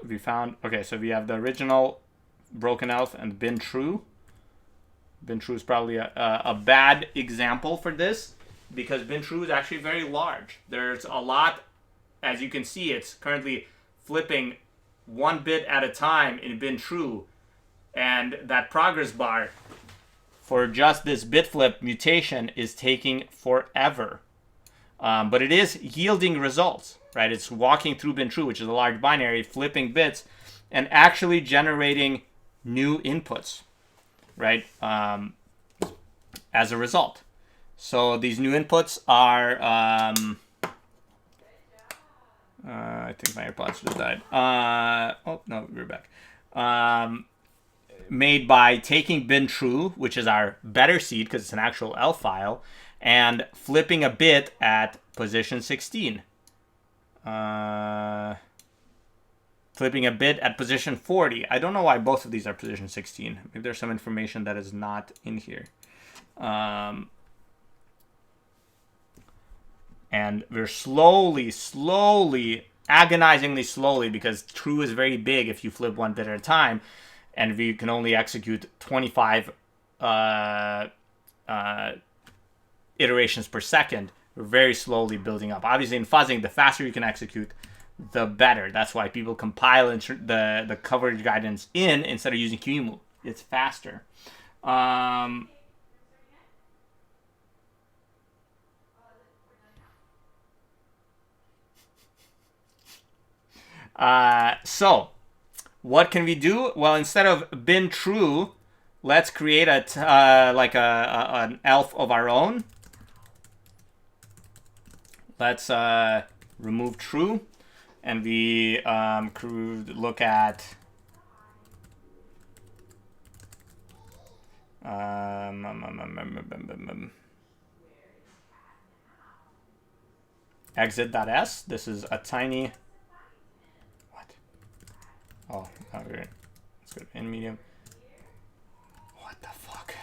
We found, okay, so we have the original broken elf and bin true. Bin true is probably a bad example for this because bin true is actually very large. There's a lot, as you can see, it's currently flipping 1 bit at a time in bin true, and that progress bar for just this bit flip mutation is taking forever. But it is yielding results, right? It's walking through bin true, which is a large binary, flipping bits, and actually generating new inputs, right? As a result. So these new inputs are, I think my AirPods just died. Oh, no, we're back. Made by taking bin true, which is our better seed because it's an actual elf file, and flipping a bit at position 16. Flipping a bit at position 40. I don't know why both of these are position 16. Maybe there's some information that is not in here. And we're slowly, agonizingly slowly, because true is very big if you flip 1 bit at a time, and we can only execute 25 iterations per second. We're very slowly building up. Obviously, in fuzzing, the faster you can execute, the better. That's why people compile the coverage guidance in instead of using QEMU. It's faster. So what can we do? Well, instead of bin true, let's create an elf of our own. Let's remove true, and we look at exit.s. This is a tiny. Oh, weird. Let's go to in medium. What the fuck?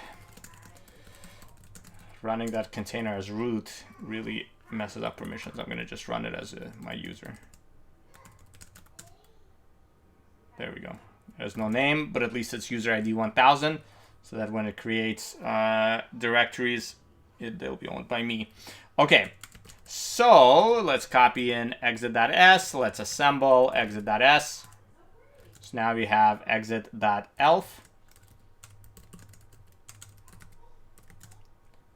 Running that container as root really messes up permissions. I'm gonna just run it as my user. There we go. There's no name, but at least it's user ID 1000, so that when it creates directories, they'll be owned by me. Okay, so let's copy in exit.s. Let's assemble exit.s. So now we have exit.elf.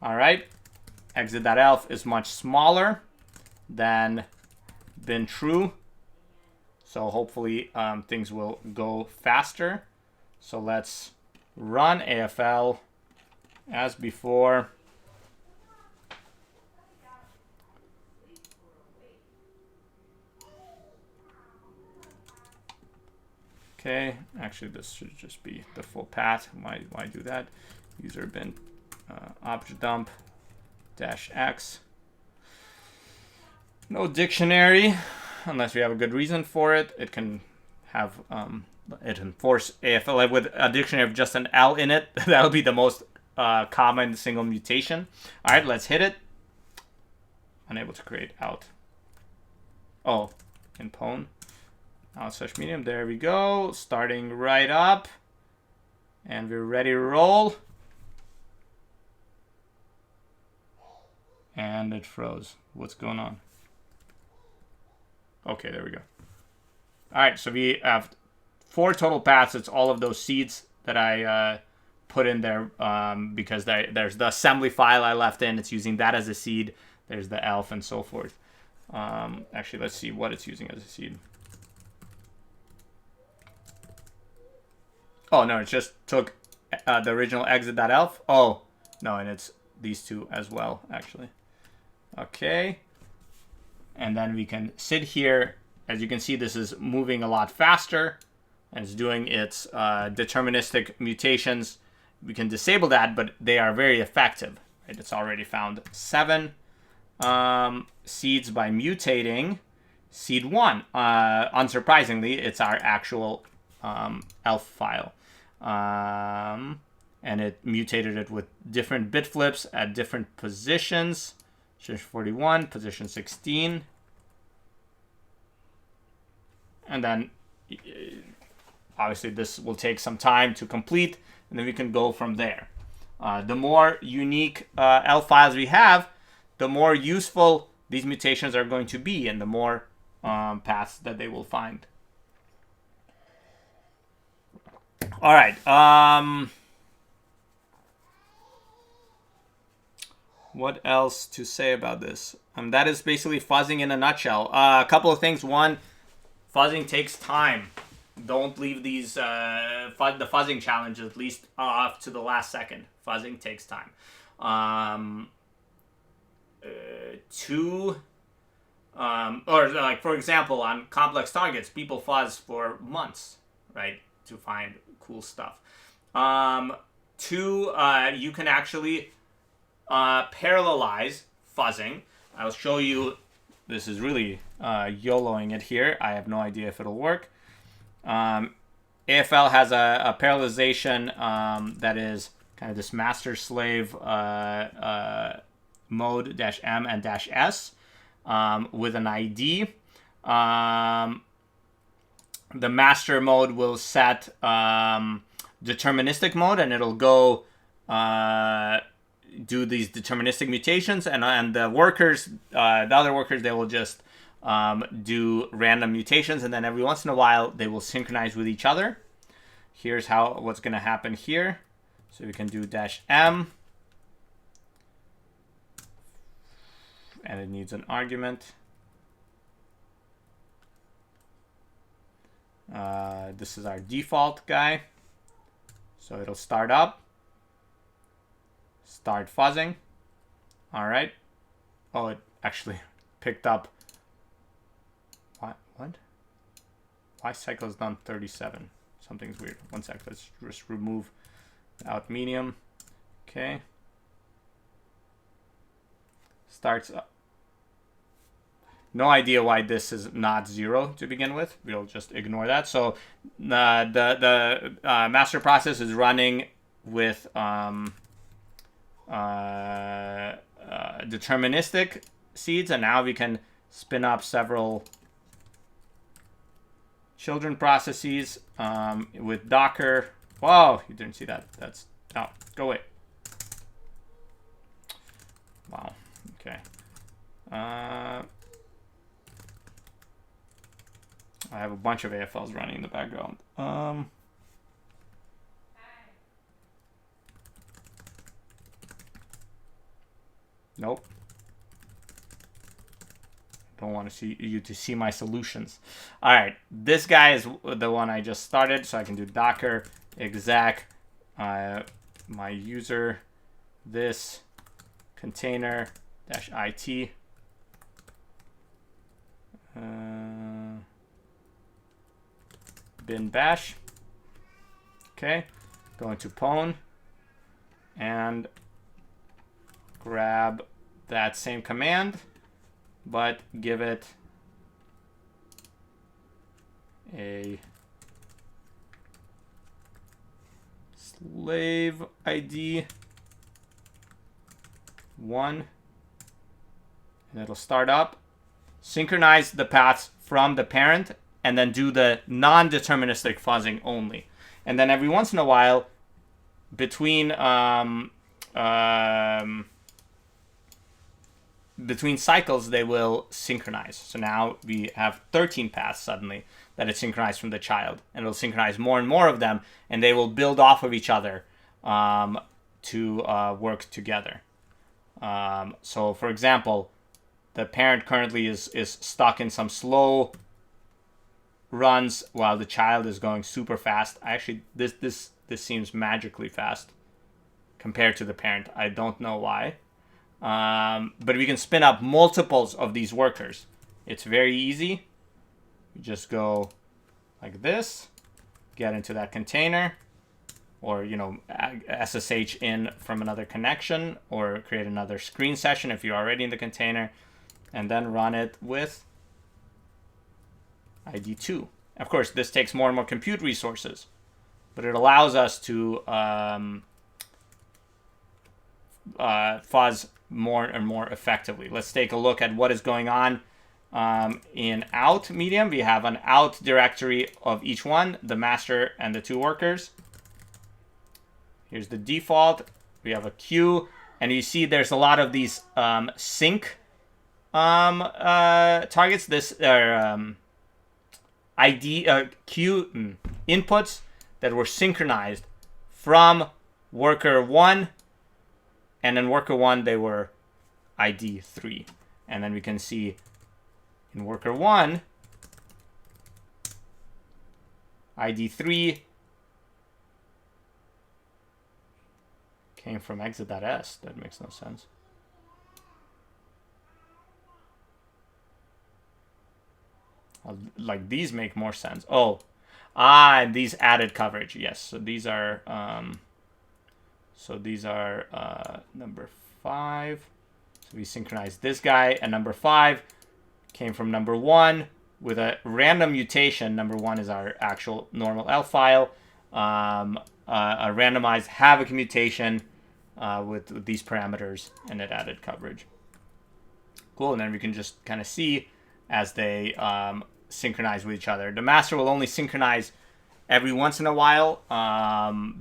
All right. Exit.elf is much smaller than bin true. So hopefully things will go faster. So let's run AFL as before. Okay, actually this should just be the full path. Why do that? User bin object dump -x. No dictionary, unless we have a good reason for it. It can have it enforce AFL with a dictionary of just an L in it. That'll be the most common single mutation. All right, let's hit it. Unable to create out. Oh, in pwn. Out/medium. There we go. Starting right up, and we're ready to roll. And it froze. What's going on? Okay, there we go. All right, so we have 4 total paths. It's all of those seeds that I put in there because there's the assembly file I left in. It's using that as a seed. There's the elf and so forth. Actually, let's see what it's using as a seed. Oh, no, it just took the original exit.elf. Oh, no, and it's these two as well, actually. Okay. And then we can sit here. As you can see, this is moving a lot faster. And it's doing its deterministic mutations. We can disable that, but they are very effective. Right? It's already found 7 seeds by mutating seed 1. Unsurprisingly, it's our actual elf file. And it mutated it with different bit flips at different positions. Position 41, position 16. And then, obviously, this will take some time to complete, and then we can go from there. The more unique elf files we have, the more useful these mutations are going to be, and the more paths that they will find. All right. What else to say about this? That is basically fuzzing in a nutshell. A couple of things. One, fuzzing takes time. Don't leave these the fuzzing challenge at least off to the last second. Fuzzing takes time. 2, or like for example, on complex targets, people fuzz for months, right, to find cool stuff. 2, you can actually parallelize fuzzing. I'll show you. This is really YOLOing it here. I have no idea if it'll work. AFL has a parallelization that is kind of this master-slave mode -M and -S with an ID. The master mode will set deterministic mode, and it'll go do these deterministic mutations, and the workers, the other workers, they will just do random mutations, and then every once in a while they will synchronize with each other. Here's what's going to happen here. So we can do -M, and it needs an argument. This is our default guy, so it'll start up. Start fuzzing. All right. Oh, it actually picked up. What? Why cycle is done 37? Something's weird. One sec. Let's just remove out medium. Okay. Starts up. No idea why this is not 0 to begin with. We'll just ignore that. So the master process is running with deterministic seeds, and now we can spin up several children processes with Docker. Whoa, you didn't see that. That's no, go away. Wow. Okay. I have a bunch of AFLs running in the background. Nope. Don't want to see you to see my solutions. All right, this guy is the one I just started, so I can do docker exec my user this container dash it bin bash. Okay, go into pwn and grab that same command, but give it a slave ID 1, and it'll start up, synchronize the paths from the parent, and then do the non-deterministic fuzzing only. And then every once in a while, between cycles, they will synchronize. So now we have 13 paths suddenly that it synchronized from the child, and it'll synchronize more and more of them, and they will build off of each other to work together. So for example, the parent currently is stuck in some slow runs while the child is going super fast. Actually, this seems magically fast compared to the parent. I don't know why. But we can spin up multiples of these workers. It's very easy. You just go like this, get into that container, or SSH in from another connection, or create another screen session if you're already in the container, and then run it with ID2. Of course, this takes more and more compute resources, but it allows us to fuzz more and more effectively. Let's take a look at what is going on in out medium. We have an out directory of each one, the master and the two workers. Here's the default. We have a queue, and you see there's a lot of these sync targets. This ID queue inputs that were synchronized from worker 1, and in worker 1 they were ID 3. And then we can see in worker 1 ID 3 came from exit.s. That makes no sense. Like these make more sense. Oh, and these added coverage. Yes, so these are number 5. So we synchronize this guy, and number 5 came from number 1 with a random mutation. Number 1 is our actual normal L file. A randomized havoc mutation with these parameters, and it added coverage. Cool, and then we can just kind of see as they synchronize with each other. The master will only synchronize every once in a while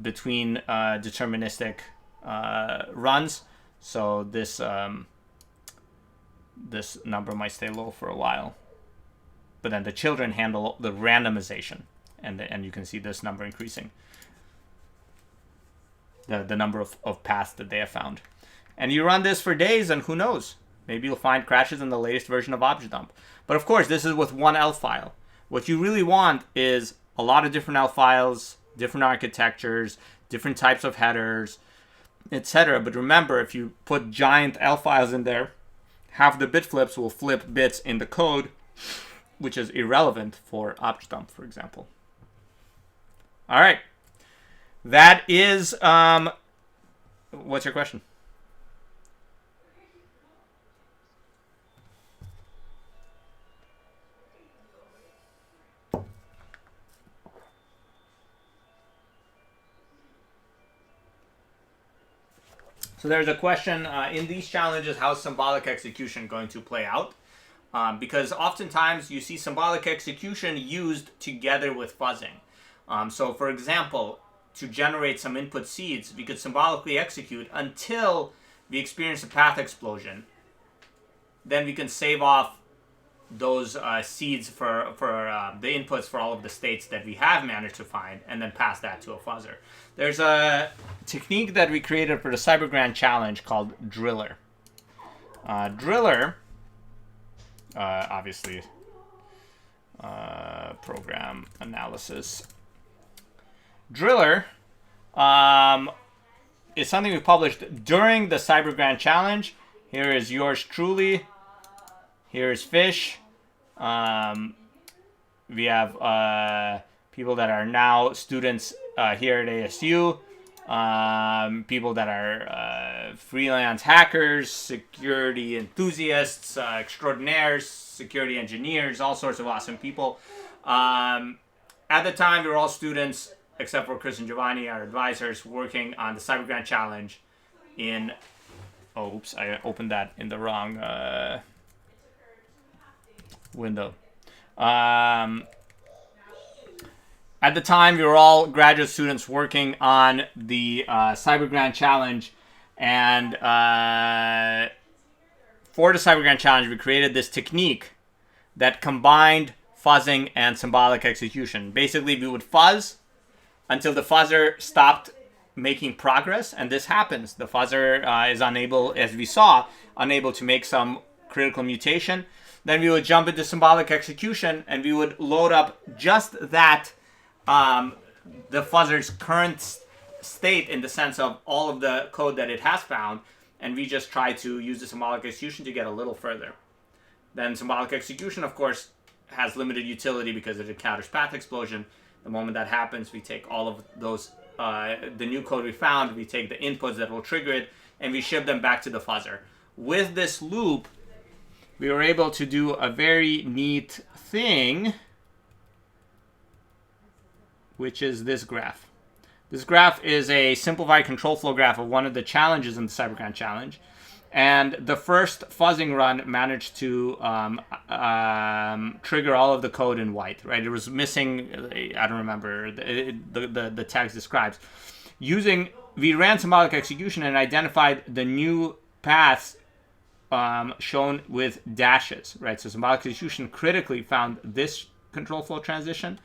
between deterministic runs. So this this number might stay low for a while. But then the children handle the randomization, and you can see this number increasing. The number of paths that they have found. And you run this for days, and who knows? Maybe you'll find crashes in the latest version of ObjDump. But of course, this is with one L file. What you really want is a lot of different L files, different architectures, different types of headers, etc. But remember, if you put giant L files in there, half the bit flips will flip bits in the code, which is irrelevant for ObjDump, for example. All right. That is, what's your question? So there's a question in these challenges, how is symbolic execution going to play out? Because oftentimes you see symbolic execution used together with fuzzing. So for example, to generate some input seeds, we could symbolically execute until we experience a path explosion. Then we can save off those seeds for the inputs for all of the states that we have managed to find, and then pass that to a fuzzer. There's a technique that we created for the Cyber Grand Challenge called Driller. Driller, obviously, program analysis. Driller is something we published during the Cyber Grand Challenge. Here is yours truly. Here is Fish. We have people that are now students here at ASU. People that are freelance hackers, security enthusiasts, extraordinaires, security engineers, all sorts of awesome people. At the time, we were all students, except for Chris and Giovanni, our advisors, working on the Cyber Grand Challenge in... Oh, oops, I opened that in the wrong window. At the time, we were all graduate students working on the Cyber Grand Challenge. And for the Cyber Grand Challenge, we created this technique that combined fuzzing and symbolic execution. Basically, we would fuzz until the fuzzer stopped making progress. And this happens. The fuzzer is unable, as we saw, unable to make some critical mutation. Then we would jump into symbolic execution, and we would load up just that the fuzzer's current state in the sense of all of the code that it has found, and we just try to use the symbolic execution to get a little further. Then symbolic execution, of course, has limited utility because it encounters path explosion. The moment that happens, we take all of those, the new code we found, we take the inputs that will trigger it, and we ship them back to the fuzzer. With this loop, we were able to do a very neat thing, which is this graph. This graph is a simplified control flow graph of one of the challenges in the Cyber Grand Challenge. And the first fuzzing run managed to trigger all of the code in white, right? It was missing, I don't remember, the text describes. We ran symbolic execution and identified the new paths shown with dashes, right? So symbolic execution critically found this control flow transition,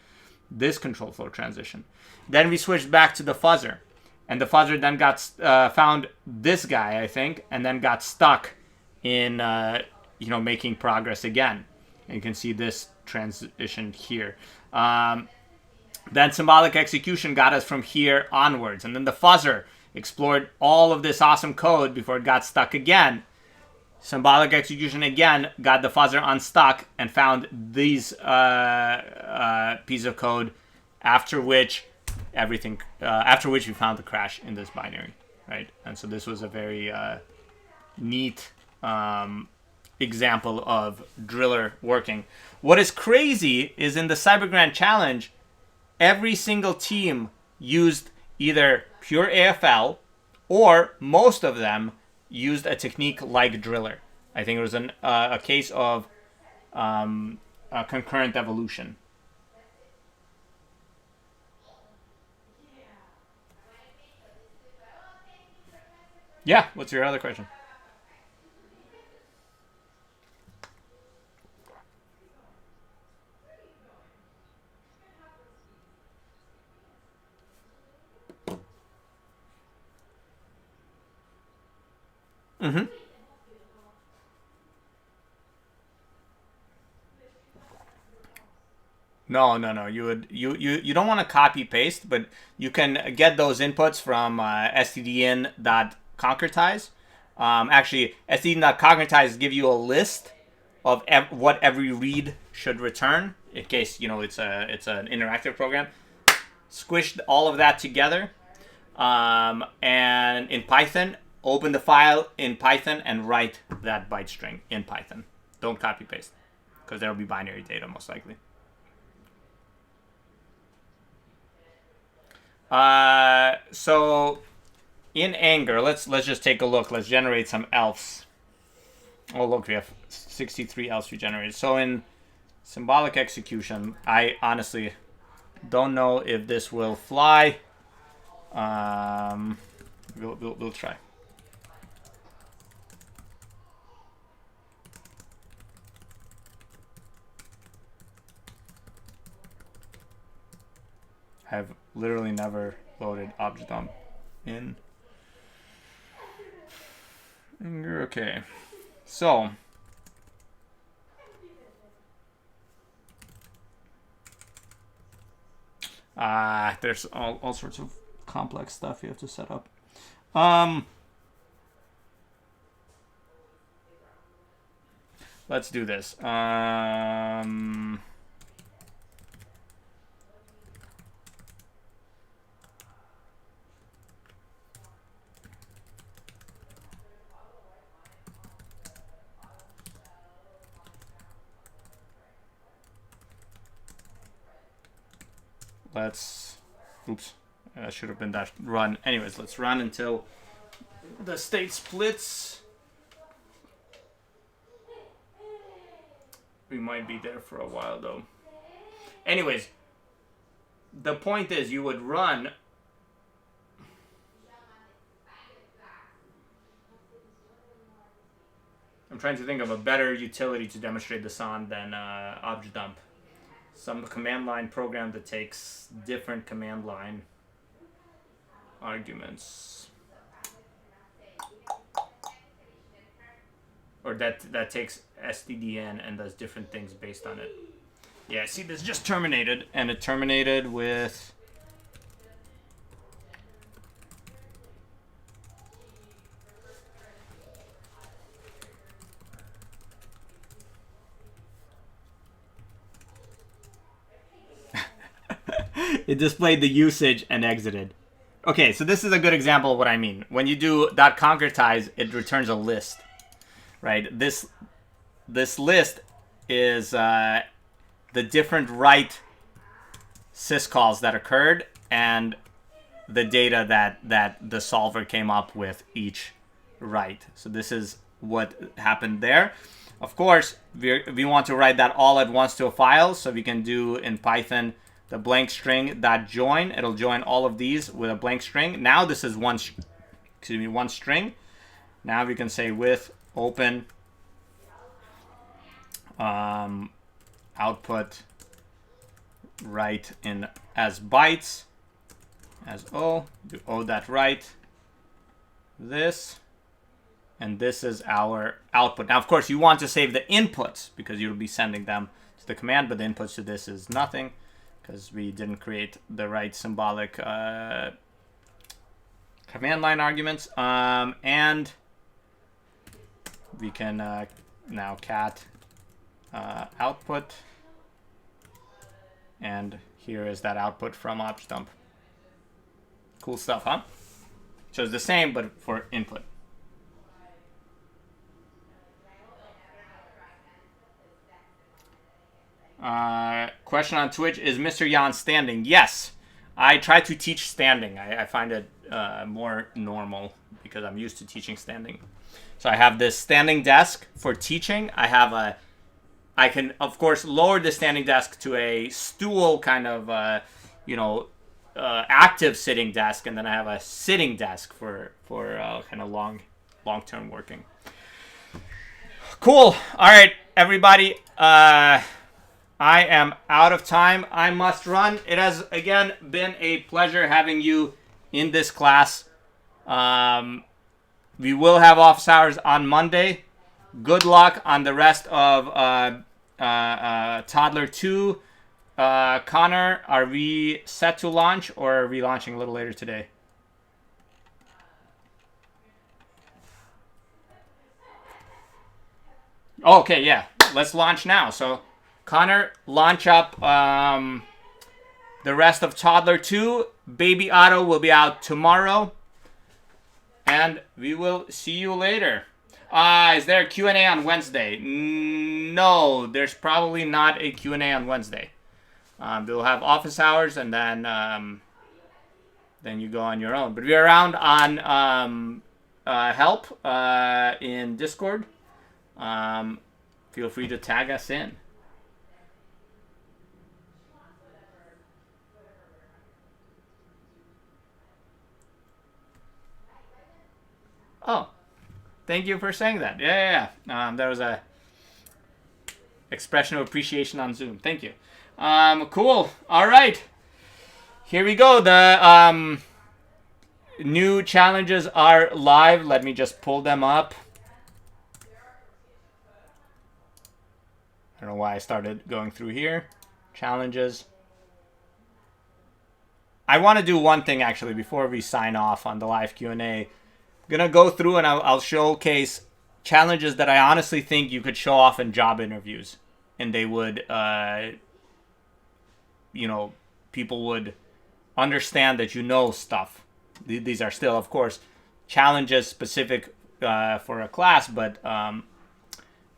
this control flow transition. Then we switched back to the fuzzer, and the fuzzer then got found this guy, I think, and then got stuck in making progress again. And you can see this transition here. Then symbolic execution got us from here onwards, and then the fuzzer explored all of this awesome code before it got stuck again. Symbolic execution again got the fuzzer unstuck and found these piece of code, after which we found the crash in this binary, right? And so this was a very neat example of Driller working. What is crazy is in the Cyber Grand Challenge, every single team used either pure AFL or most of them used a technique like Driller. I think it was a case of concurrent evolution. Yeah, what's your other question? Mm-hmm. No. You don't want to copy paste, but you can get those inputs from stdin.concretize. Actually, stdin.concretize give you a list of what every read should return in case it's an interactive program. Squish all of that together, and in Python, open the file in Python and write that byte string in Python. Don't copy paste, because there will be binary data most likely. So in Anger, let's just take a look. Let's generate some elves. Oh, look, we have 63 elves we generated. So in symbolic execution, I honestly don't know if this will fly. We'll try. I've literally never loaded objdump in Anger. Okay, So there's all sorts of complex stuff you have to set up. Let's do this. Oops, that should have been that run. Anyways, let's run until the state splits. We might be there for a while though. Anyways, the point is you would run. I'm trying to think of a better utility to demonstrate this on than objdump. Dump. Some command line program that takes different command line arguments. Or that takes stdin and does different things based on it. Yeah, see, this just terminated, and it terminated with... It displayed the usage and exited. Okay, so this is a good example of what I mean. When you do .concretize, it returns a list, right? This list is the different write syscalls that occurred and the data that the solver came up with each write. So this is what happened there. Of course, we want to write that all at once to a file, so we can do in Python the blank string .join. It'll join all of these with a blank string. Now this is one string. Now we can say with open output write in as bytes as O, do O.write this, and this is our output. Now of course you want to save the inputs because you'll be sending them to the command, but the inputs to this is nothing because we didn't create the right symbolic command line arguments. And we can now cat output, and here is that output from objdump. Cool stuff, huh? So it's the same, but for input. Question on Twitch, is Mr. Yan standing? Yes, I try to teach standing. I find it more normal because I'm used to teaching standing. So I have this standing desk for teaching. I can of course lower the standing desk to a stool kind of, active sitting desk, and then I have a sitting desk for kind of long-term working. Cool. All right, everybody. I am out of time. I must run. It has, again, been a pleasure having you in this class. We will have office hours on Monday. Good luck on the rest of Toddler 2. Connor, are we set to launch, or are we launching a little later today? Okay, yeah. Let's launch now. So... Connor, launch up the rest of Toddler 2. Baby Otto will be out tomorrow. And we will see you later. Is there a Q&A on Wednesday? No, there's probably not a Q&A on Wednesday. We'll have office hours, and then you go on your own. But we're around on help in Discord. Feel free to tag us in. Oh, thank you for saying that. Yeah. That was a expression of appreciation on Zoom. Thank you. Cool. All right. Here we go. The new challenges are live. Let me just pull them up. I don't know why I started going through here. Challenges. I want to do one thing actually before we sign off on the live Q&A. I'm going to go through and I'll showcase challenges that I honestly think you could show off in job interviews. And they would, you know, people would understand that you know stuff. These are still, of course, challenges specific for a class, but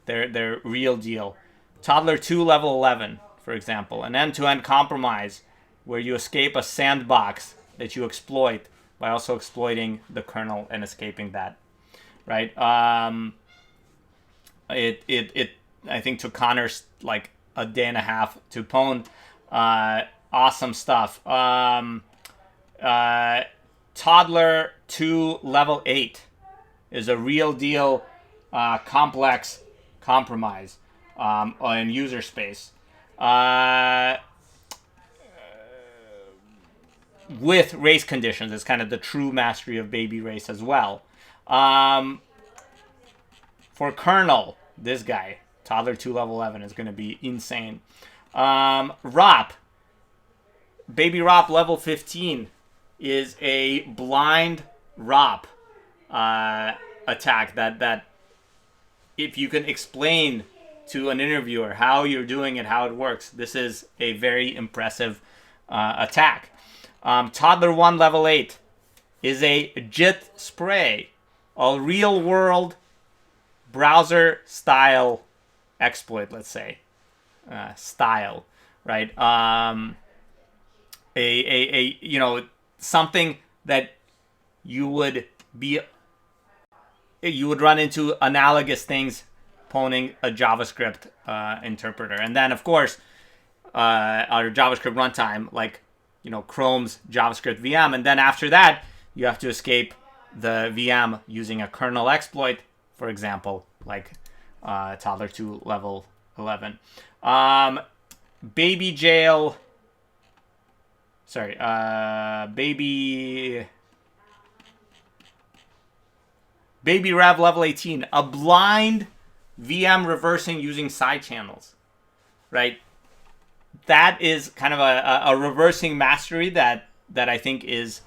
they're real deal. Toddler 2, level 11, for example. An end-to-end compromise where you escape a sandbox that you exploit by also exploiting the kernel and escaping that, right? It I think took Connor like a day and a half to pwn. Awesome stuff. Toddler 2, level 8 is a real deal complex compromise in user space. With race conditions. It's kind of the true mastery of baby race as well. For kernel, this guy, Toddler 2, level 11, is going to be insane. ROP, Baby ROP level 15 is a blind ROP attack that if you can explain to an interviewer how you're doing it, how it works, this is a very impressive attack. Toddler 1, level 8 is a JIT spray, a real-world browser-style exploit, let's say. Style, right? You know, something that you would run into analogous things pwning a JavaScript interpreter. And then, of course, our JavaScript runtime, like, you know, Chrome's JavaScript VM. And then after that, you have to escape the VM using a kernel exploit, for example, like Toddler 2, level 11. Baby Jail... Sorry, Baby Rev level 18, a blind VM reversing using side channels, right? That is kind of a reversing mastery that I think is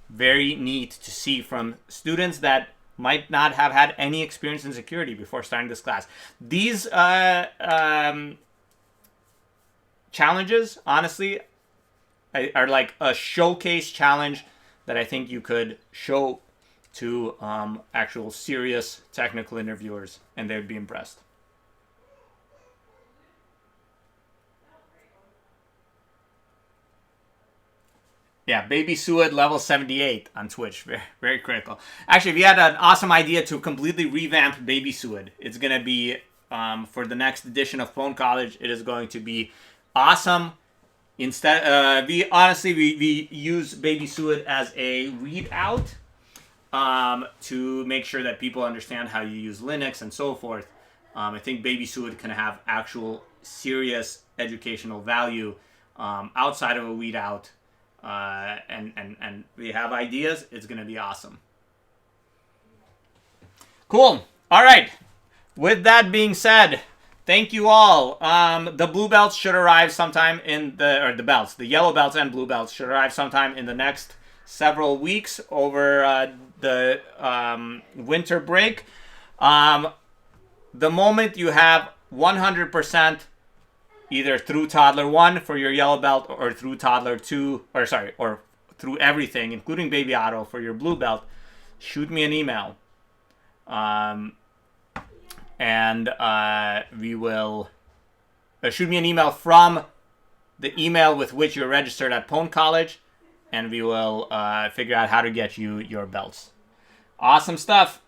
very neat to see from students that might not have had any experience in security before starting this class. These challenges, honestly, are like a showcase challenge that I think you could show to actual serious technical interviewers, and they would be impressed. Yeah, Baby Suid level 78 on Twitch. Very, very critical. Actually, we had an awesome idea to completely revamp Baby Suid. It's going to be, for the next edition of pwn.college, it is going to be awesome. Instead, we use Baby Suid as a readout to make sure that people understand how you use Linux and so forth. I think Baby Suid can have actual serious educational value outside of a readout. And we have ideas. It's going to be awesome. Cool. All right. With that being said, thank you all. The blue belts should arrive sometime the yellow belts and blue belts should arrive sometime in the next several weeks over the winter break. The moment you have 100% either through Toddler 1 for your yellow belt or through Toddler 2, or through everything, including Baby Auto for your blue belt, shoot me an email. And we will shoot me an email from the email with which you're registered at pwn.college, and we will figure out how to get you your belts. Awesome stuff.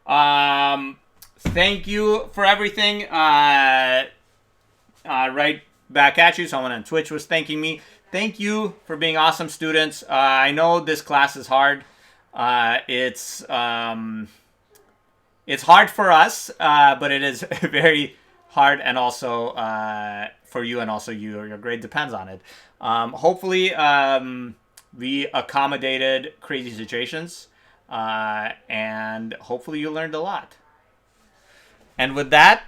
Thank you for everything. Right back at you. Someone on Twitch was thanking me. Thank you for being awesome students. I know this class is hard. It's hard for us, but it is very hard, and also for you, and also your grade depends on it. Hopefully, we accommodated crazy situations, and hopefully you learned a lot. And with that,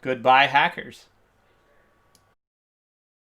Goodbye, hackers.